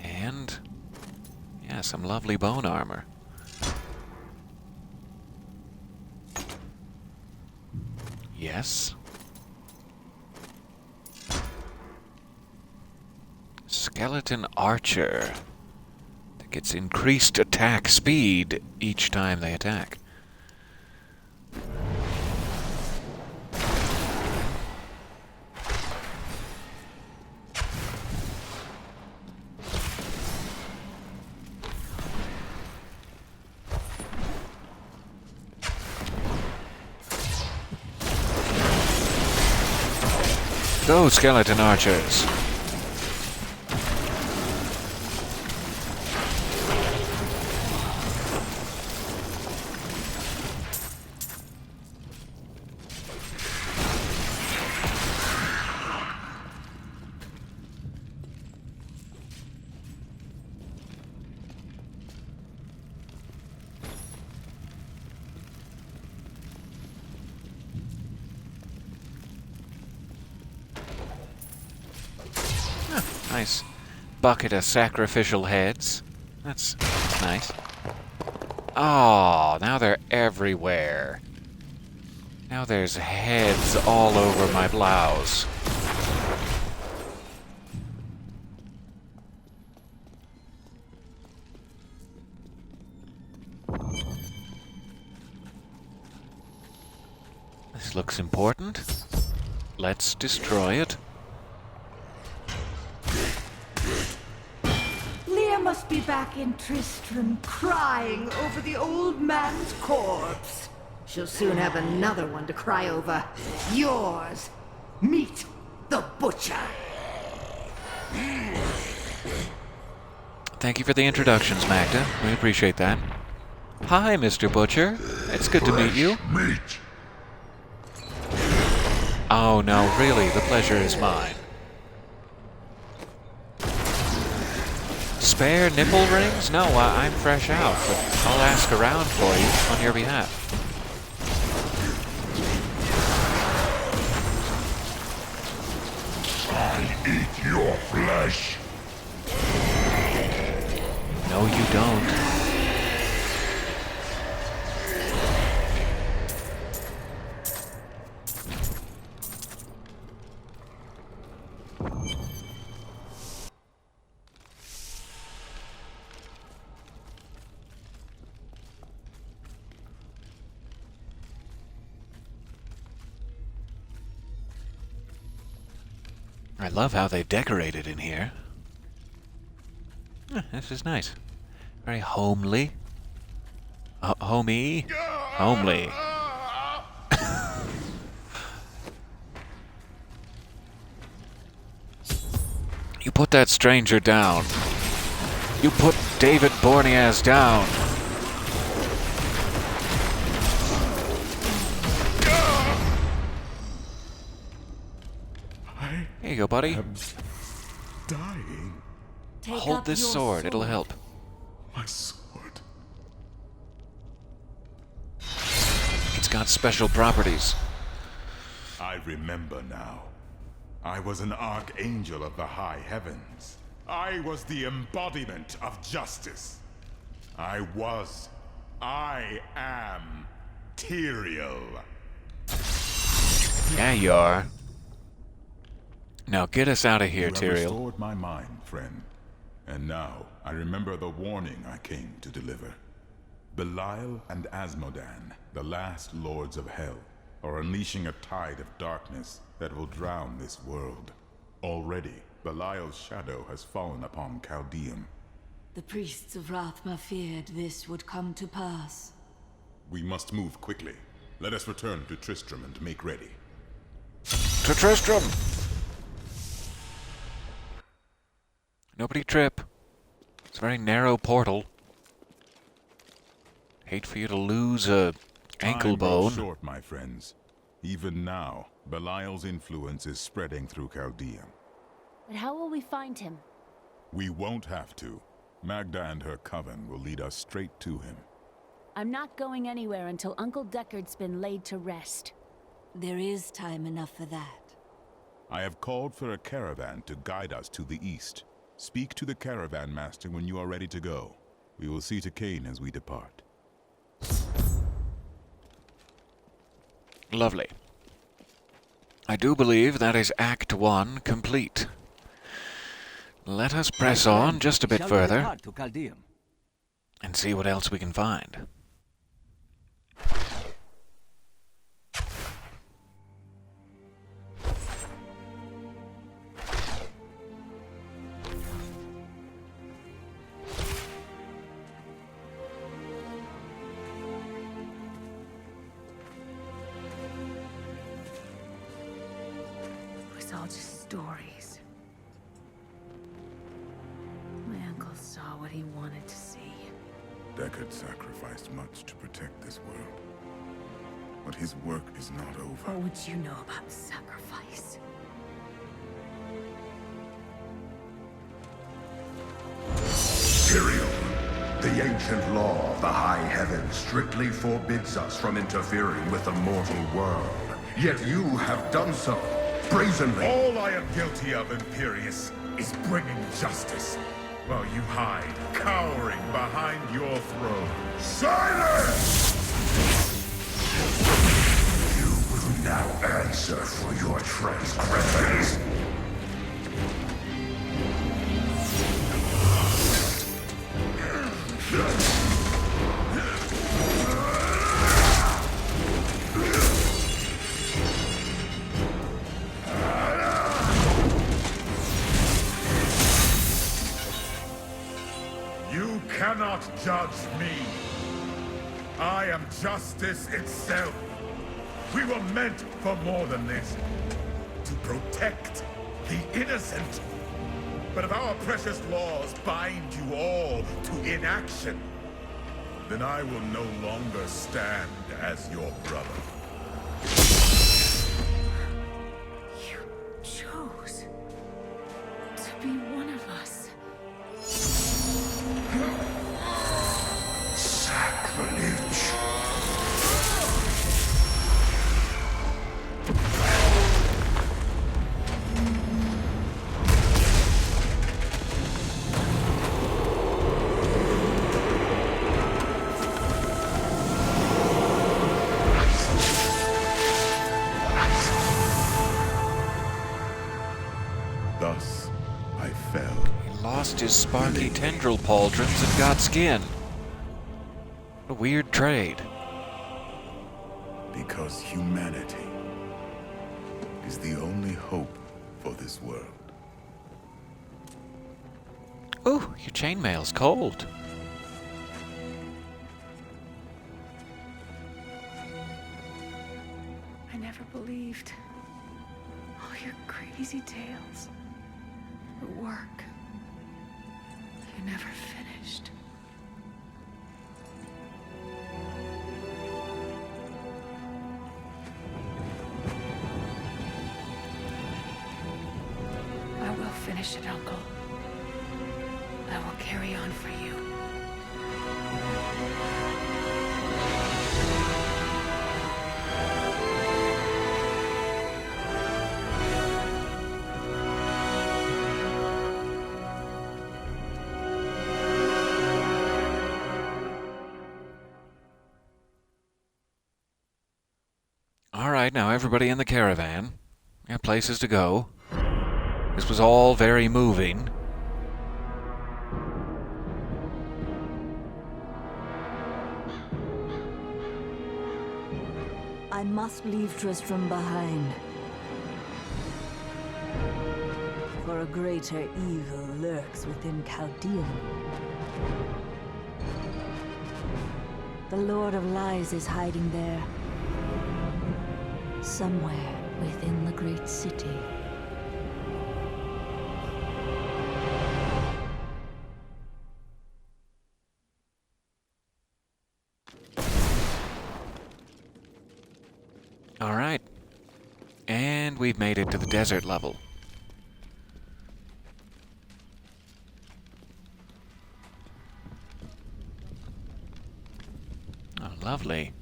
And Yeah, some lovely bone armor. Yes. Skeleton archer. That gets increased attack speed each time they attack. Go, skeleton archers! Nice bucket of sacrificial heads. That's nice. Oh, now they're everywhere. Now there's heads all over my blouse. This looks important. Let's destroy it. Leah must be back in Tristram, crying over the old man's corpse. She'll soon have another one to cry over. Yours. Meet the Butcher. Thank you for the introductions, Magda. We appreciate that. Hi, Mr. Butcher. It's good to meet you. Oh no, really, the pleasure is mine. Spare nipple rings? No, I'm fresh out, but I'll ask around for you on your behalf. I eat your flesh. No, you don't. I love how they've decorated in here. This is nice. Very homely. Homey? Homely. You put that stranger down. You put David Borneas down. Here you go, buddy. Dying. Hold this sword. It'll help. My sword. It's got special properties. I remember now. I was an archangel of the high heavens. I was the embodiment of justice. I am Tyrael. Yeah, you are. Now get us out of here, You have Tyrael. restored my mind, friend. And now I remember the warning I came to deliver. Belial and Asmodan, the last lords of hell, are unleashing a tide of darkness that will drown this world. Already, Belial's shadow has fallen upon Chaldeum. The priests of Rathma feared this would come to pass. We must move quickly. Let us return to Tristram and make ready. To Tristram! Nobody trip. It's a very narrow portal. Hate for you to lose a ankle Time grows bone. short, my friends. Even now, Belial's influence is spreading through Chaldeum. But how will we find him? We won't have to. Magda and her coven will lead us straight to him. I'm not going anywhere until Uncle Deckard's been laid to rest. There is time enough for that. I have called for a caravan to guide us to the east. Speak to the caravan master when you are ready to go. We will see to Cain as we depart. Lovely. I do believe that is Act 1 complete. Let us press on just a bit further and see what else we can find. It was all just stories. My uncle saw what he wanted to see. Deckard sacrificed much to protect this world. But his work is not over. What would you know about sacrifice? Tyrael, the ancient law of the high heavens strictly forbids us from interfering with the mortal world. Yet you have done so, brazenly. All I am guilty of, Imperius, is bringing justice, while you hide, cowering behind your throne. Silence! You will now answer for your transgressions. You cannot judge me. I am justice itself. We were meant for more than this. To protect the innocent. But if our precious laws bind you all to inaction, then I will no longer stand as your brother. You chose to be one of us. Sacrilege. Thus, I fell. He lost his sparky tendril pauldrons and got skin. A weird trade. Because humanity is the only hope for this world. Ooh, your chainmail's cold. I never believed all your crazy tales. Your work. You never finished. I will finish it, Uncle. I will carry on for you. Alright, now everybody in the caravan. Got places to go. This was all very moving. I must leave Tristram behind. For a greater evil lurks within Chaldean. The Lord of Lies is hiding there. Somewhere within the great city. Alright. And we've made it to the desert level. Oh, lovely.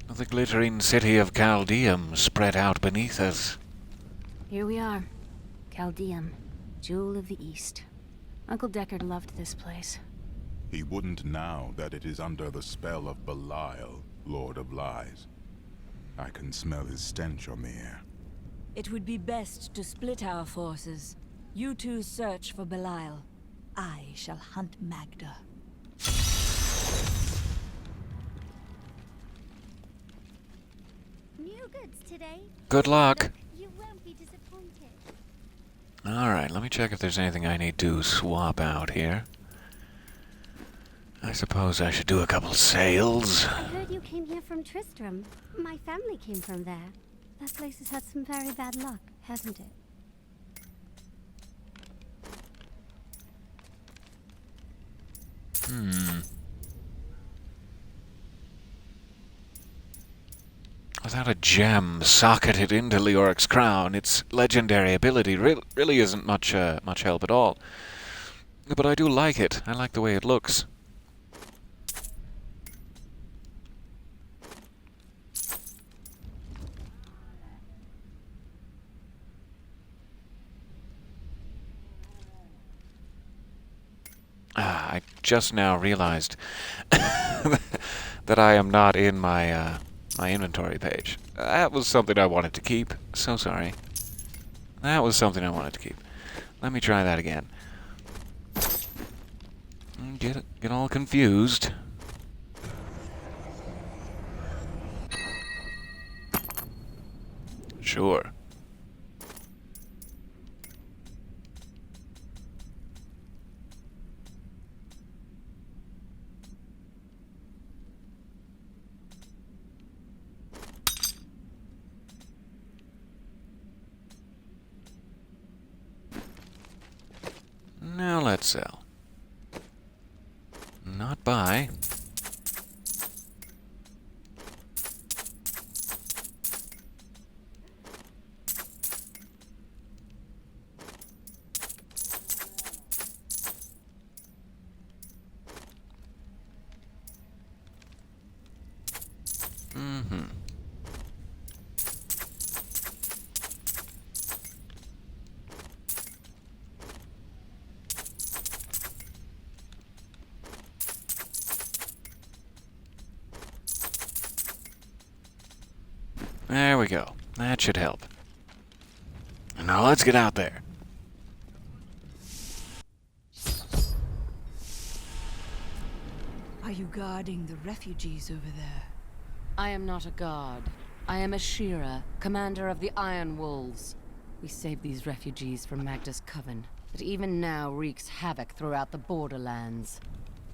The glittering city of Chaldeum spread out beneath us. Here we are. Chaldeum, Jewel of the East. Uncle Deckard loved this place. He wouldn't now that it is under the spell of Belial, Lord of Lies. I can smell his stench on the air. It would be best to split our forces. You two search for Belial. I shall hunt Magda. New goods today. Good luck. You won't be disappointed. Alright, let me check if there's anything I need to swap out here. I suppose I should do a couple sales. I heard you came here from Tristram. My family came from there. That place has had some very bad luck, hasn't it? Without a gem socketed into Leoric's crown, its legendary ability really isn't much help at all. But I do like it. I like the way it looks. I just now realized that I am not in my my inventory page. That was something I wanted to keep. So sorry. That was something I wanted to keep. Let me try that again. Get all confused. Sure. Now let's sell. Not buy. There we go. That should help. Now let's get out there. Are you guarding the refugees over there? I am not a guard. I am a Shira, commander of the Iron Wolves. We saved these refugees from Magda's coven, that even now wreaks havoc throughout the borderlands.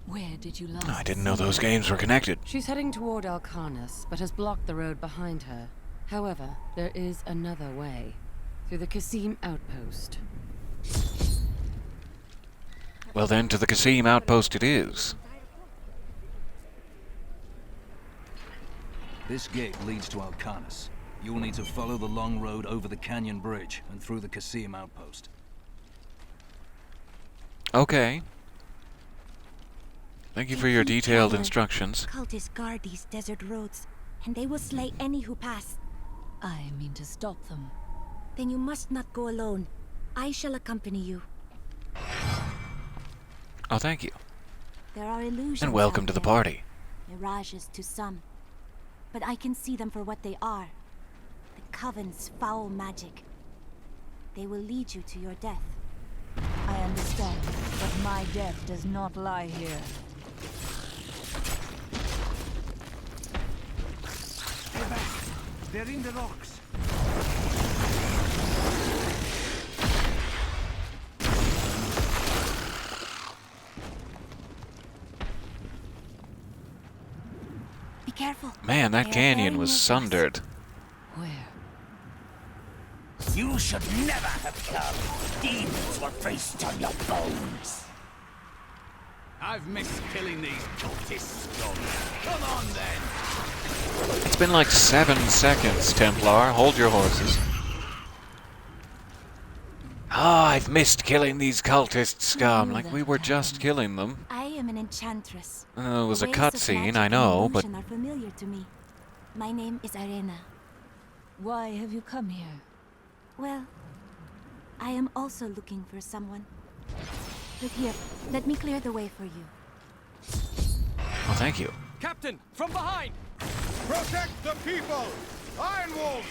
Where did you last? I didn't know those games were connected. She's heading toward Alcarnus, but has blocked the road behind her. However, there is another way. Through the Kasim outpost. Well then, to the Kasim outpost it is. This gate leads to Alcarnus. You'll need to follow the long road over the canyon bridge and through the Kasim outpost. Okay. Thank you for your detailed instructions. Cultists guard these desert roads, and they will slay any who pass. I mean to stop them. Then you must not go alone. I shall accompany you. Oh, thank you. There are illusions. And welcome out to the there. party. Mirages to some. But I can see them for what they are. The Coven's foul magic. They will lead you to your death. I understand, but my death does not lie here. Stay back. They're in the rocks. Be careful. Man, that canyon was sundered. Where? You should never have come. Demons were faced on your bones. I've missed killing these cultists, scum. Come on, then. It's been like 7 seconds, Templar. Hold your horses. Ah, I've missed killing these cultist scum. Like we were just killing them. I am an enchantress. It was a The ways of cutscene, magic I and know, but... illusion are familiar to me. My name is Arena. Why have you come here? Well, I am also looking for someone. But here, let me clear the way for you. Well, thank you. Captain, from behind! Protect the people! Iron Wolves!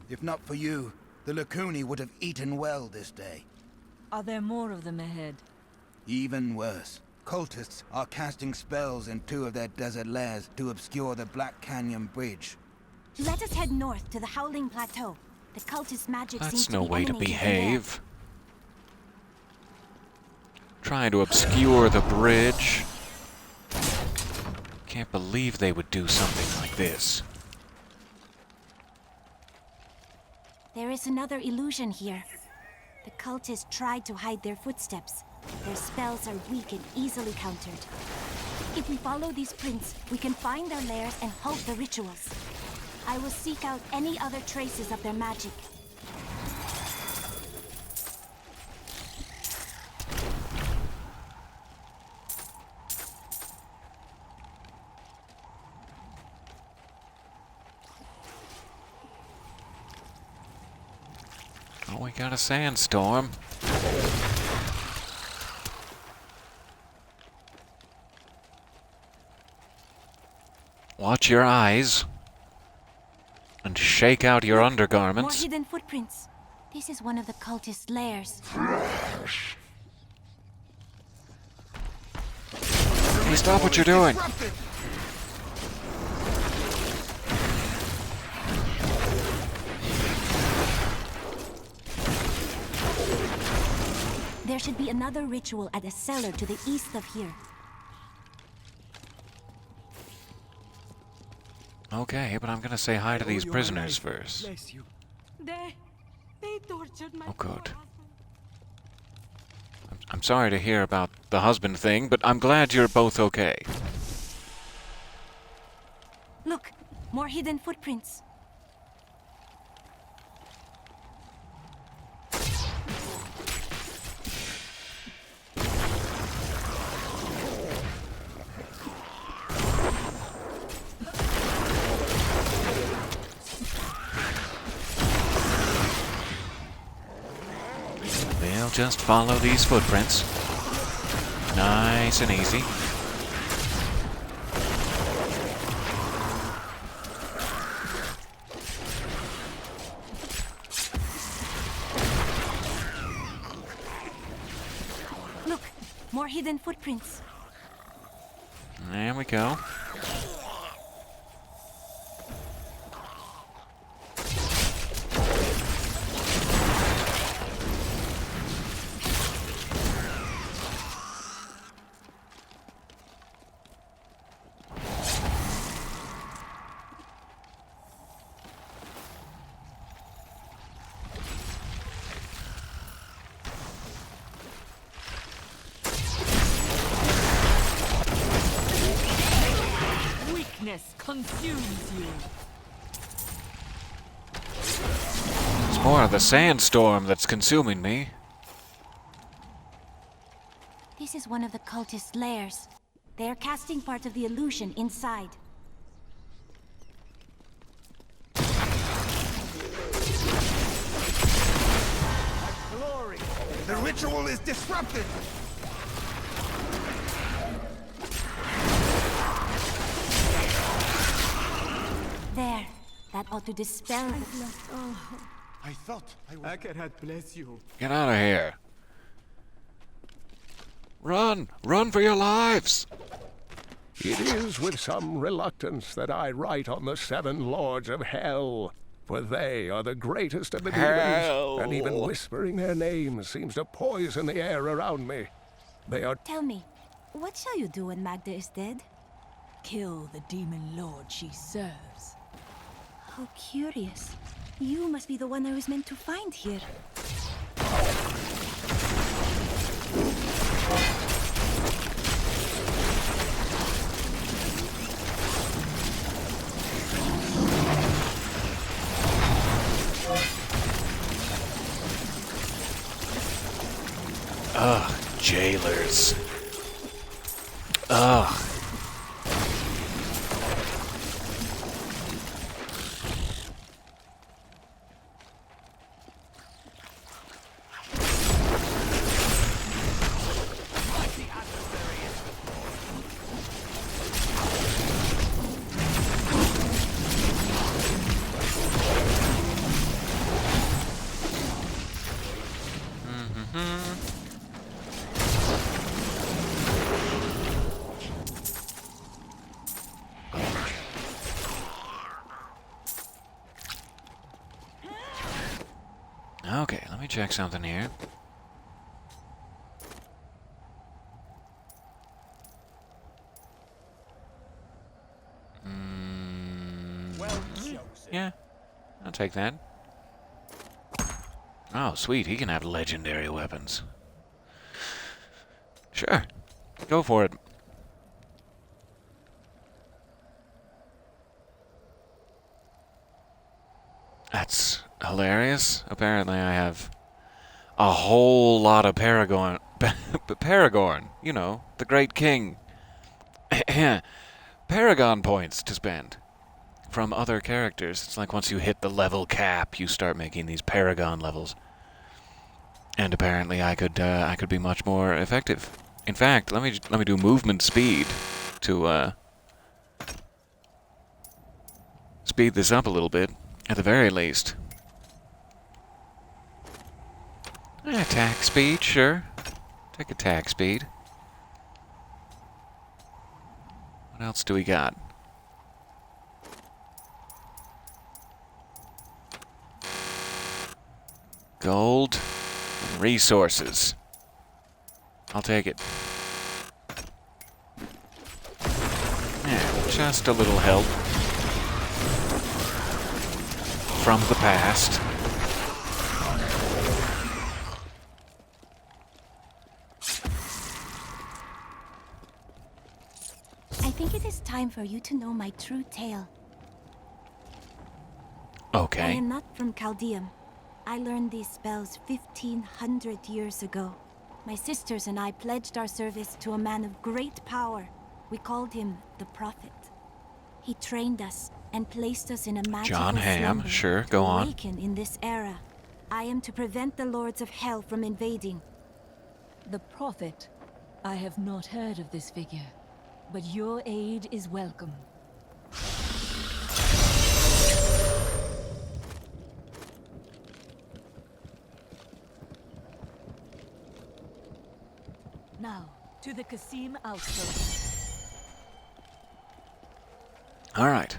If not for you, the Lacuni would have eaten well this day. Are there more of them ahead? Even worse. Cultists are casting spells in 2 of their desert lairs to obscure the Black Canyon Bridge. Let us head north to the Howling Plateau. The cultist magic seems That's to no be way to emanating from behave. Trying to obscure the bridge. Can't believe they would do something like this. There is another illusion here. The cultists tried to hide their footsteps. Their spells are weak and easily countered. If we follow these prints, we can find their lairs and halt the rituals. I will seek out any other traces of their magic. Oh, we got a sandstorm. Watch your eyes. And shake out your More undergarments. hidden footprints. This is one of the cultist lairs. Hey, stop what you're doing. There should be another ritual at a cellar to the east of here. Okay, but I'm gonna say hi to these Your prisoners life. first. Bless you. They tortured my Oh, good. I'm sorry to hear about the husband thing, but I'm glad you're both okay. Look, more hidden footprints. We'll just follow these footprints. Nice and easy. Look, more hidden footprints. There we go. Weakness consumes you. It's more of the sandstorm that's consuming me. This is one of the cultist lairs. They are casting part of the illusion inside. Glory! The ritual is disrupted! There. That ought to dispel it. I thought I was... Akarat bless you. Get out of here. Run! Run for your lives! It is with some reluctance that I write on the 7 lords of hell, for they are the greatest of the demons, and even whispering their names seems to poison the air around me. They are... Tell me, what shall you do when Magda is dead? Kill the demon lord she serves. How curious. You must be the one I was meant to find here. Ugh, jailers. Ugh. Okay, let me check something here. Yeah, I'll take that. Oh, sweet, he can have legendary weapons. Sure, go for it. That's hilarious. Apparently I have a whole lot of Paragon. Paragon, you know, the great king. Paragon points to spend from other characters. It's like once you hit the level cap, you start making these Paragon levels. And apparently I could be much more effective. In fact, let me do movement speed to speed this up a little bit, at the very least. Attack speed, sure. Take attack speed. What else do we got? Gold and resources. I'll take it. Yeah, just a little help from the past. I think it is time for you to know my true tale. Okay. I am not from Chaldeum. I learned these spells 1,500 years ago. My sisters and I pledged our service to a man of great power. We called him the Prophet. He trained us and placed us in a magical John Hamm, slumber sure, to go on. awaken in this era. I am to prevent the Lords of Hell from invading. The Prophet? I have not heard of this figure, but your aid is welcome. Now, to the Qasim outpost. All right.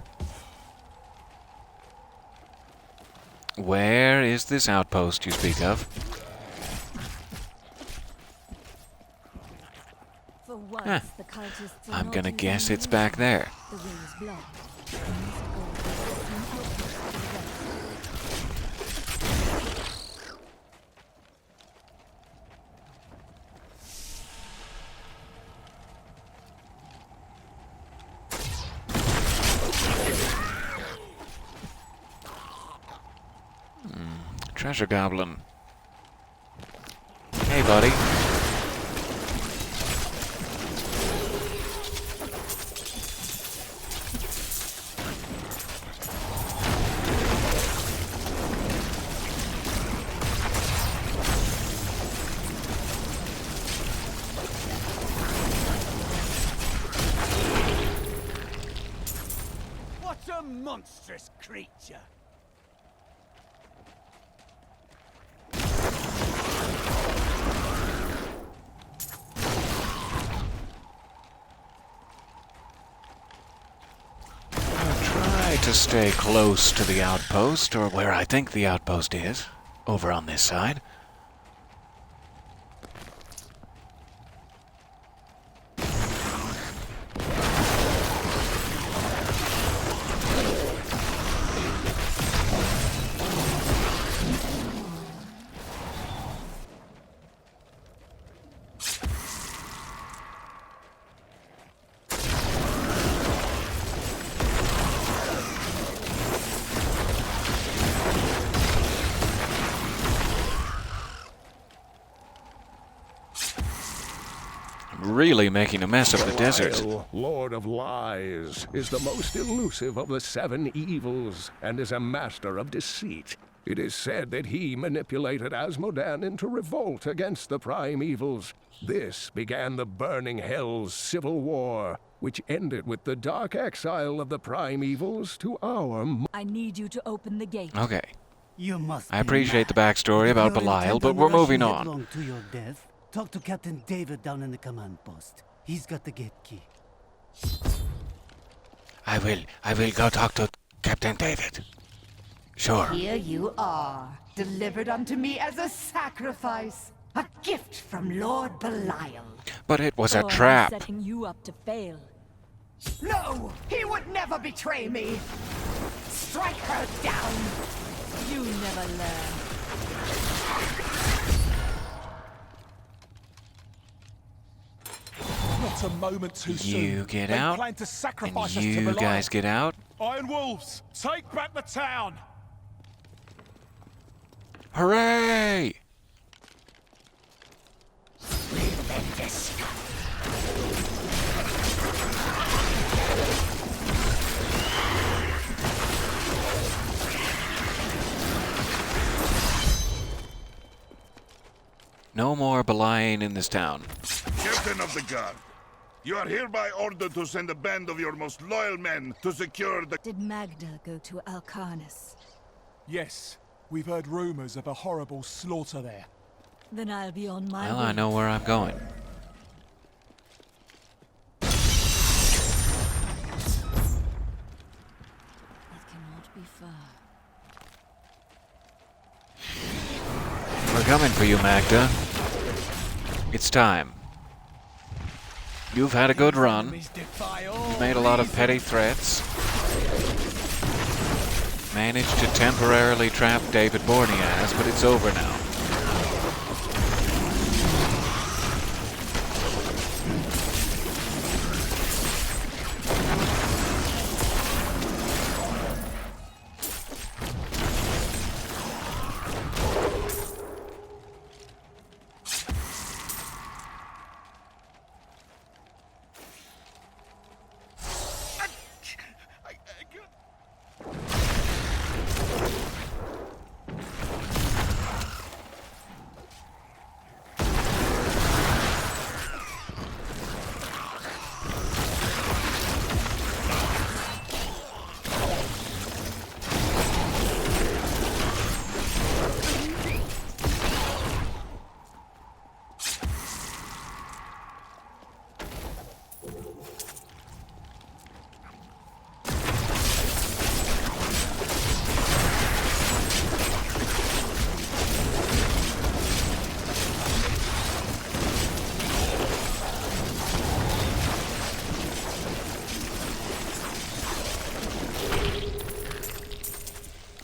Where is this outpost you speak of? For once, Huh. the cultists are I'm not gonna using guess it's illusion. back there. The way is blocked. We must go to the Qasim outpost to the west. Treasure Goblin. Hey, buddy. What a monstrous creature! Try to stay close to the outpost, or where I think the outpost is, over on this side. Really making a mess of the desert. Belial, Lord of Lies, is the most elusive of the 7 evils and is a master of deceit. It is said that he manipulated Asmodan into revolt against the prime evils. This began the Burning Hell's civil war, which ended with the dark exile of the prime evils to our... I need you to open the gate. Okay. You must I appreciate the backstory about If you're Belial, intent but on we're moving rushing on. headlong to your death, talk to Captain David down in the command post. He's got the gate key. I will go talk to Captain David. Sure. Here you are, delivered unto me as a sacrifice. A gift from Lord Belial. But it was a Or I'm trap. setting you up to fail. No! He would never betray me! Strike her down! You never learn. Not a moment too soon. You get They out, plan to sacrifice and us to you Belial. guys get out. Iron Wolves, take back the town! Hooray! No more Belial in this town. Captain of the guard, you are hereby ordered to send a band of your most loyal men to secure the... Did Magda go to Alcarnus? Yes, we've heard rumors of a horrible slaughter there. Then I'll be on my Well, way. I know where I'm going. It cannot be far. We're coming for you, Magda. It's time. You've had a good run. You've made a lot of petty threats. Managed to temporarily trap David Borneaz, but it's over now.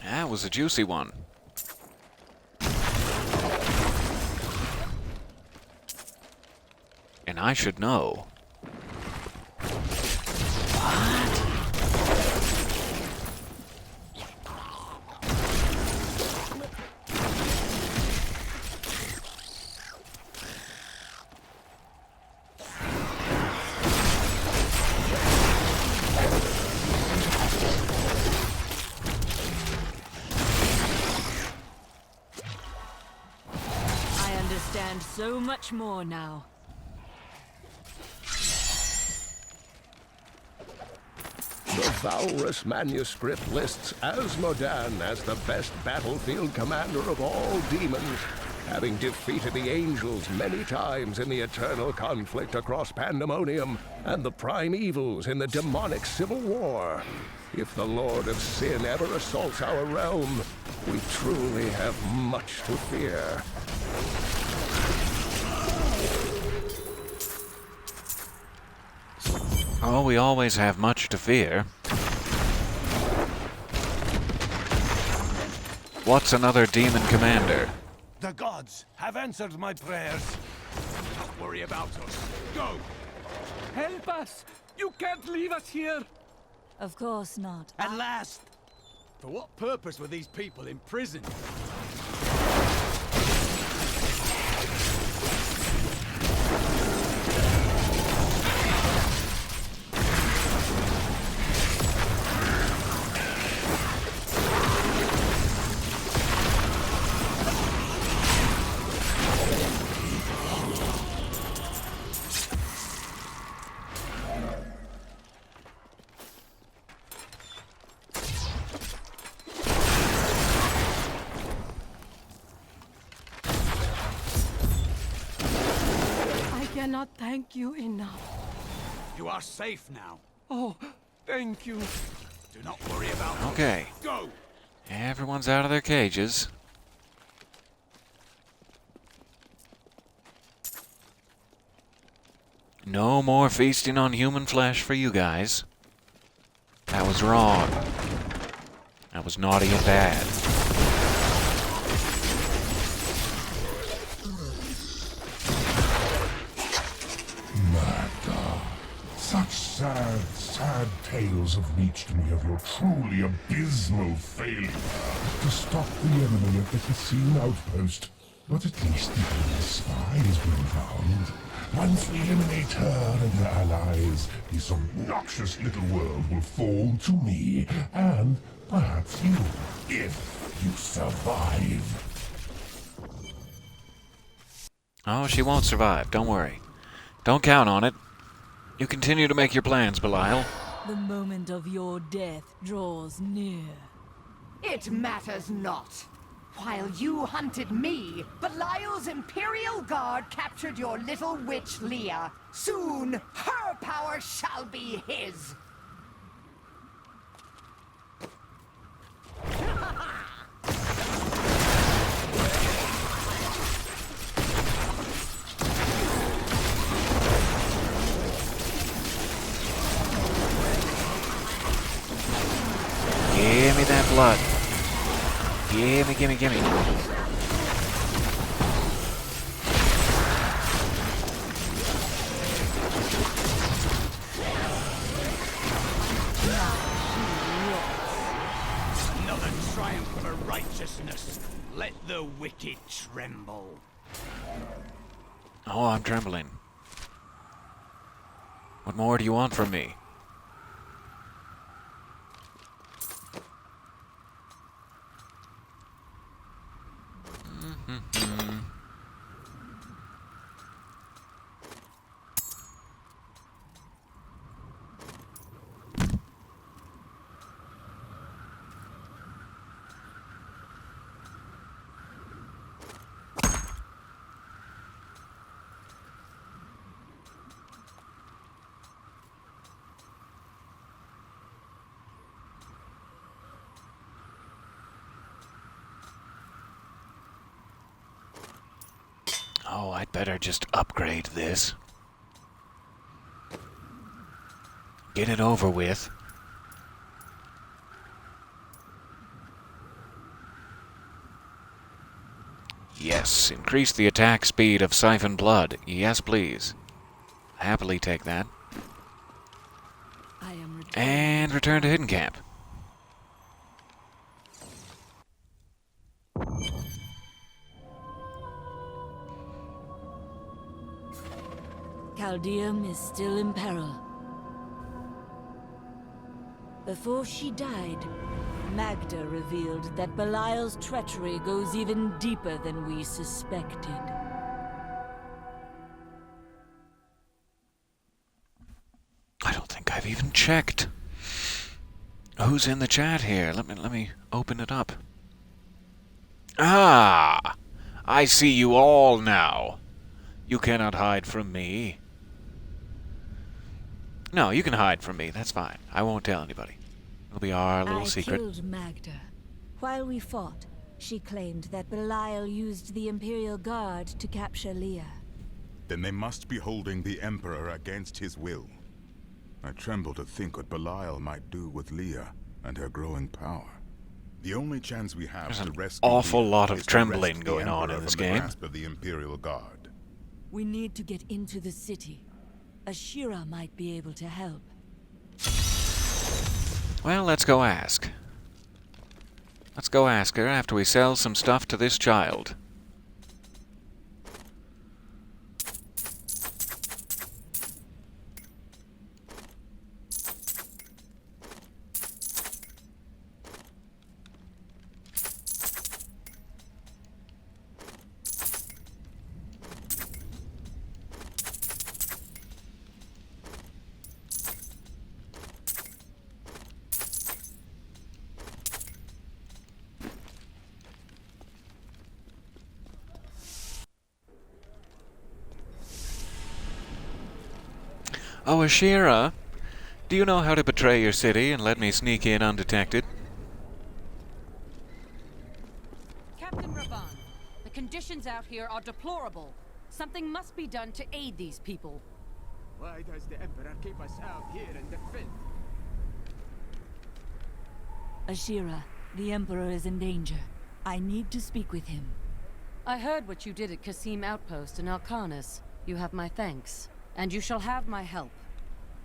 That was a juicy one. And I should know. I understand so much more now. The Valrus manuscript lists Asmodan as the best battlefield commander of all demons, having defeated the angels many times in the eternal conflict across Pandemonium and the prime evils in the demonic civil war. If the Lord of Sin ever assaults our realm, we truly have much to fear. Oh, we always have much to fear. What's another demon commander? The gods have answered my prayers. Don't worry about us. Go! Help us! You can't leave us here! Of course not. At last! For what purpose were these people imprisoned? I cannot thank you enough. You are safe now. Oh, thank you. Do not worry about us. Okay. Go! Everyone's out of their cages. No more feasting on human flesh for you guys. That was wrong. That was naughty and bad. Magda, such sad, sad tales have reached me of your truly abysmal failure to stop the enemy at the casino outpost. But at least the old spy has been found. Once we eliminate her and her allies, this obnoxious little world will fall to me, and perhaps you, if you survive. Oh, she won't survive. Don't worry. Don't count on it. You continue to make your plans, Belial. The moment of your death draws near. It matters not. While you hunted me, Belial's Imperial Guard captured your little witch Leah. Soon, her power shall be his. Give me that blood. Gimme, gimme, gimme. Another triumph for righteousness. Let the wicked tremble. Oh, I'm trembling. What more do you want from me? Oh, I'd better just upgrade this. Get it over with. Yes, increase the attack speed of Siphon Blood. Yes, please. Happily take that. And return to Hidden Camp. Caldeum is still in peril. Before she died, Magda revealed that Belial's treachery goes even deeper than we suspected. I don't think I've even checked. Who's in the chat here? Let me open it up. Ah! I see you all now. You cannot hide from me. No, you can hide from me. That's fine. I won't tell anybody. It'll be our little secret. I killed Magda. While we fought, she claimed that Belial used the Imperial Guard to capture Leah. Then they must be holding the Emperor against his will. I tremble to think what Belial might do with Leah and her growing power. The only chance we have There's to an rescue awful Leah lot of is to trembling wrest the going on Emperor in this from the game. grasp of the Imperial Guard. We need to get into the city. Ashira might be able to help. Well, let's go ask. Let's go ask her after we sell some stuff to this child. Oh, Ashira, do you know how to betray your city and let me sneak in undetected? Captain Ravan, the conditions out here are deplorable. Something must be done to aid these people. Why does the Emperor keep us out here in the filth? Ashira, the Emperor is in danger. I need to speak with him. I heard what you did at Qasim Outpost in Alcanis. You have my thanks, and you shall have my help.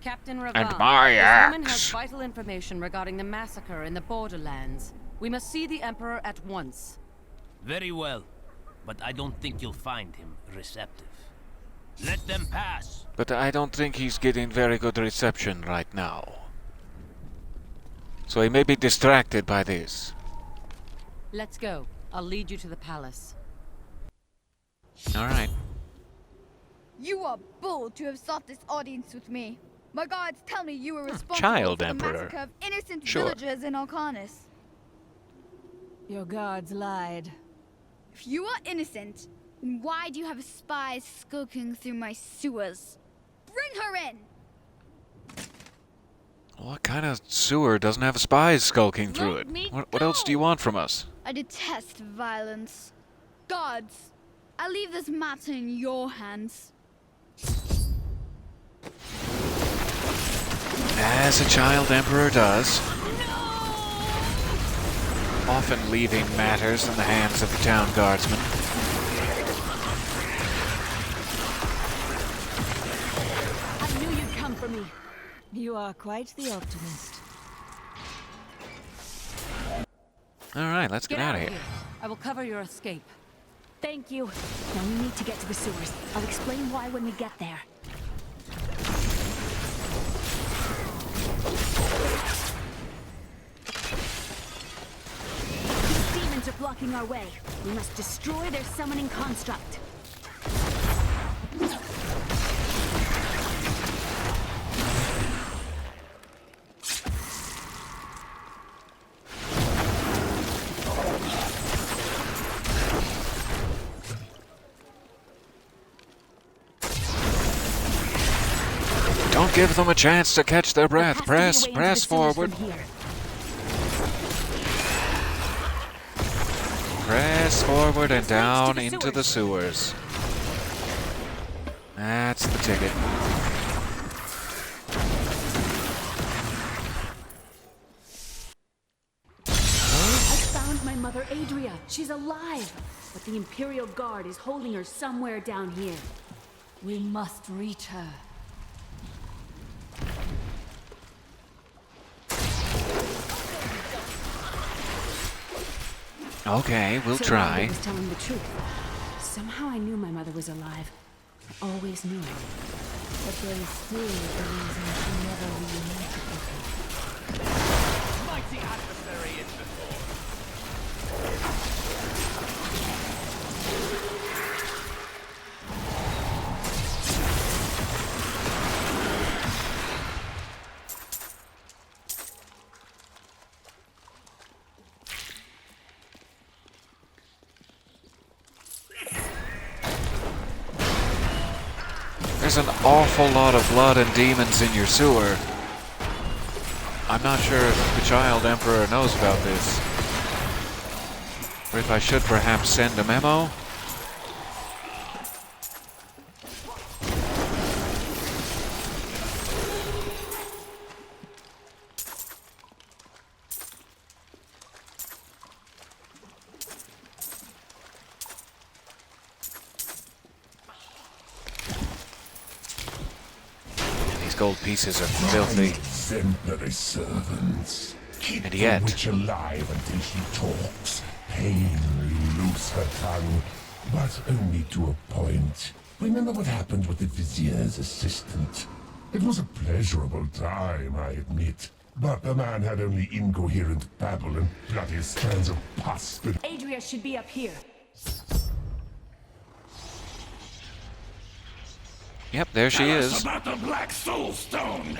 Captain Ravan, And my this woman has axe. vital information regarding the massacre in the Borderlands. We must see the Emperor at once. Very well, but I don't think you'll find him receptive. Let them pass. But I don't think he's getting very good reception right now. So he may be distracted by this. Let's go. I'll lead you to the palace. Alright. You are bold to have sought this audience with me. My guards tell me you were responsible Child for the Emperor. massacre of innocent Sure. villagers in Alcanis. Your guards lied. If you are innocent, then why do you have spies skulking through my sewers? Bring her in! What kind of sewer doesn't have spies skulking through Let it? me What else do you want from us? I detest violence. Guards, I leave this matter in your hands. As a child emperor does. Often leaving matters in the hands of the town guardsmen. I knew you'd come for me. You are quite the optimist. Alright, let's get out of here. I will cover your escape. Thank you. Now we need to get to the sewers. I'll explain why when we get there. These demons are blocking our way. We must destroy their summoning construct. Don't give them a chance to catch their breath. Press forward. Press forward and down into the sewers. That's the ticket. I found my mother Adria. She's alive. But the Imperial Guard is holding her somewhere down here. We must reach her. Okay, we'll So try. I was telling the truth. Somehow I knew my mother was alive. I always knew it. But there is still a reason she never reunited with her. Mighty adversary is before. There's an awful lot of blood and demons in your sewer. I'm not sure if the Child Emperor knows about this. Or if I should perhaps send a memo. These gold pieces are filthy. Exemplary servants. Keep And yet- the witch alive until she talks. Painfully loose her tongue, but only to a point. Remember what happened with the vizier's assistant? It was a pleasurable time, I admit. But the man had only incoherent babble and bloody strands of pus. Adria should be up here. Yep, there she Tell us is. about the Black Soul Stone.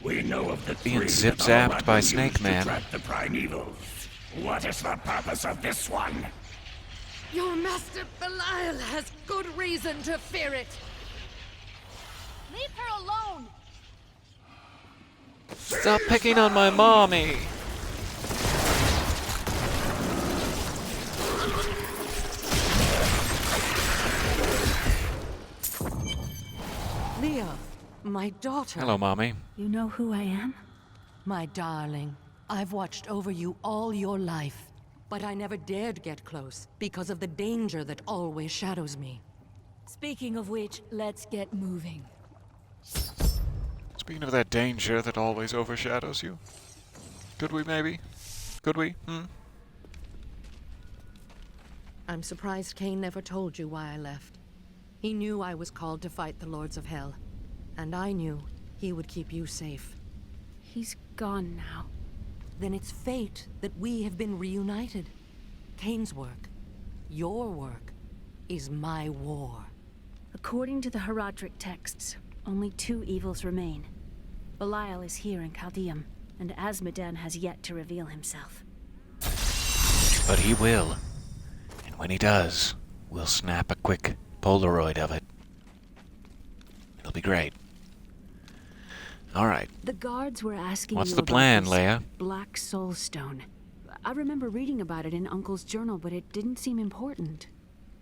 We know of the Being three zip-zapped that by Aladdin Snake used to Man. trap the primevals. What is the purpose of this one? Your master Belial has good reason to fear it. Leave her alone! Stop picking on my mommy. My daughter. Hello, Mommy. You know who I am? My darling, I've watched over you all your life, but I never dared get close because of the danger that always shadows me. Speaking of which, let's get moving. Speaking of that danger that always overshadows you, could we maybe? Could we? I'm surprised Cain never told you why I left. He knew I was called to fight the Lords of Hell, and I knew he would keep you safe. He's gone now. Then it's fate that we have been reunited. Cain's work, your work, is my war. According to the Herodric texts, only 2 evils remain. Belial is here in Chaldeum, and Azmodan has yet to reveal himself. But he will. And when he does, we'll snap a quick Polaroid of it. It'll be great. Alright. The guards were asking What's you the plan, about this Leia? Black Soul Stone. I remember reading about it in Uncle's journal, but it didn't seem important.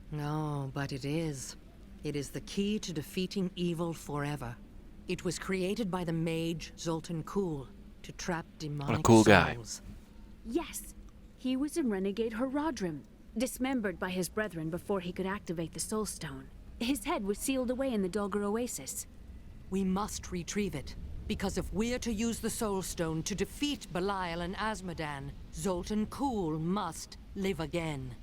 No, but it is. It is the key to defeating evil forever. It was created by the mage Zoltan Kuhl to trap demonic What a cool guy. souls. Yes, he was a renegade Herodrim, dismembered by his brethren before he could activate the Soul Stone. His head was sealed away in the Dulgar Oasis. We must retrieve it, because if we're to use the Soul Stone to defeat Belial and Azmodan, Zoltan Kuhl must live again.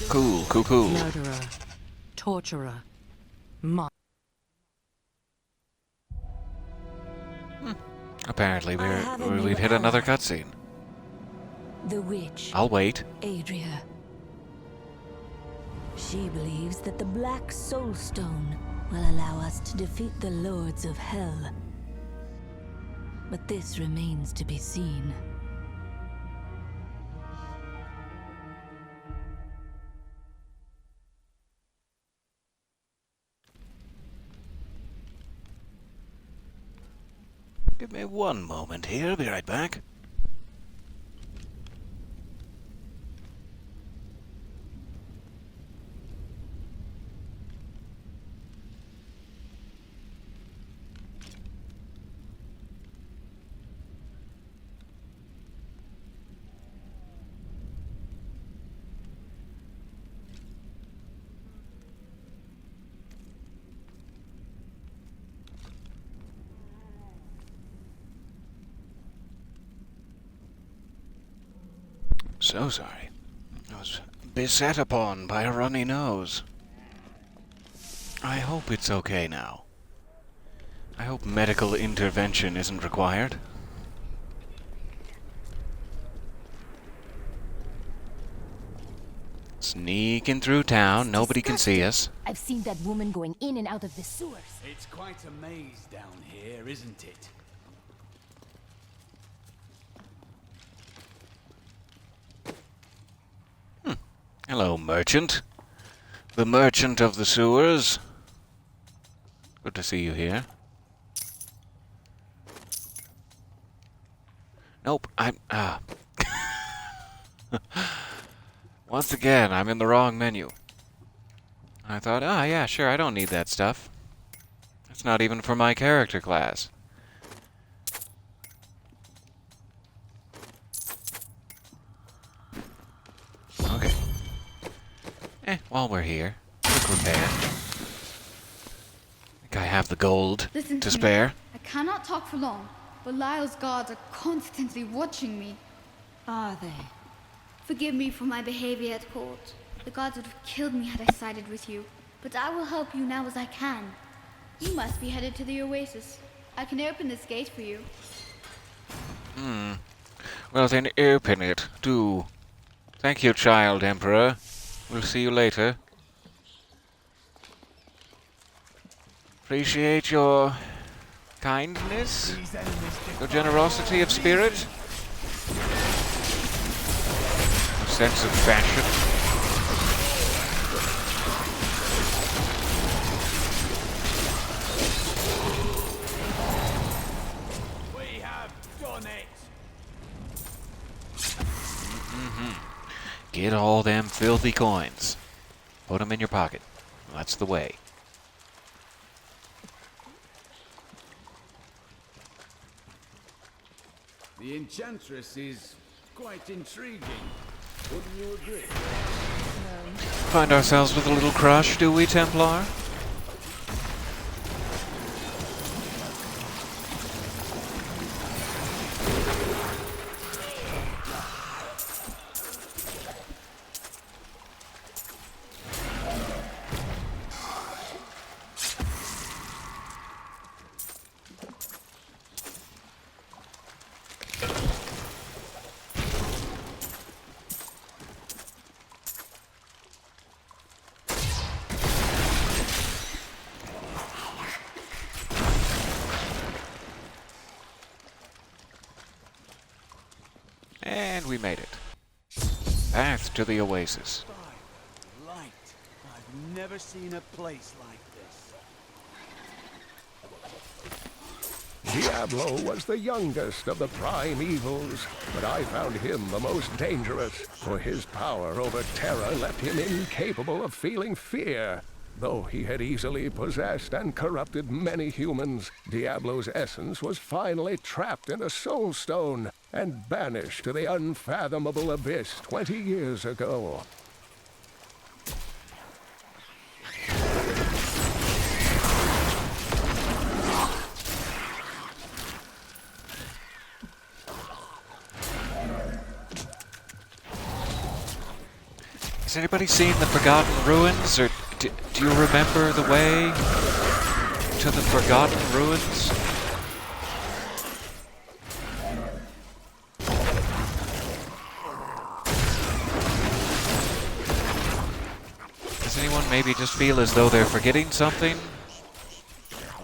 Cool. Murderer, torturer, Apparently we've hit another cutscene. The witch. I'll wait. Adria. She believes that the Black Soul Stone will allow us to defeat the Lords of Hell. But this remains to be seen. Give me one moment here. I'll be right back. So sorry. I was beset upon by a runny nose. I hope it's okay now. I hope medical intervention isn't required. Sneaking through town, nobody can see us. I've seen that woman going in and out of the sewers. It's quite a maze down here, isn't it? Hello, merchant. The merchant of the sewers. Good to see you here. Nope, Once again, I'm in the wrong menu. I thought, yeah, sure, I don't need that stuff. It's not even for my character class. Okay. While we're here, quick repair. I think I have the gold Listen to me. spare. I cannot talk for long, but Lyle's guards are constantly watching me. Are they? Forgive me for my behavior at court. The gods would have killed me had I sided with you, but I will help you now as I can. You must be headed to the Oasis. I can open this gate for you. Well then, open it. Do. Thank you, Child Emperor. We'll see you later. Appreciate your kindness, your generosity of spirit, your sense of fashion. We have done it. Get all them filthy coins. Put them in your pocket. That's the way. The Enchantress is quite intriguing. Wouldn't you agree? Find ourselves with a little crush, do we, Templar? And we made it. Path to the oasis. Light. I've never seen a place like this. Diablo was the youngest of the prime evils, but I found him the most dangerous, for his power over terror left him incapable of feeling fear. Though he had easily possessed and corrupted many humans, Diablo's essence was finally trapped in a soul stone and banished to the unfathomable abyss 20 years ago. Has anybody seen the Forgotten Ruins, or do you remember the way to the Forgotten Ruins? Does anyone maybe just feel as though they're forgetting something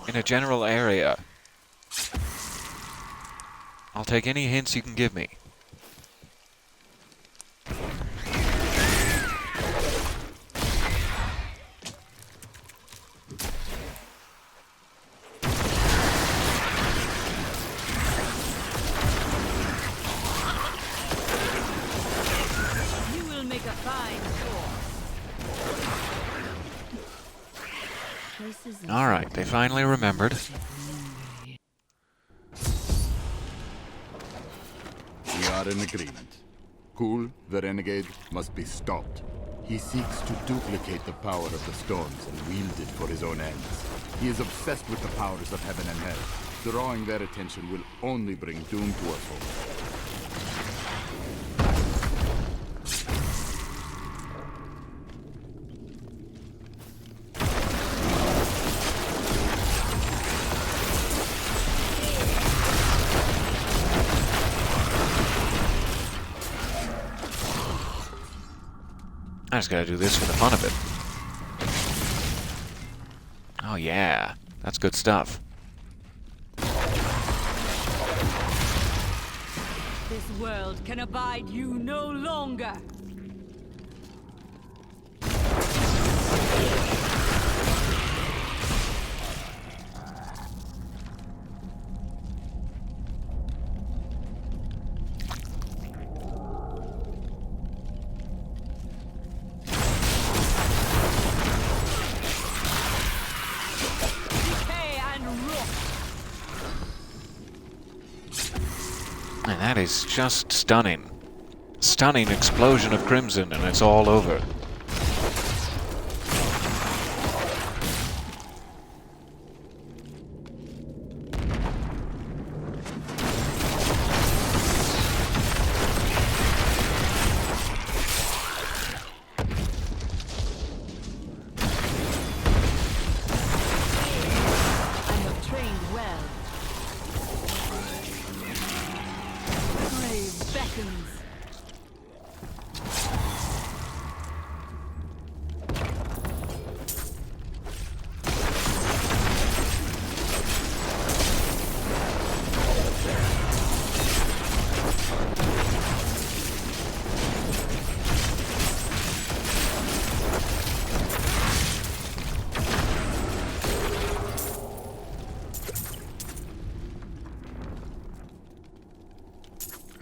in a general area? I'll take any hints you can give me. Alright, they finally remembered. We are in agreement. Kul, the renegade, must be stopped. He seeks to duplicate the power of the storms and wield it for his own ends. He is obsessed with the powers of heaven and hell. Drawing their attention will only bring doom to us all. I just gotta do this for the fun of it. Oh yeah, that's good stuff. This world can abide you no longer. And that is just stunning. Stunning explosion of crimson, and it's all over.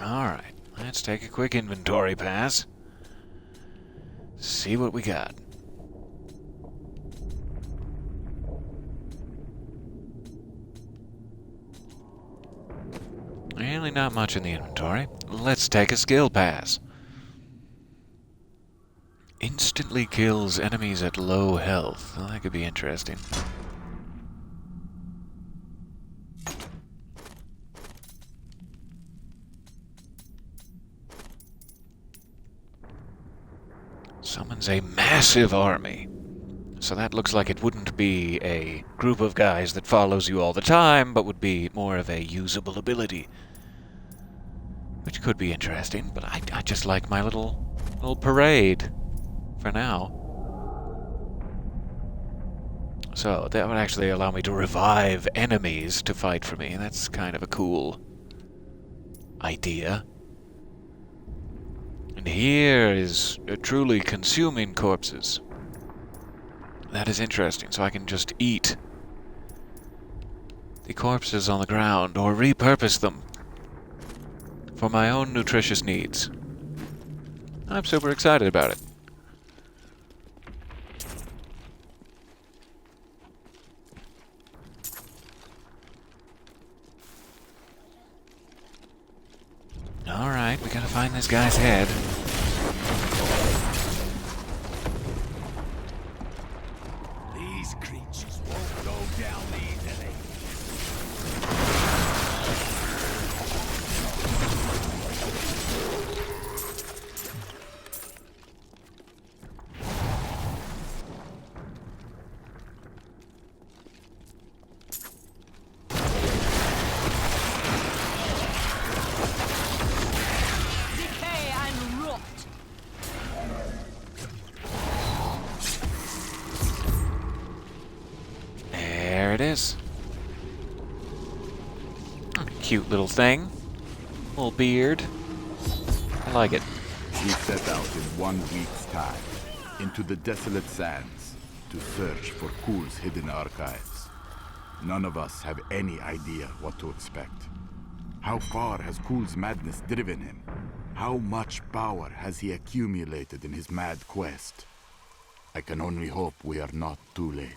Alright, let's take a quick inventory pass. See what we got. Really not much in the inventory. Let's take a skill pass. Instantly kills enemies at low health. Well, that could be interesting. Summons a massive army. So that looks like it wouldn't be a group of guys that follows you all the time, but would be more of a usable ability. Which could be interesting, but I just like my little parade for now. So that would actually allow me to revive enemies to fight for me. That's kind of a cool idea. And here is truly consuming corpses. That is interesting, so I can just eat the corpses on the ground or repurpose them for my own nutritious needs. I'm super excited about it. Alright, we gotta find this guy's head. These creatures won't go down easily. Decay and rot. There it is. Cute little thing. Little beard. I like it. We set out in 1 week's time into the desolate sands to search for Kul's hidden archives. None of us have any idea what to expect. How far has Kul's madness driven him? How much power has he accumulated in his mad quest? I can only hope we are not too late.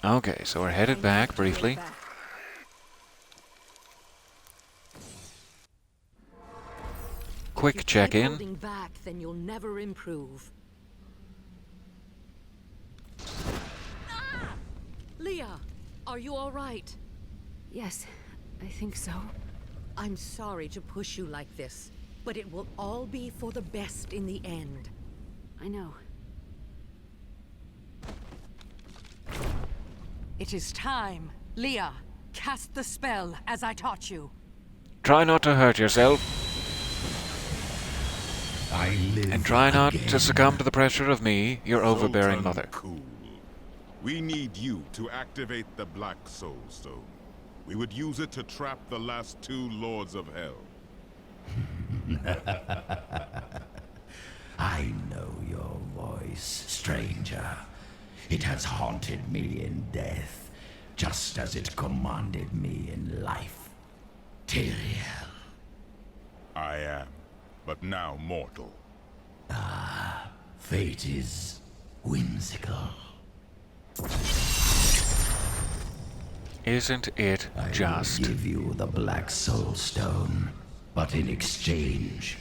Okay, so we're headed back briefly. Quick check-in. Holding back, then you'll never improve. Leah, are you all right? Yes, I think so. I'm sorry to push you like this, but it will all be for the best in the end. I know. It is time. Leah, cast the spell as I taught you. Try not to hurt yourself. And try not to succumb to the pressure of me, your overbearing mother. Cool. We need you to activate the Black Soul Stone. We would use it to trap the last 2 Lords of Hell. I know your voice, stranger. It has haunted me in death, just as it commanded me in life. Tyrael. I am, but now mortal. Ah, fate is whimsical. Isn't it just? I will give you the Black Soul Stone, but in exchange,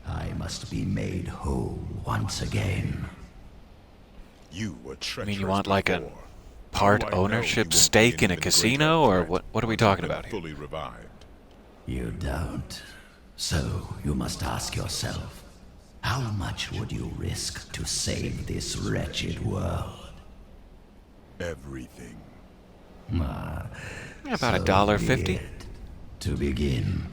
I must be made whole once again. You were treacherous. I mean, you want like a before. part Now I know ownership you won't stake be in a even casino, greater or threat what are we talking once about you've here? been fully revived. You don't. So you must ask yourself, how much would you risk to save this wretched world? Everything. Ah, About so $1.50. be it. To begin,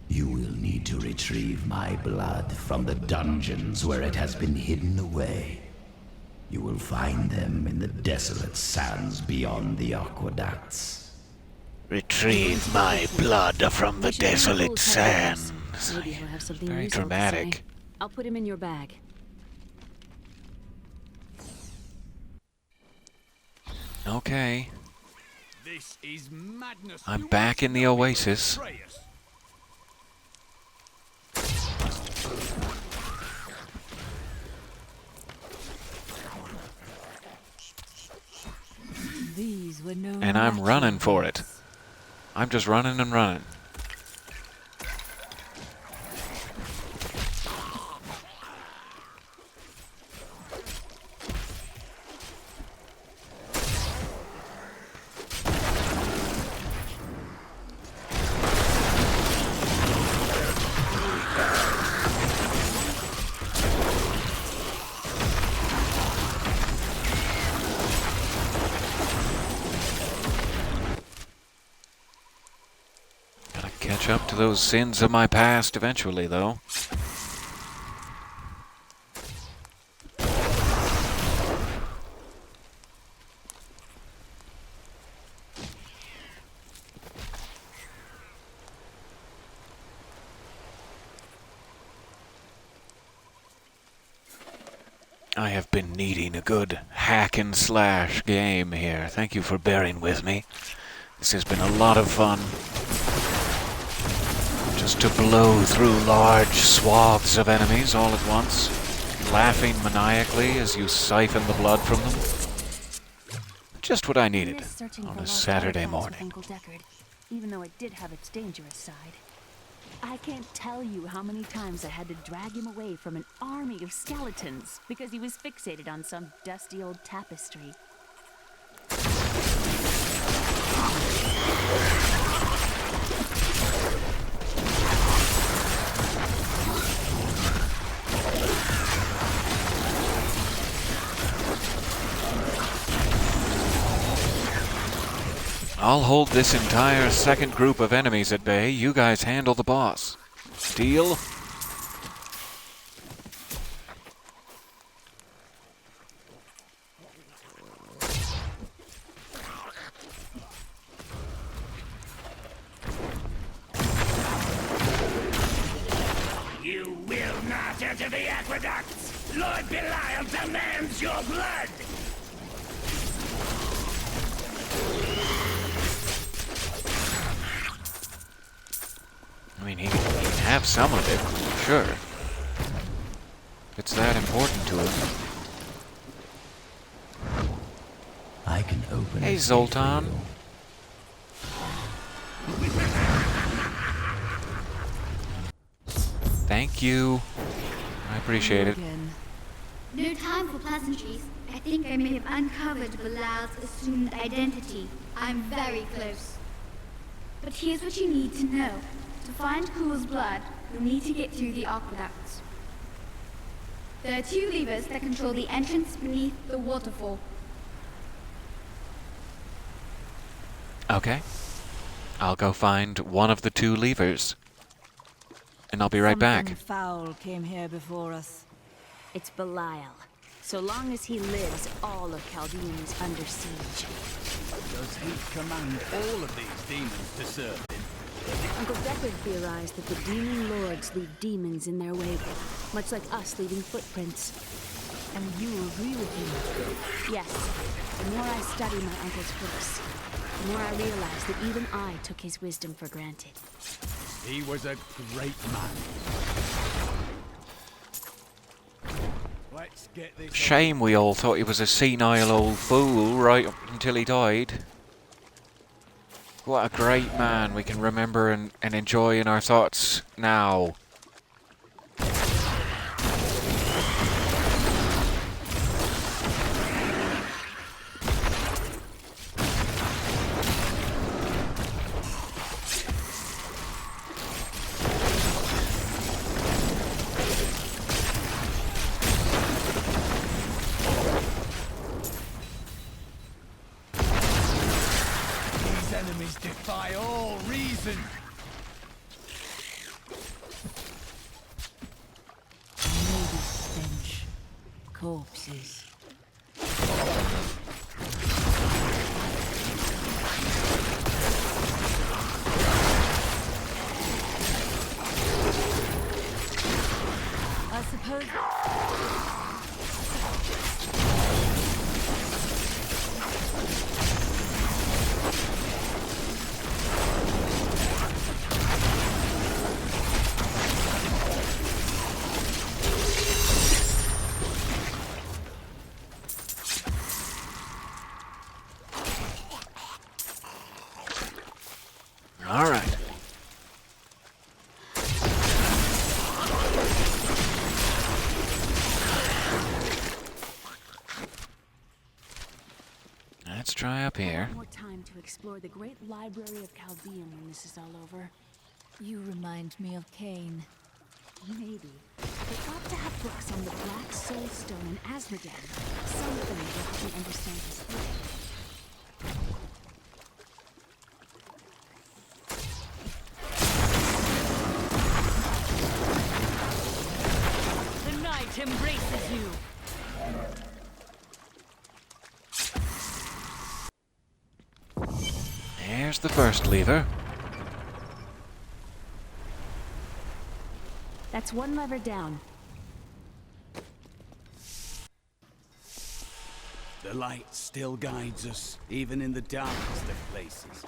you will need to retrieve my blood from the dungeons where it has been hidden away. You will find them in the desolate sands beyond the aqueducts. Retrieve my blood from the desolate sands. Maybe he'll have something Very useful to dramatic. say. I'll put him in your bag. Okay. This is madness. I'm back in the oasis. These were no And I'm running match for it. I'm just running and running. Catch up to those sins of my past eventually, though. I have been needing a good hack and slash game here. Thank you for bearing with me. This has been a lot of fun. Just to blow through large swaths of enemies all at once, laughing maniacally as you siphon the blood from them. Just what I needed on a Saturday morning. Uncle Deckard, even though it did have its dangerous side. I can't tell you how many times I had to drag him away from an army of skeletons because he was fixated on some dusty old tapestry. I'll hold this entire second group of enemies at bay. You guys handle the boss. Deal? You will not enter the aqueducts! Lord Belial demands your blood! I mean, he can have some of it, sure. If it's that important to him. I can open Hey, it Zoltan. Thank you. I appreciate it. No time for pleasantries. I think I may have uncovered Belial's assumed identity. I'm very close. But here's what you need to know. To find Cool's blood, you'll need to get through the aqueducts. There are 2 levers that control the entrance beneath the waterfall. Okay. I'll go find one of the 2 levers. And I'll be right back. Something foul came here before us. It's Belial. So long as he lives, all of Chaldean is under siege. Does he command all of these demons to serve him? Uncle Deckard theorized that the demon lords leave demons in their wake, much like us leaving footprints. And you agree with him? Yes. The more I study my uncle's books, the more I realize that even I took his wisdom for granted. He was a great man. Let's get this. Shame we all thought he was a senile old fool right up until he died. What a great man we can remember and enjoy in our thoughts now. Enemies defy all reason. Maybe stench. Corpses. I suppose... let's try up here. More time to explore the great library of Chaldean when this is all over. You remind me of Cain. Maybe. They ought to have books on the Black Soul Stone in Asmodean. Something to help me understand his theory. The night embraces you. Here's the first lever. That's one lever down. The light still guides us, even in the darkest of places.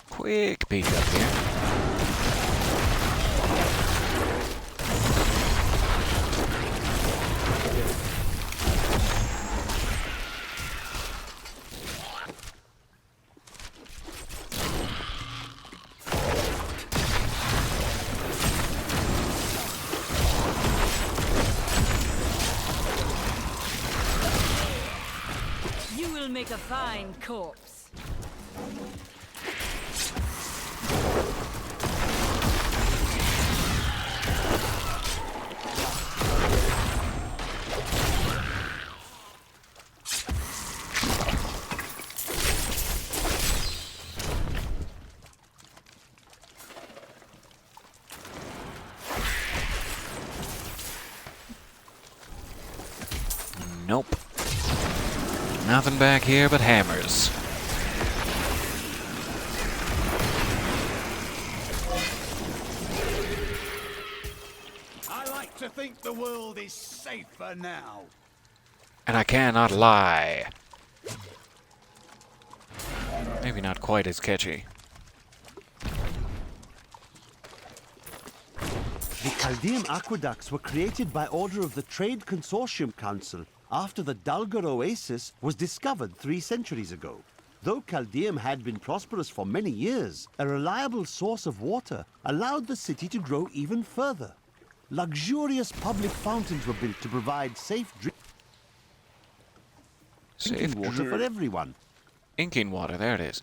Quick peek up here. You will make a fine corpse. Nope. Nothing back here but hammers. I like to think the world is safer now. And I cannot lie. Maybe not quite as catchy. The Chaldean aqueducts were created by order of the Trade Consortium Council after the Dulgar Oasis was discovered 3 centuries ago. Though Chaldeum had been prosperous for many years, a reliable source of water allowed the city to grow even further. Luxurious public fountains were built to provide safe drinking water for everyone. Inking water, there it is.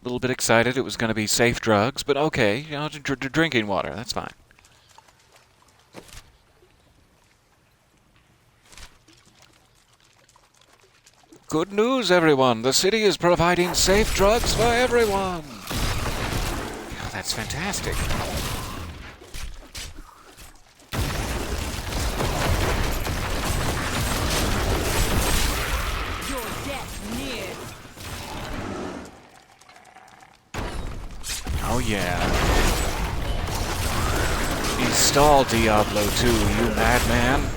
A little bit excited it was going to be safe drugs, but okay, you know, drinking water, that's fine. Good news, everyone! The city is providing safe drugs for everyone! Oh, that's fantastic. Your death near. Oh yeah. Install Diablo 2, you madman.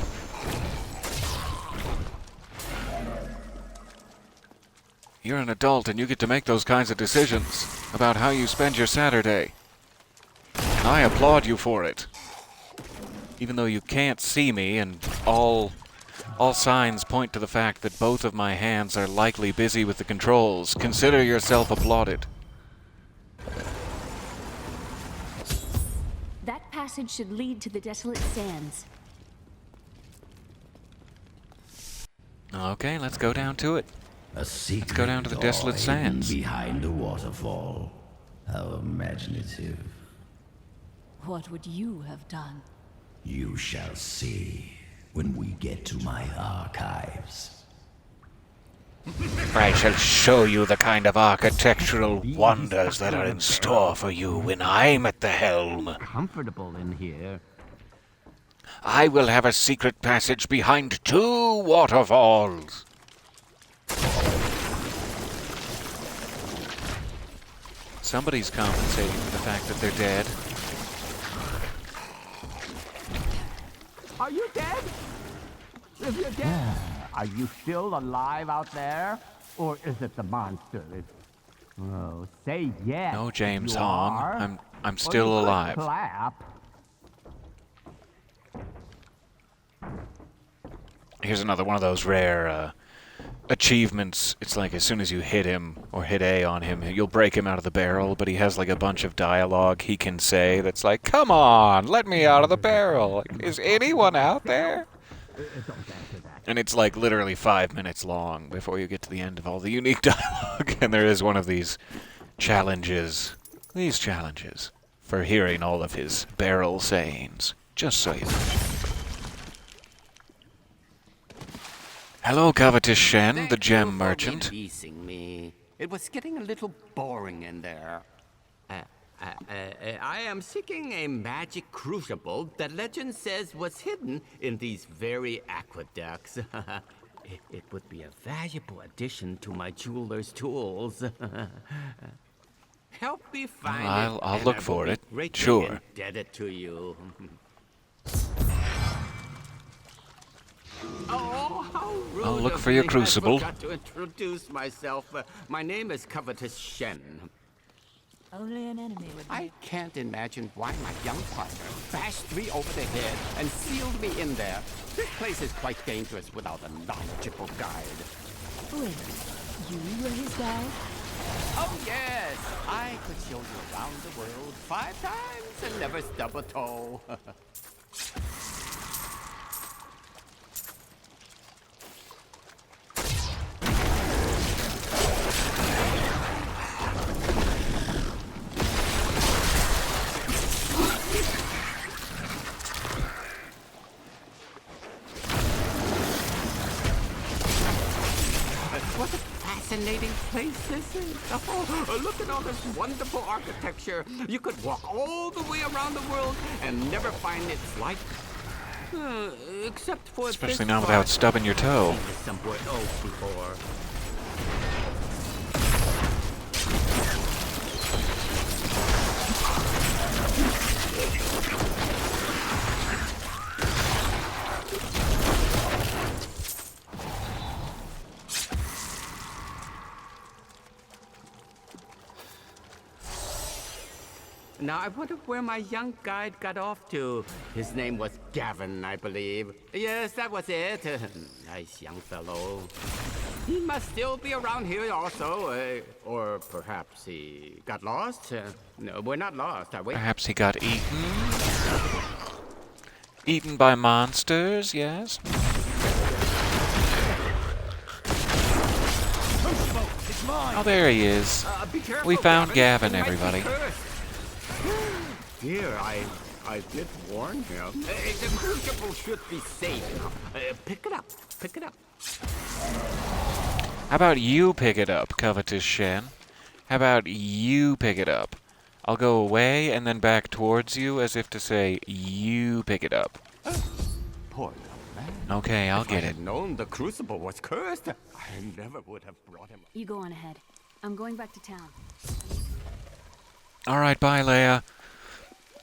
You're an adult and you get to make those kinds of decisions about how you spend your Saturday. I applaud you for it. Even though you can't see me and all signs point to the fact that both of my hands are likely busy with the controls, consider yourself applauded. That passage should lead to the Desolate Sands. Okay, let's go down to it. Let's go down to the Desolate Sands. Behind a waterfall. How imaginative. What would you have done? You shall see when we get to my archives. I shall show you the kind of architectural wonders that are in store for you when I'm at the helm. Comfortable in here. I will have a secret passage behind 2 waterfalls. Somebody's compensating for the fact that they're dead. Are you dead? If you're dead, are you still alive out there? Or is it the monster? Oh, say yes. No, James you Hong. are. I'm Or still you could alive. Clap. Here's another one of those rare achievements. It's like as soon as you hit him or hit A on him, you'll break him out of the barrel, but he has like a bunch of dialogue he can say that's like, "Come on, let me out of the barrel. Like, is anyone out there?" And it's like literally 5 minutes long before you get to the end of all the unique dialogue. And there is one of these challenges for hearing all of his barrel sayings, just so you know. Hello, covetous Shen, the gem merchant. Releasing me. It was getting a little boring in there. I am seeking a magic crucible that legend says was hidden in these very aqueducts. It would be a valuable addition to my jeweler's tools. Help me find it. I'll and look I will for be it. greatly Sure. Indebted to you. Oh, how rude I'll look of for your me. crucible. I forgot to introduce myself. My name is Covetous Shen. Only an enemy would. I can't imagine why my young partner bashed me over the head and sealed me in there. This place is quite dangerous without a knowledgeable guide. Wait, you were his guide? Oh, yes. I could show you around the world 5 times and never stub a toe. What a fascinating place this is. Oh, look at all this wonderful architecture. You could walk all the way around the world and never find its like. Except for Especially this now part. without stubbing your toe. I've seen this somewhere else before. Now, I wonder where my young guide got off to. His name was Gavin, I believe. Yes, that was it. Nice young fellow. He must still be around here also. Or perhaps he got lost. No, we're not lost, are we? Perhaps he got eaten? Eaten by monsters, yes? Oh, there he is. Be careful, We found Gavin, He might be everybody. cursed. Dear, I did warn him. The crucible should be safe. Pick it up. Pick it up. How about you pick it up, covetous Shen? How about you pick it up? I'll go away and then back towards you as if to say, you pick it up. Poor little man. Okay, I'll If get I it. had known the crucible was cursed, I never would have brought him. You go on ahead. I'm going back to town. Alright, bye, Leia.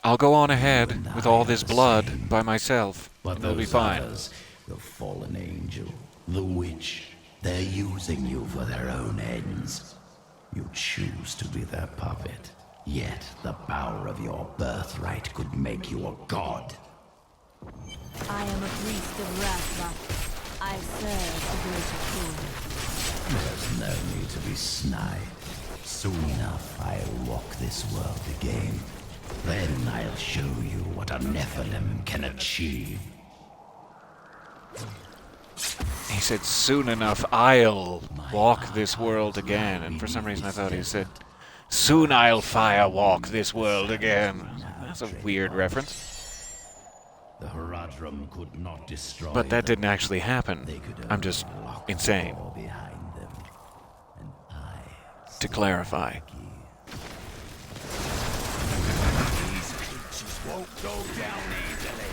I'll go on ahead with all this blood by myself. But It'll be those fine. others, the fallen angel, the witch, they're using you for their own ends. You choose to be their puppet, yet the power of your birthright could make you a god. I am a priest of Rathma. I serve the greater king. There's no need to be snide. Soon enough, I'll walk this world again. Then I'll show you what a Nephilim can achieve. He said, soon enough, I'll walk this world again. And for some reason I thought he said, soon I'll firewalk this world again. That's a weird reference. The Haradrim could not destroy But that them. didn't actually happen. I'm just insane. Behind them. to clarify. These creatures won't go down easily.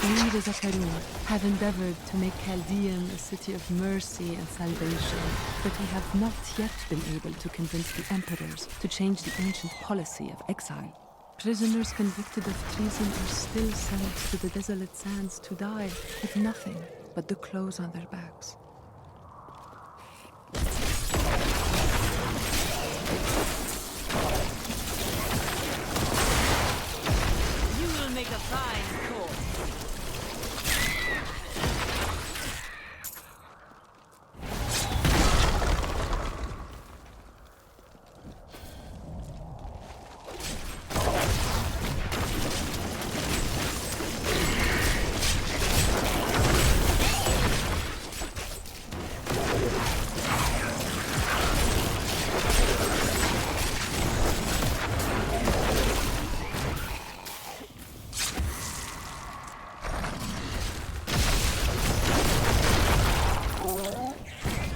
The leaders of Peru have endeavored to make Chaldean a city of mercy and salvation, but we have not yet been able to convince the emperors to change the ancient policy of exile. Prisoners convicted of treason are still sent to the desolate sands to die with nothing but the clothes on their backs. You will make a fine court.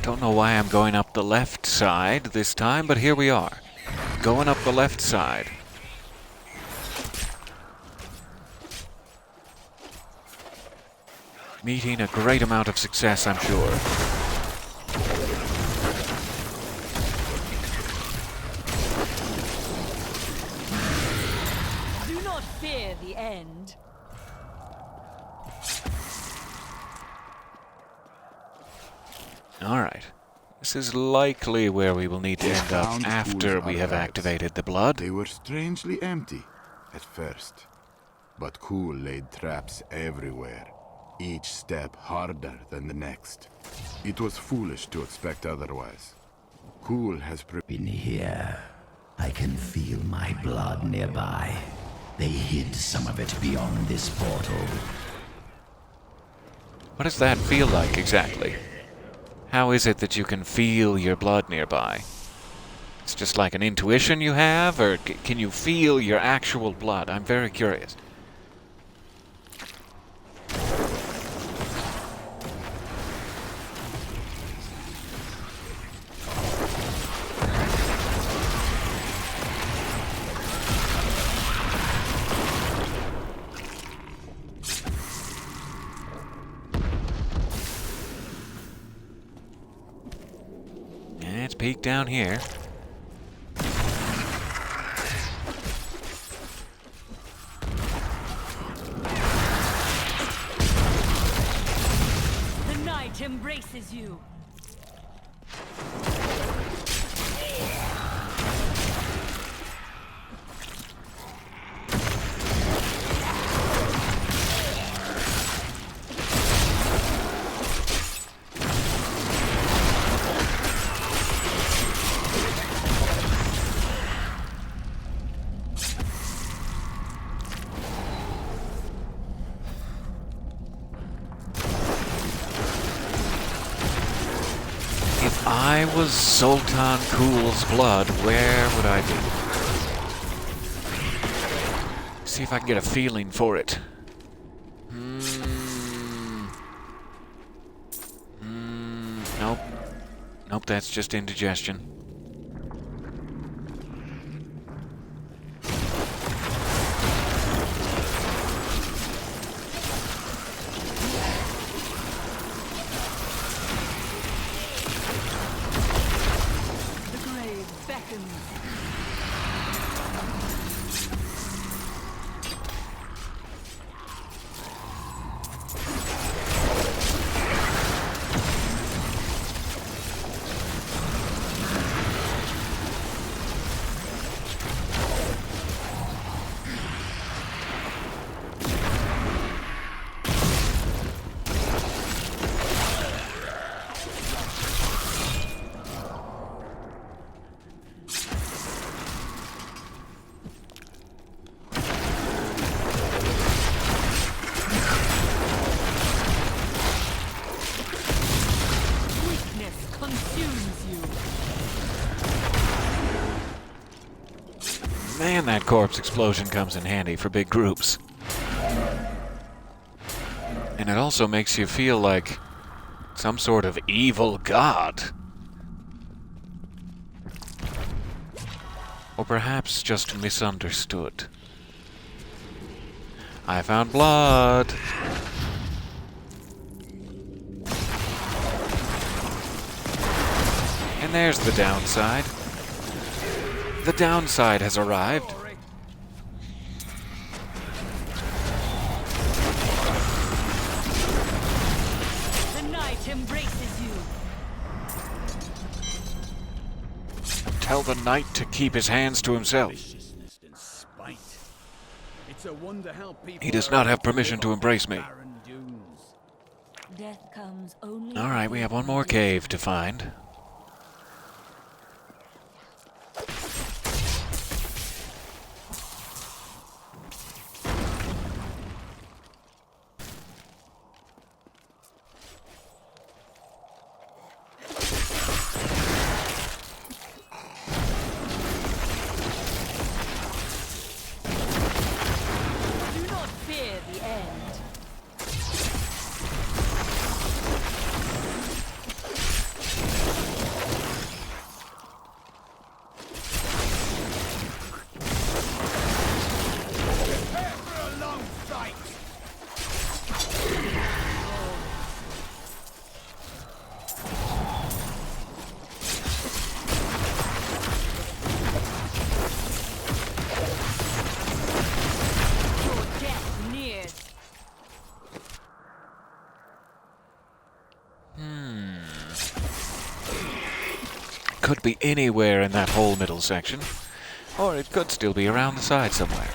Don't know why I'm going up the left side this time, but here we are. Going up the left side. Meeting a great amount of success, I'm sure. Do not fear the end. Alright. This is likely where we will need to end up after we have activated the blood. They were strangely empty at first, but Cool laid traps everywhere, each step harder than the next. It was foolish to expect otherwise. Cool has been here. I can feel my blood nearby. They hid some of it beyond this portal. What does that feel like exactly? How is it that you can feel your blood nearby? It's just like an intuition you have, or can you feel your actual blood? I'm very curious. Let's peek down here. The night embraces you. If I was Sultan Cool's blood, where would I be? See if I can get a feeling for it. Nope. Nope, that's just indigestion. Man, that corpse explosion comes in handy for big groups. And it also makes you feel like some sort of evil god. Or perhaps just misunderstood. I found blood. And there's the downside. The downside has arrived. The night embraces you. Tell the knight to keep his hands to himself. It's a wonder how people He does not have permission to embrace me. Death comes only. Alright, we have one more cave to find. Do not fear the end. Your death nears. Could be anywhere in that whole middle section. Or it could still be around the side somewhere.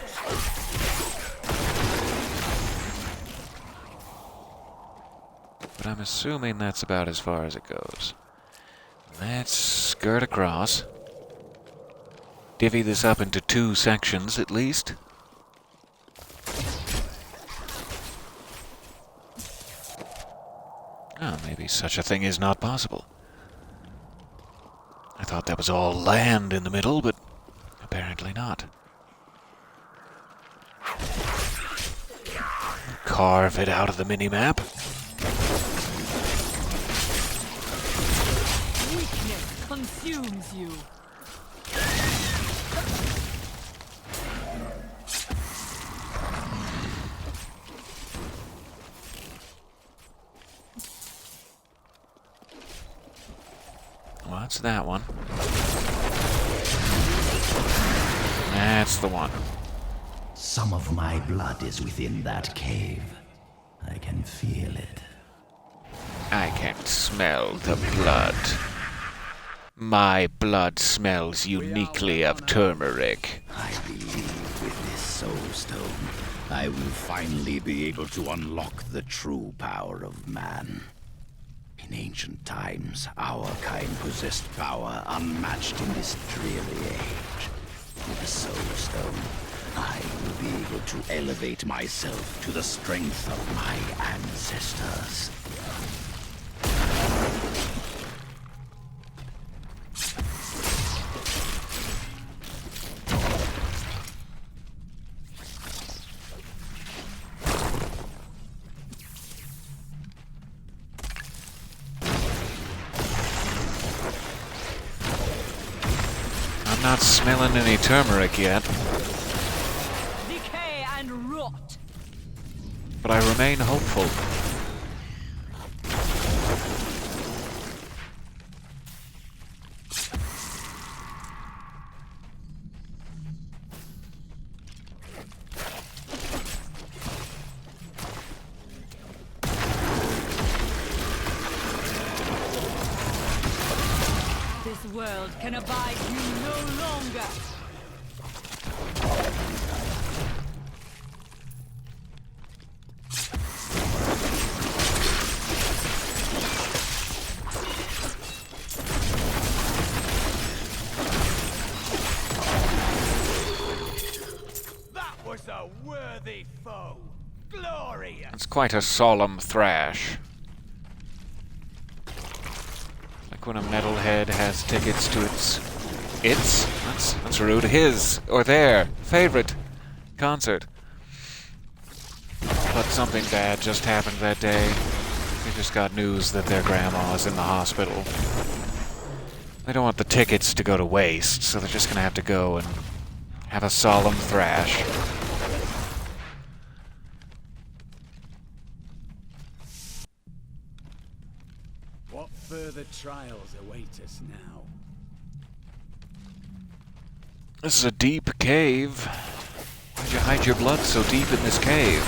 But I'm assuming that's about as far as it goes. Let's skirt across. Divvy this up into 2 sections at least. Oh, maybe such a thing is not possible. I thought that was all land in the middle, but apparently not. Carve it out of the mini-map. Weakness consumes you. What's that one? That's the one. Some of my blood is within that cave. I can feel it. I can smell the blood. My blood smells uniquely of turmeric. I believe with this soul stone, I will finally be able to unlock the true power of man. In ancient times, our kind possessed power unmatched in this dreary age. With the soul stone, I will be able to elevate myself to the strength of my ancestors. I'm not smelling any turmeric yet, Decay and rot. but I remain hopeful. This world can abide you no longer. That was a worthy foe. Glorious. It's quite a solemn thrash. Like when a metalhead has tickets to that's rude, his or their favorite concert. but something bad just happened that day. They just got news that their grandma's in the hospital. They don't want the tickets to go to waste, so they're just gonna have to go and have a solemn thrash. What further trials await us now? This is a deep cave. Why'd you hide your blood so deep in this cave?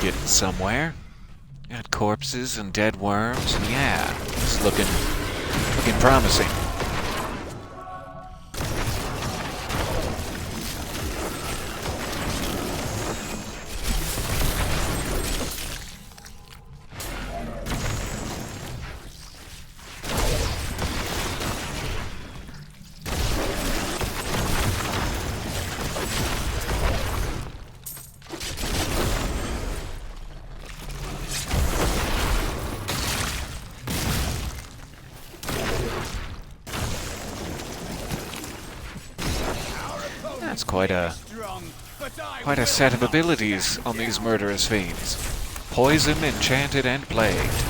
Getting somewhere. Got corpses and dead worms, and yeah, it's looking promising. That's quite a set of abilities on these murderous fiends. Poison, enchanted, and plagued.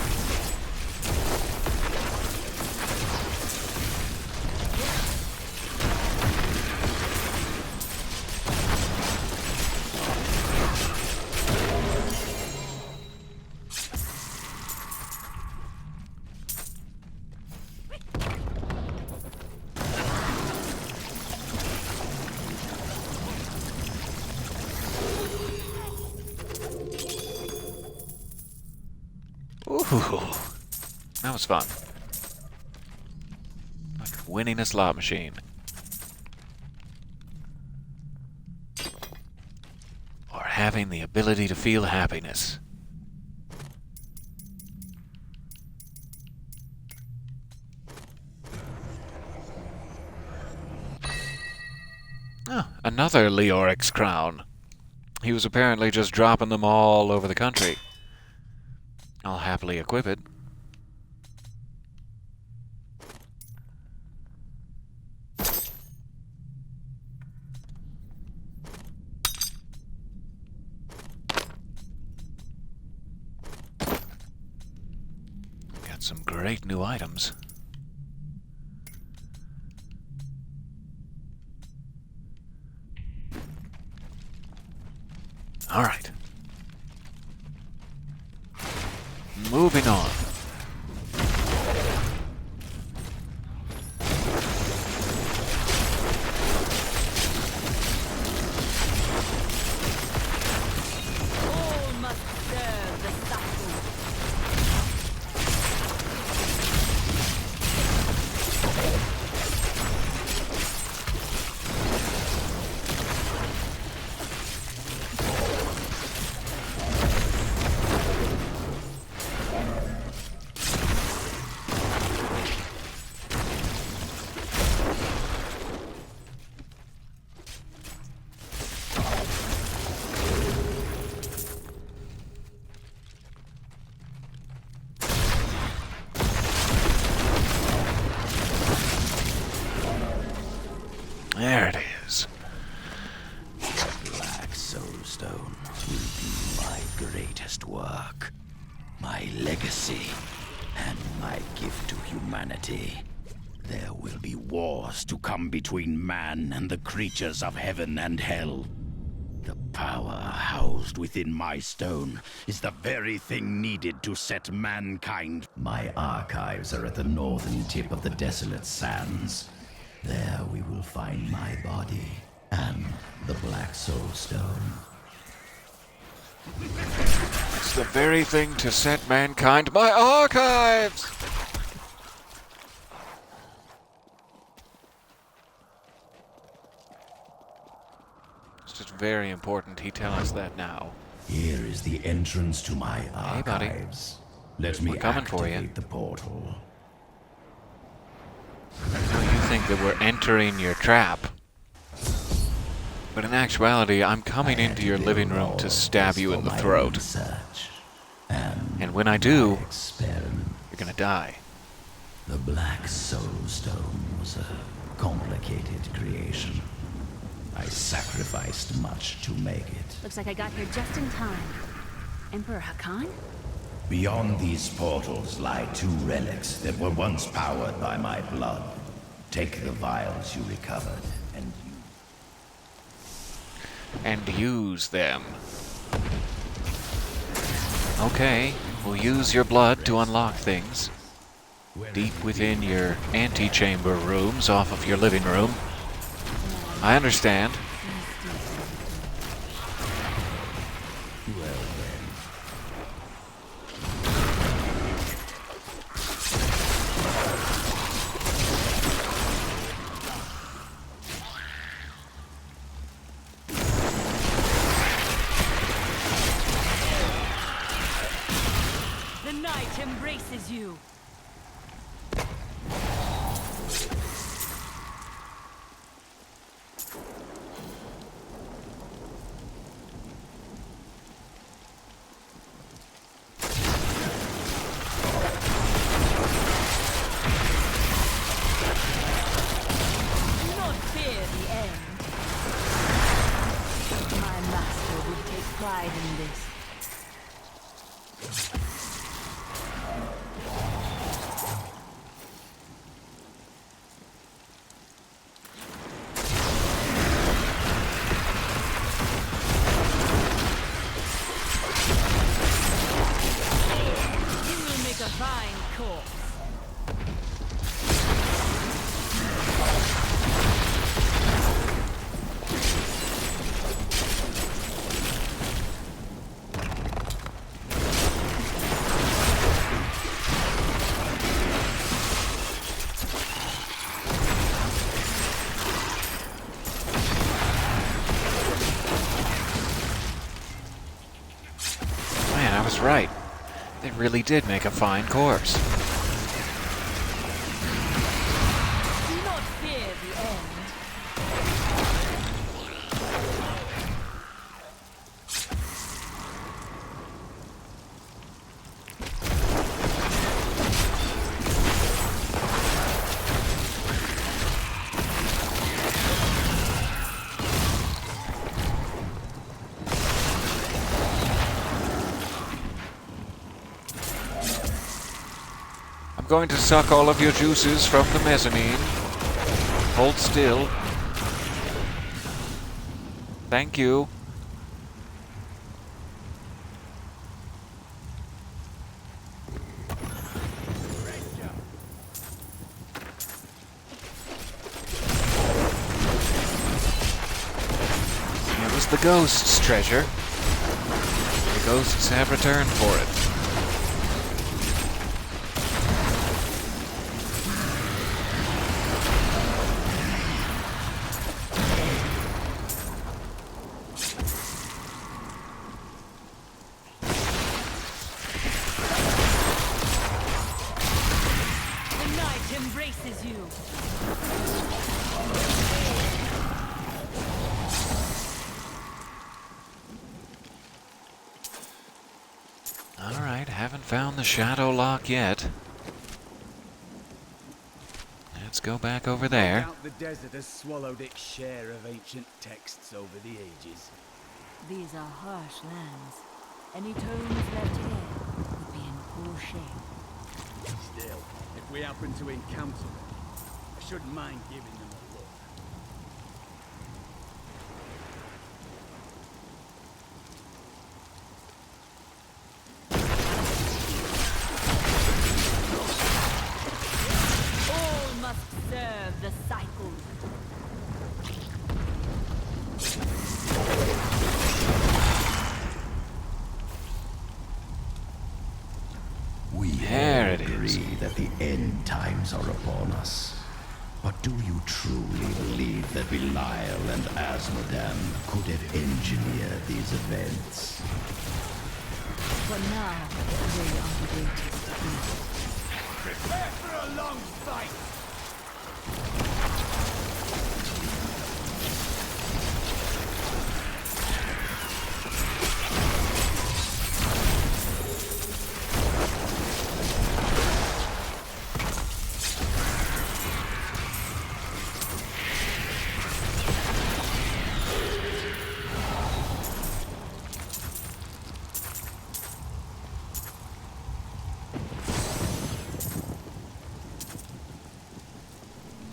Ooh, that was fun. Like winning a slot machine. Or having the ability to feel happiness. Oh, another Leoric's crown. He was apparently just dropping them all over the country. I'll happily equip it. Got some great new items. All right. Moving on. All must serve the Saxon. There it is. The Black Soulstone will be my greatest work, my legacy, and my gift to humanity. There will be wars to come between man and the creatures of heaven and hell. The power housed within my stone is the very thing needed to set mankind. My archives are at the northern tip of the desolate sands. There we will find my body and the Black Soulstone. It's the very thing to set mankind my archives! It's very important he tell us that now. Here is the entrance to my Hey, buddy. archives. Let me We're coming for you. activate the portal. I know you think that we're entering your trap. But in actuality, I'm coming into your living room to stab you in the throat. And when I do, you're gonna die. The Black Soul Stone was a complicated creation. I sacrificed much to make it. Looks like I got here just in time. Emperor Hakan? Beyond these portals lie 2 relics that were once powered by my blood. Take the vials you recovered and use them. Okay, we'll use your blood to unlock things. Deep within your antechamber rooms off of your living room. I understand. The night embraces you. Pride in this. You will make a fine corpse. Man, I was right. They really did make a fine corpse. Do not fear the end. I'm going to suck all of your juices from the mezzanine. Hold still. Thank you. It was the ghost's treasure. The ghosts have returned for it. The night embraces you. Alright, haven't found the shadow lock yet. Let's go back over No there. doubt the desert has swallowed its share of ancient texts over the ages. These are harsh lands. Any tomes left here would be in poor shape. Still, if we happen to encounter them, I shouldn't mind giving them a look. All must serve the cycle. We There all it agree is. that the end times are upon us. But do you truly believe that Belial and Asmodan could have engineered these events. For now, they are the greatest fear. Prepare for a long fight!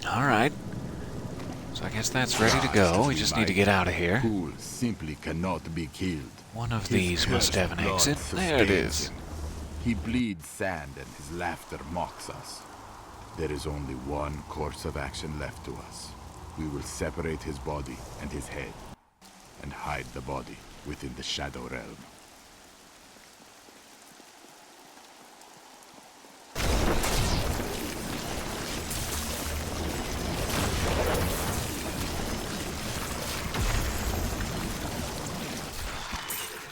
Alright. So I guess that's ready to go. We just need to get out of here. Ghoul simply cannot be killed. One of His these must have an cursed exit. blood There it sustains is. him. He bleeds sand and his laughter mocks us. There is only one course of action left to us. We will separate his body and his head, and hide the body within the Shadow Realm.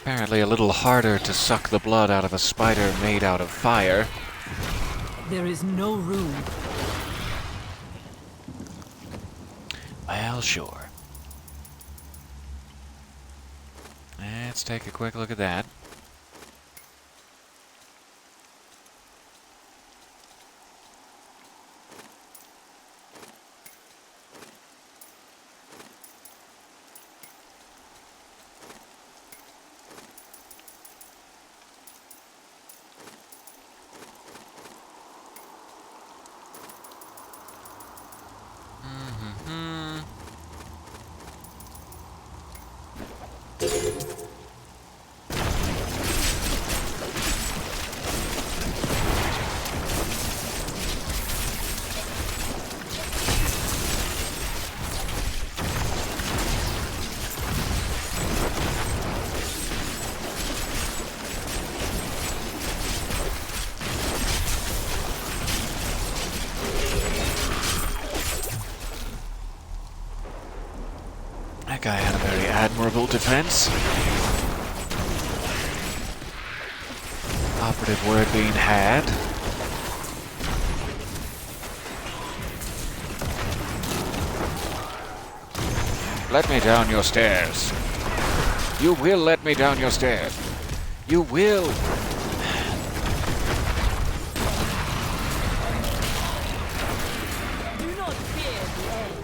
Apparently a little harder to suck the blood out of a spider made out of fire. There is no room. Well, sure. Let's take a quick look at that. That guy had a very admirable defense. Operative word being had. Let me down your stairs. You will let me down your stairs. You will. Do not fear the end.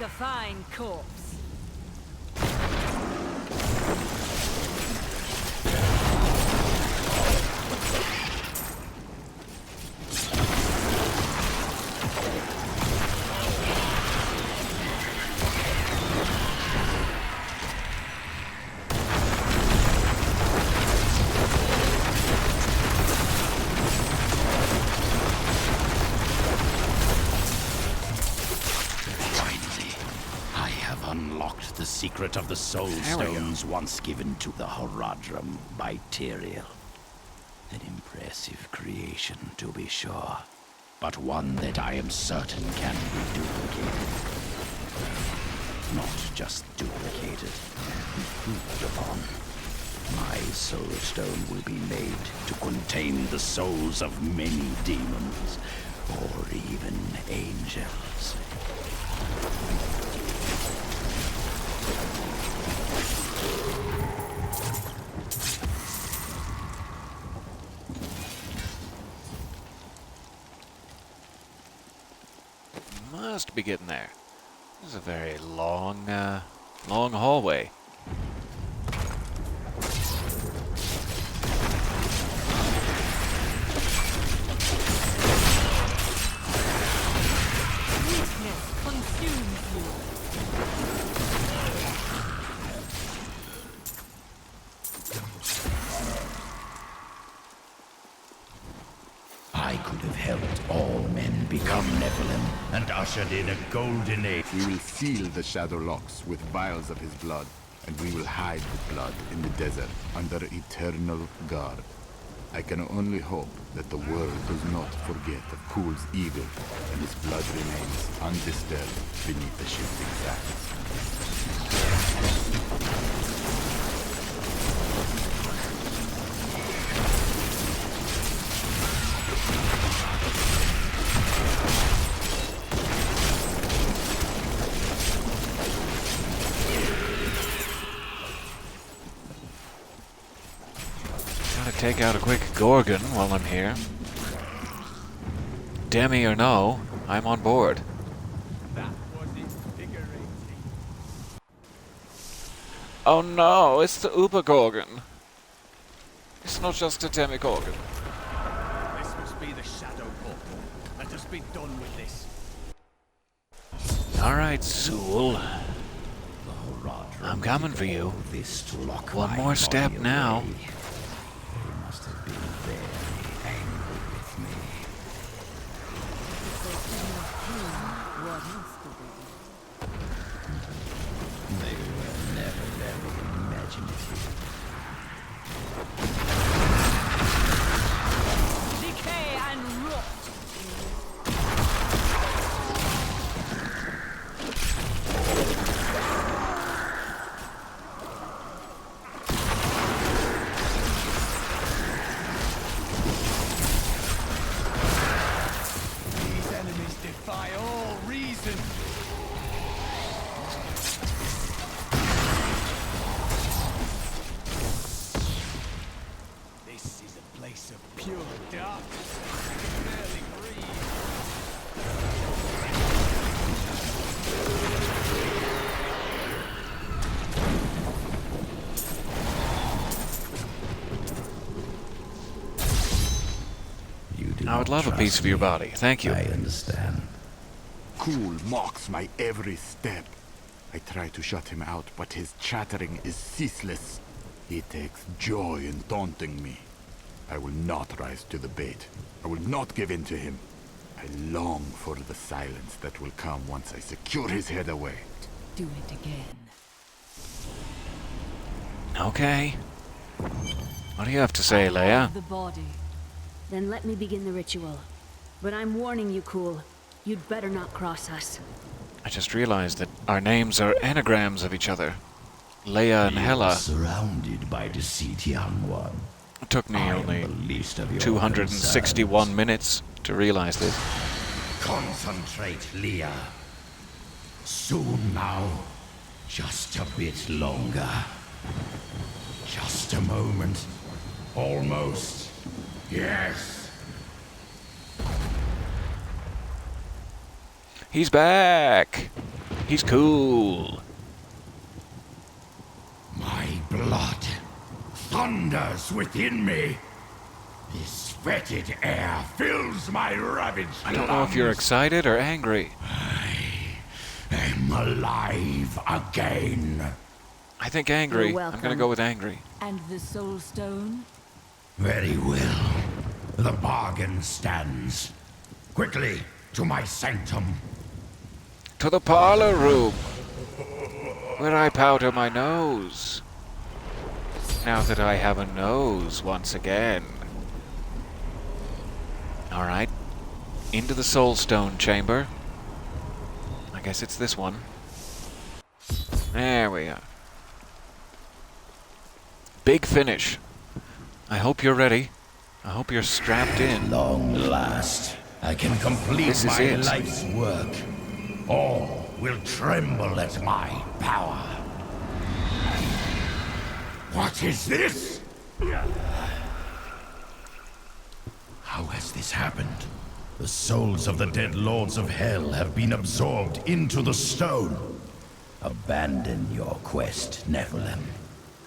A fine corpse. Unlocked the secret of the soul stones once given to the Horadrim by Tyrael. An impressive creation, to be sure, but one that I am certain can be duplicated. Not just duplicated, created and improved upon. My soul stone will be made to contain the souls of many demons, or even angels. Must be getting there. This is a very long hallway. I could have helped all men become Nephilim and ushered in a golden age. We will seal the shadow locks with vials of his blood, and we will hide the blood in the desert under eternal guard. I can only hope that the world does not forget of Kul's evil, and his blood remains undisturbed beneath the shifting sands. Take out a quick Gorgon while I'm here. Demi or no, I'm on board. That was invigorating. Oh no, it's the Uber Gorgon. It's not just a Demi Gorgon. This must be the shadow portal. Let us be done with this. Alright, Soul. I'm coming for you. One more step now. Decay and rot. These enemies defy all reason. This is a place of pure darkness. I can barely breathe. I would love a piece of your body. Thank you. I understand. Kul mocks my every step. I try to shut him out, but his chattering is ceaseless. He takes joy in taunting me. I will not rise to the bait. I will not give in to him. I long for the silence that will come once I secure his head away. Do it again. Okay. What do you have to say, Leia? The body. Then let me begin the ritual. But I'm warning you, Kul. You'd better not cross us. I just realized that our names are anagrams of each other. Leia and Hela. Surrounded by deceit, young one. It took me I am only the least of your 261 concerns. minutes to realize this. Concentrate, Leah. Soon now. Just a bit longer. Just a moment. Almost. Yes. He's back! He's cool. My blood thunders within me. This fetid air fills my ravaged I don't know if you're lungs. excited or angry. I'm alive again. I think angry. You're I'm gonna welcome. go with angry. And the soul stone? Very well. The bargain stands. Quickly, to my sanctum. To the parlor room, where I powder my nose. Now that I have a nose once again. Alright. Into the soul stone chamber. I guess it's this one. There we are. big finish. I hope you're ready. I hope you're strapped in. Long last, I can complete This is my it. life's work. All will tremble at my power. What is this? How has this happened? The souls of the dead lords of hell have been absorbed into the stone. Abandon your quest, Nephilim.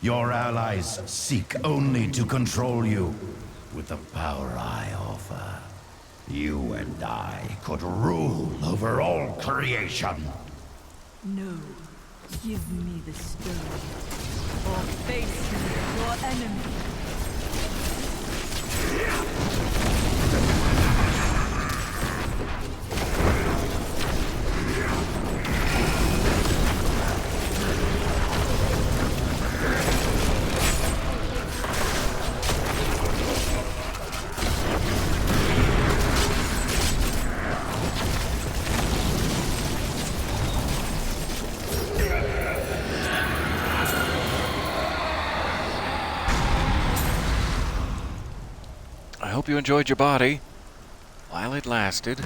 Your allies seek only to control you. With the power I offer, you and I could rule over all creation. No. Give me the stone. Or face me as your enemy. I hope you enjoyed your body while it lasted.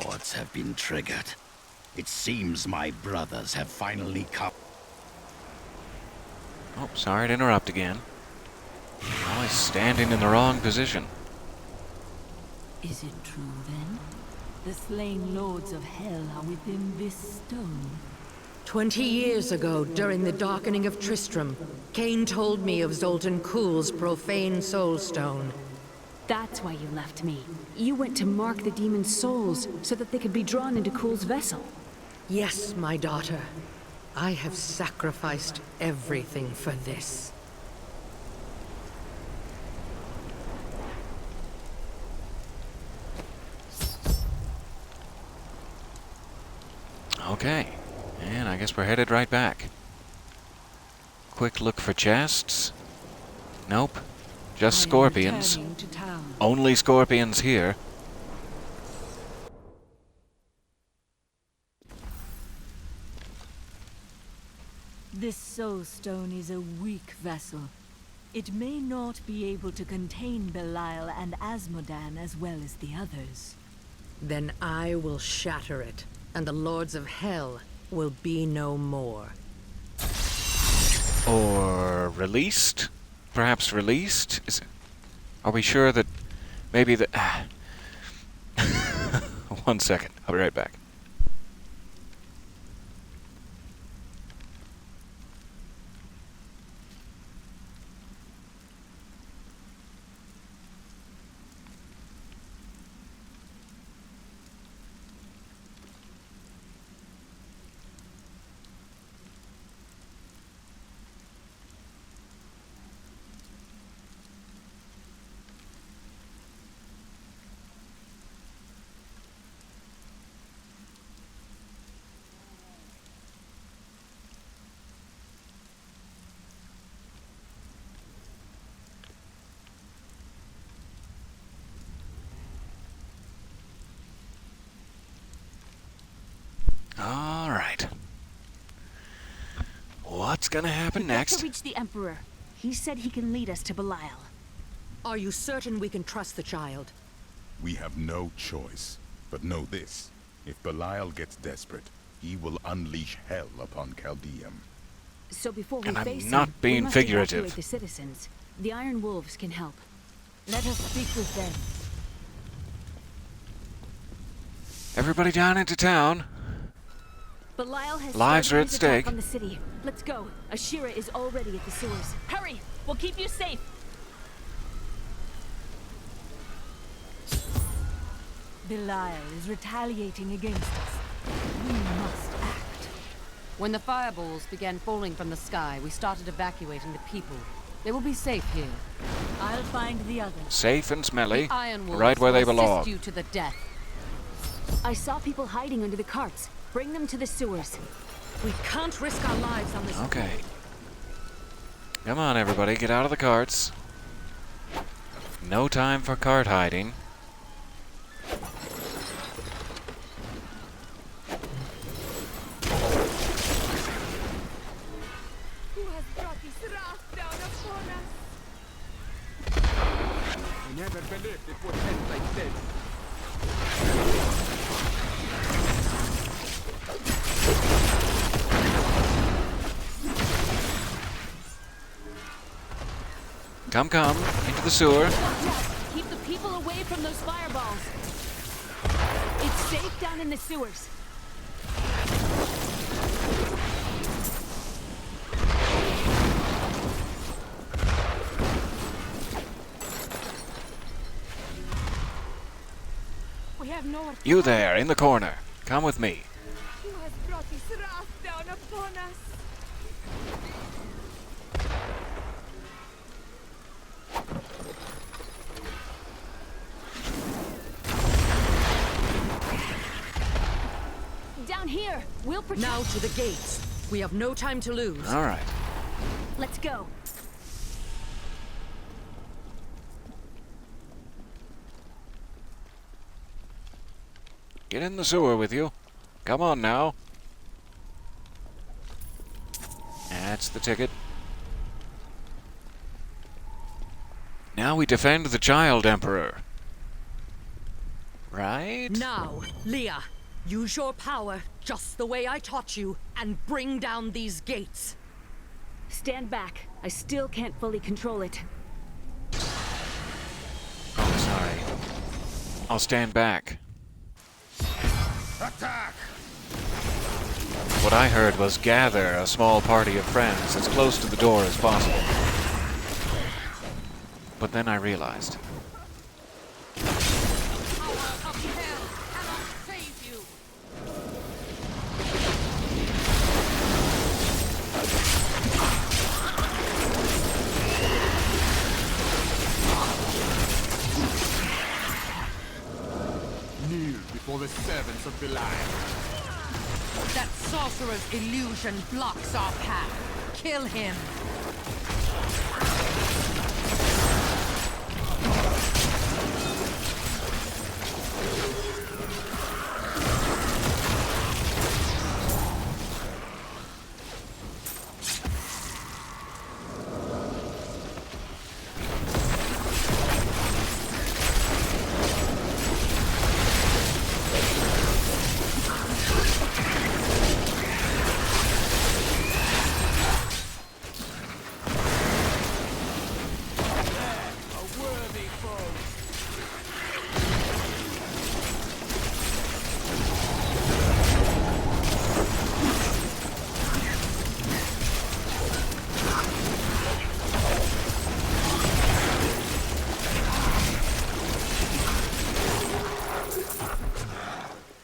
Wards have been triggered. It seems my brothers have finally come. Oh, sorry to interrupt again. Always standing in the wrong position. Is it true then? The slain lords of hell are within this stone. 20 years ago, during the darkening of Tristram, Cain told me of Zoltan Kuhl's profane soul stone. That's why you left me. You went to mark the demon's souls so that they could be drawn into Kuhl's vessel. Yes, my daughter. I have sacrificed everything for this. Okay, and I guess we're headed right back. Quick look for chests. Nope, just scorpions. Only scorpions here. This soul stone is a weak vessel. It may not be able to contain Belial and Asmodan as well as the others. Then I will shatter it, and the lords of hell will be no more. Or released? Perhaps released? Are we sure that maybe the... One second, I'll be right back. All right. What's gonna happen next? To reach the Emperor. He said he can lead us to Belial. Are you certain we can trust the child? We have no choice. But know this. If Belial gets desperate, he will unleash hell upon Chaldeum. So before we And I'm face not him, being we must figurative. evacuate the citizens. The Iron Wolves can help. Let us speak with them. Everybody down into town. Belial has Lives started are at his attack stake. on the city. Let's go. Ashira is already at the sewers. Hurry! We'll keep you safe. Belial is retaliating against us. We must act. When the fireballs began falling from the sky, we started evacuating the people. They will be safe here. I'll find the others. Safe and smelly. The Iron Wolves Right where they will belong. assist you to the death. I saw people hiding under the carts. Bring them to the sewers. We can't risk our lives on this. Okay. Come on, everybody. Get out of the carts. No time for cart hiding. Never believed it would end like this. Come, come, into the sewer. Keep the people away from those fireballs. It's safe down in the sewers. We have no... You there, in the corner. Come with me. Who has brought this wrath down upon us? Down here. We'll protect... Now to the gates. We have no time to lose. All right. Let's go. Get in the sewer with you. Come on now. That's the ticket. Now we defend the child emperor. Right? Now, Leah, use your power just the way I taught you and bring down these gates. Stand back. I still can't fully control it. Oh, sorry. I'll stand back. Attack! What I heard was gather a small party of friends as close to the door as possible. But then I realized. Kneel before the servants of Belial. That sorcerer's illusion blocks our path. Kill him.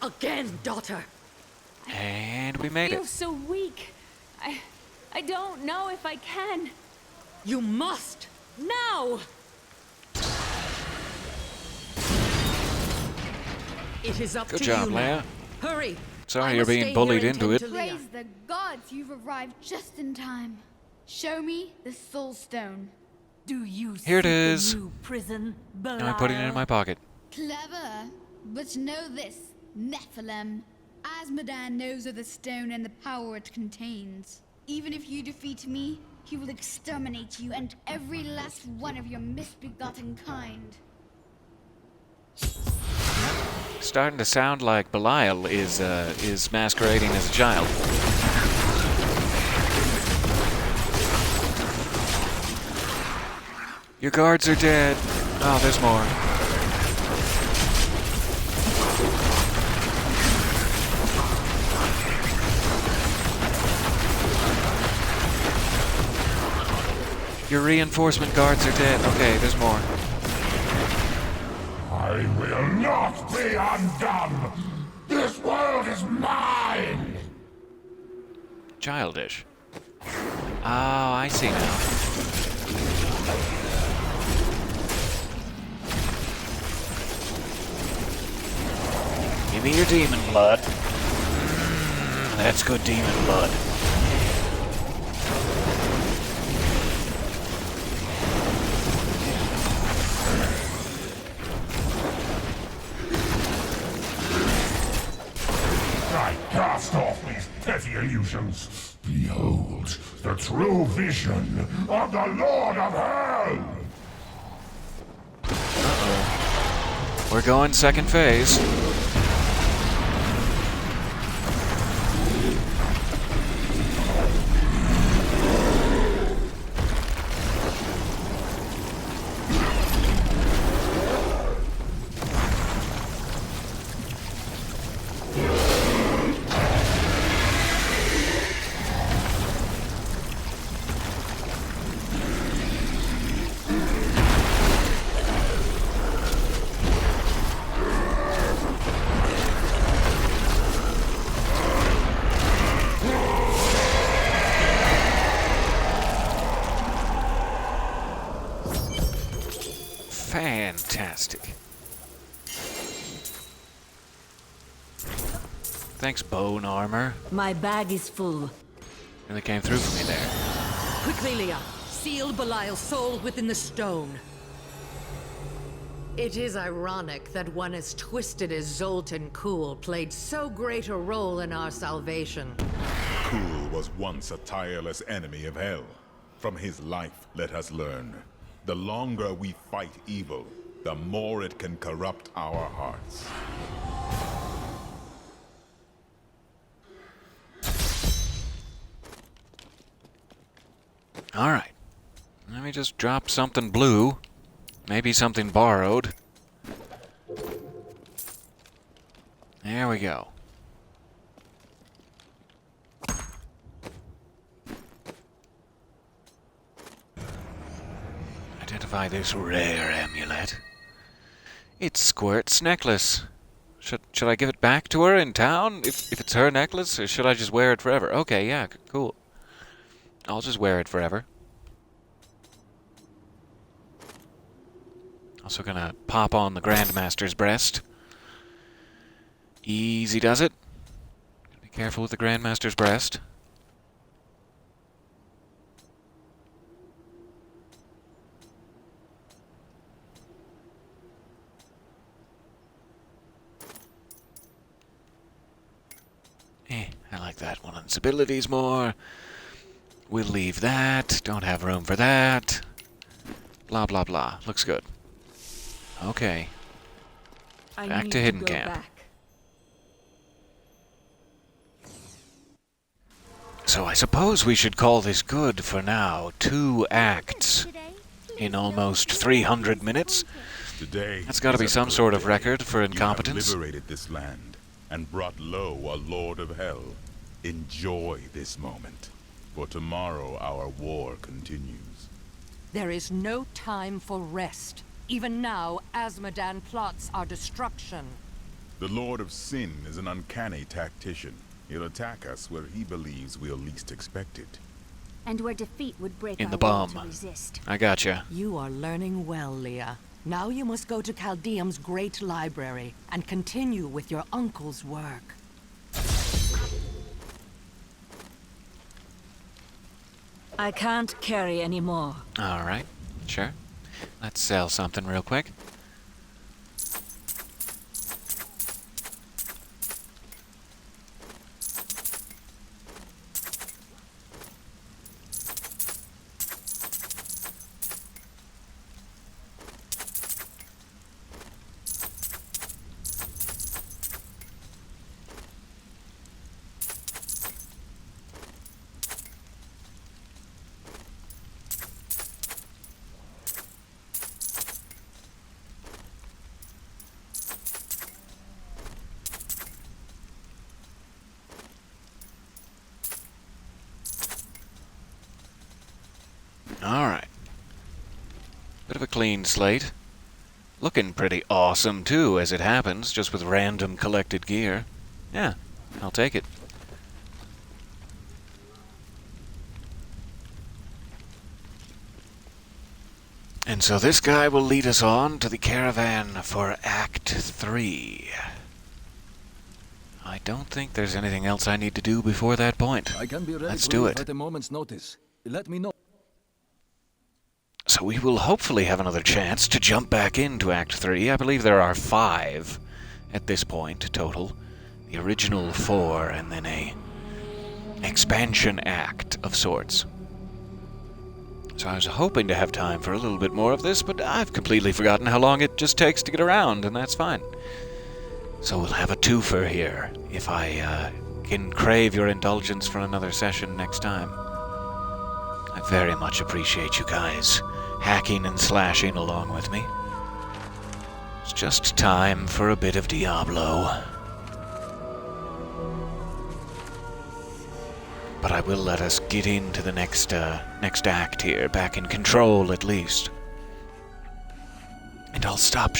Again, daughter. And we made I feel it. so weak. I don't know if I can. You must! Now! It is up Good to job, you now. Leia. Hurry! Sorry you're being bullied into it. Praise the gods, you've arrived just in time. Show me the soul stone. Do you Here it seek a is. new prison, Now I'm putting it in my pocket. Clever. But know this, Nephilim. Asmodan knows of the stone and the power it contains. Even if you defeat me, he will exterminate you and every last one of your misbegotten kind. Starting to sound like Belial is masquerading as a child. Your guards are dead. Oh, there's more. Your reinforcement guards are dead. Okay, there's more. I will not be undone! This world is mine! Childish. Oh, I see now. Give me your demon blood. That's good demon blood. I cast off these petty illusions. Behold the true vision of the Lord of Hell! We're going second phase. Fantastic. Thanks, bone armor. My bag is full. Really came through for me there. Quickly, Leah. Seal Belial's soul within the stone. It is ironic that one as twisted as Zoltan Kuhl played so great a role in our salvation. Kuhl was once a tireless enemy of hell. From his life, let us learn. The longer we fight evil, the more it can corrupt our hearts. Alright. Let me just drop something blue. Maybe something borrowed. There we go. Identify this rare amulet. It's Squirt's necklace. Should I give it back to her in town if it's her necklace, or should I just wear it forever? Okay, yeah, cool. I'll just wear it forever. Also gonna pop on the Grandmaster's breast. Easy does it. Be careful with the Grandmaster's breast. I like that one. Its abilities more. We'll leave that. Don't have room for that. Blah, blah, blah. Looks good. Okay. Back to Hidden Camp. So I suppose we should call this good for now. 2 acts in almost 300 minutes. Today, that's got to be some sort of record for incompetence. You have liberated this land and brought low a lord of hell. Enjoy this moment, for tomorrow our war continues. There is no time for rest. Even now, Azmodan plots our destruction. The Lord of Sin is an uncanny tactician. He'll attack us where he believes we'll least expect it. And where defeat would break in our the will bum. to resist. I gotcha. You are learning well, Leah. Now you must go to Caldeum's great library and continue with your uncle's work. I can't carry any more. Alright, sure. Let's sell something real quick. Alright. Bit of a clean slate. Looking pretty awesome, too, as it happens, just with random collected gear. Yeah, I'll take it. And so this guy will lead us on to the caravan for Act 3. I don't think there's anything else I need to do before that point. I can be ready Let's to do leave it. at a moment's notice. Let me know. So we will hopefully have another chance to jump back into Act 3. I believe there are 5 at this point total. The original 4 and then a expansion act of sorts. So I was hoping to have time for a little bit more of this, but I've completely forgotten how long it just takes to get around, and that's fine. So we'll have a twofer here, if I can crave your indulgence for another session next time. I very much appreciate you guys hacking and slashing along with me. It's just time for a bit of Diablo. But I will let us get into the next act here, back in control at least. And I'll stop.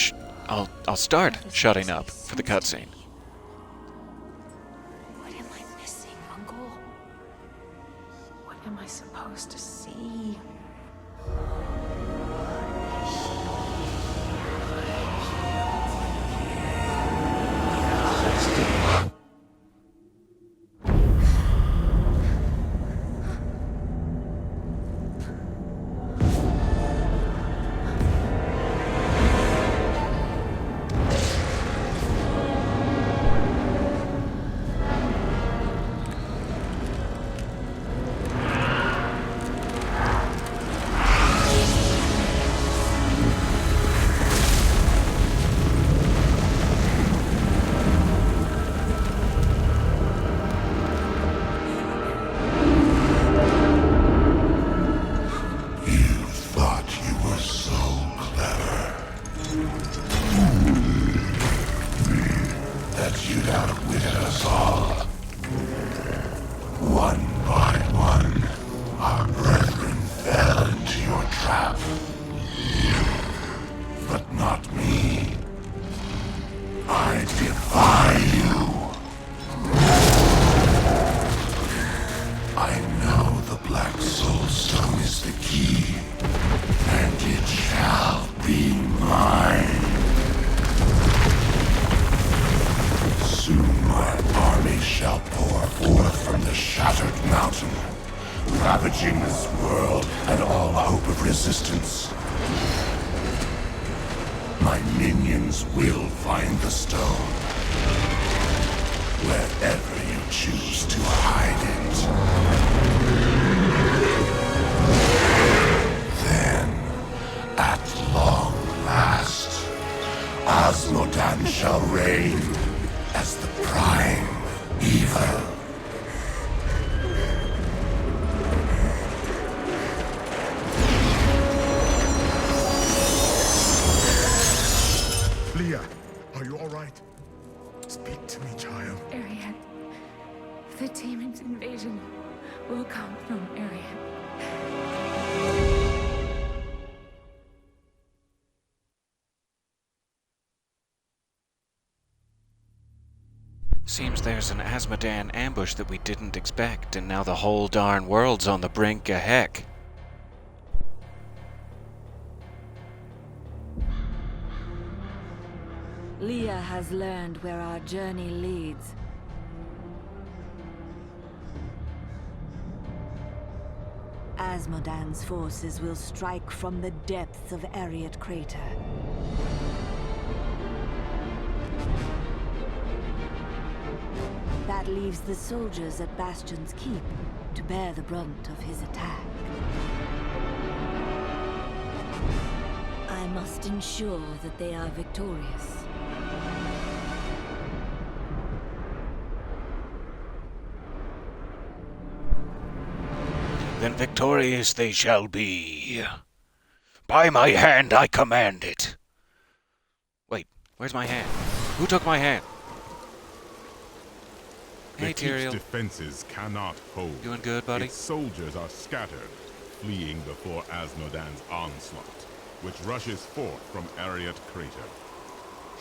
I'll start shutting up for the cutscene. What am I missing, Uncle? What am I supposed to see? Ravaging this world and all hope of resistance. My minions will find the stone. Wherever you choose to hide it. Then, at long last, Asmodan shall reign as the prime evil. Leah, are you all right? Speak to me, child. Arian. The demon's invasion will come from Arian. Seems there's an Asmodan ambush that we didn't expect, and now the whole darn world's on the brink of heck. Leah has learned where our journey leads. Asmodan's forces will strike from the depths of Ariat Crater. That leaves the soldiers at Bastion's Keep to bear the brunt of his attack. I must ensure that they are victorious. Then victorious they shall be. By my hand I command it. Wait, where's my hand? Who took my hand? The Hey, keep's Tyrael. defenses cannot hold. Doing good, buddy? Its soldiers are scattered, fleeing before Asmodan's onslaught, which rushes forth from Ariat Crater.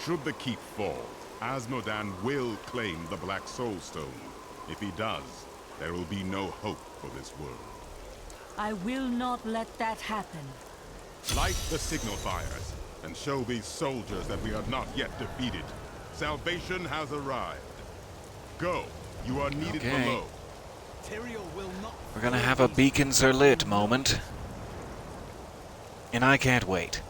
Should the keep fall, Asmodan will claim the Black Soul Stone. If he does, there will be no hope for this world. I will not let that happen. Light the signal fires, and show these soldiers that we are not yet defeated. Salvation has arrived. Go, you are needed Okay. below. We're gonna have a beacons are lit moment. And I can't wait.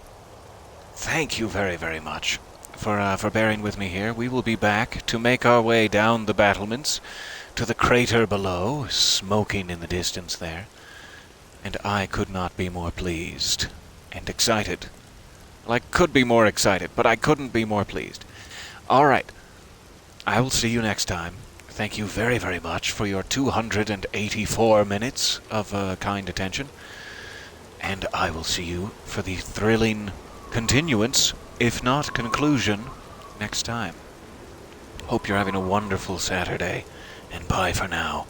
Thank you very, very much for bearing with me here. We will be back to make our way down the battlements to the crater below, smoking in the distance there. And I could not be more pleased and excited. Well, I could be more excited, but I couldn't be more pleased. All right. I will see you next time. Thank you very, very much for your 284 minutes of kind attention. And I will see you for the thrilling continuance, if not conclusion, next time. Hope you're having a wonderful Saturday, and bye for now.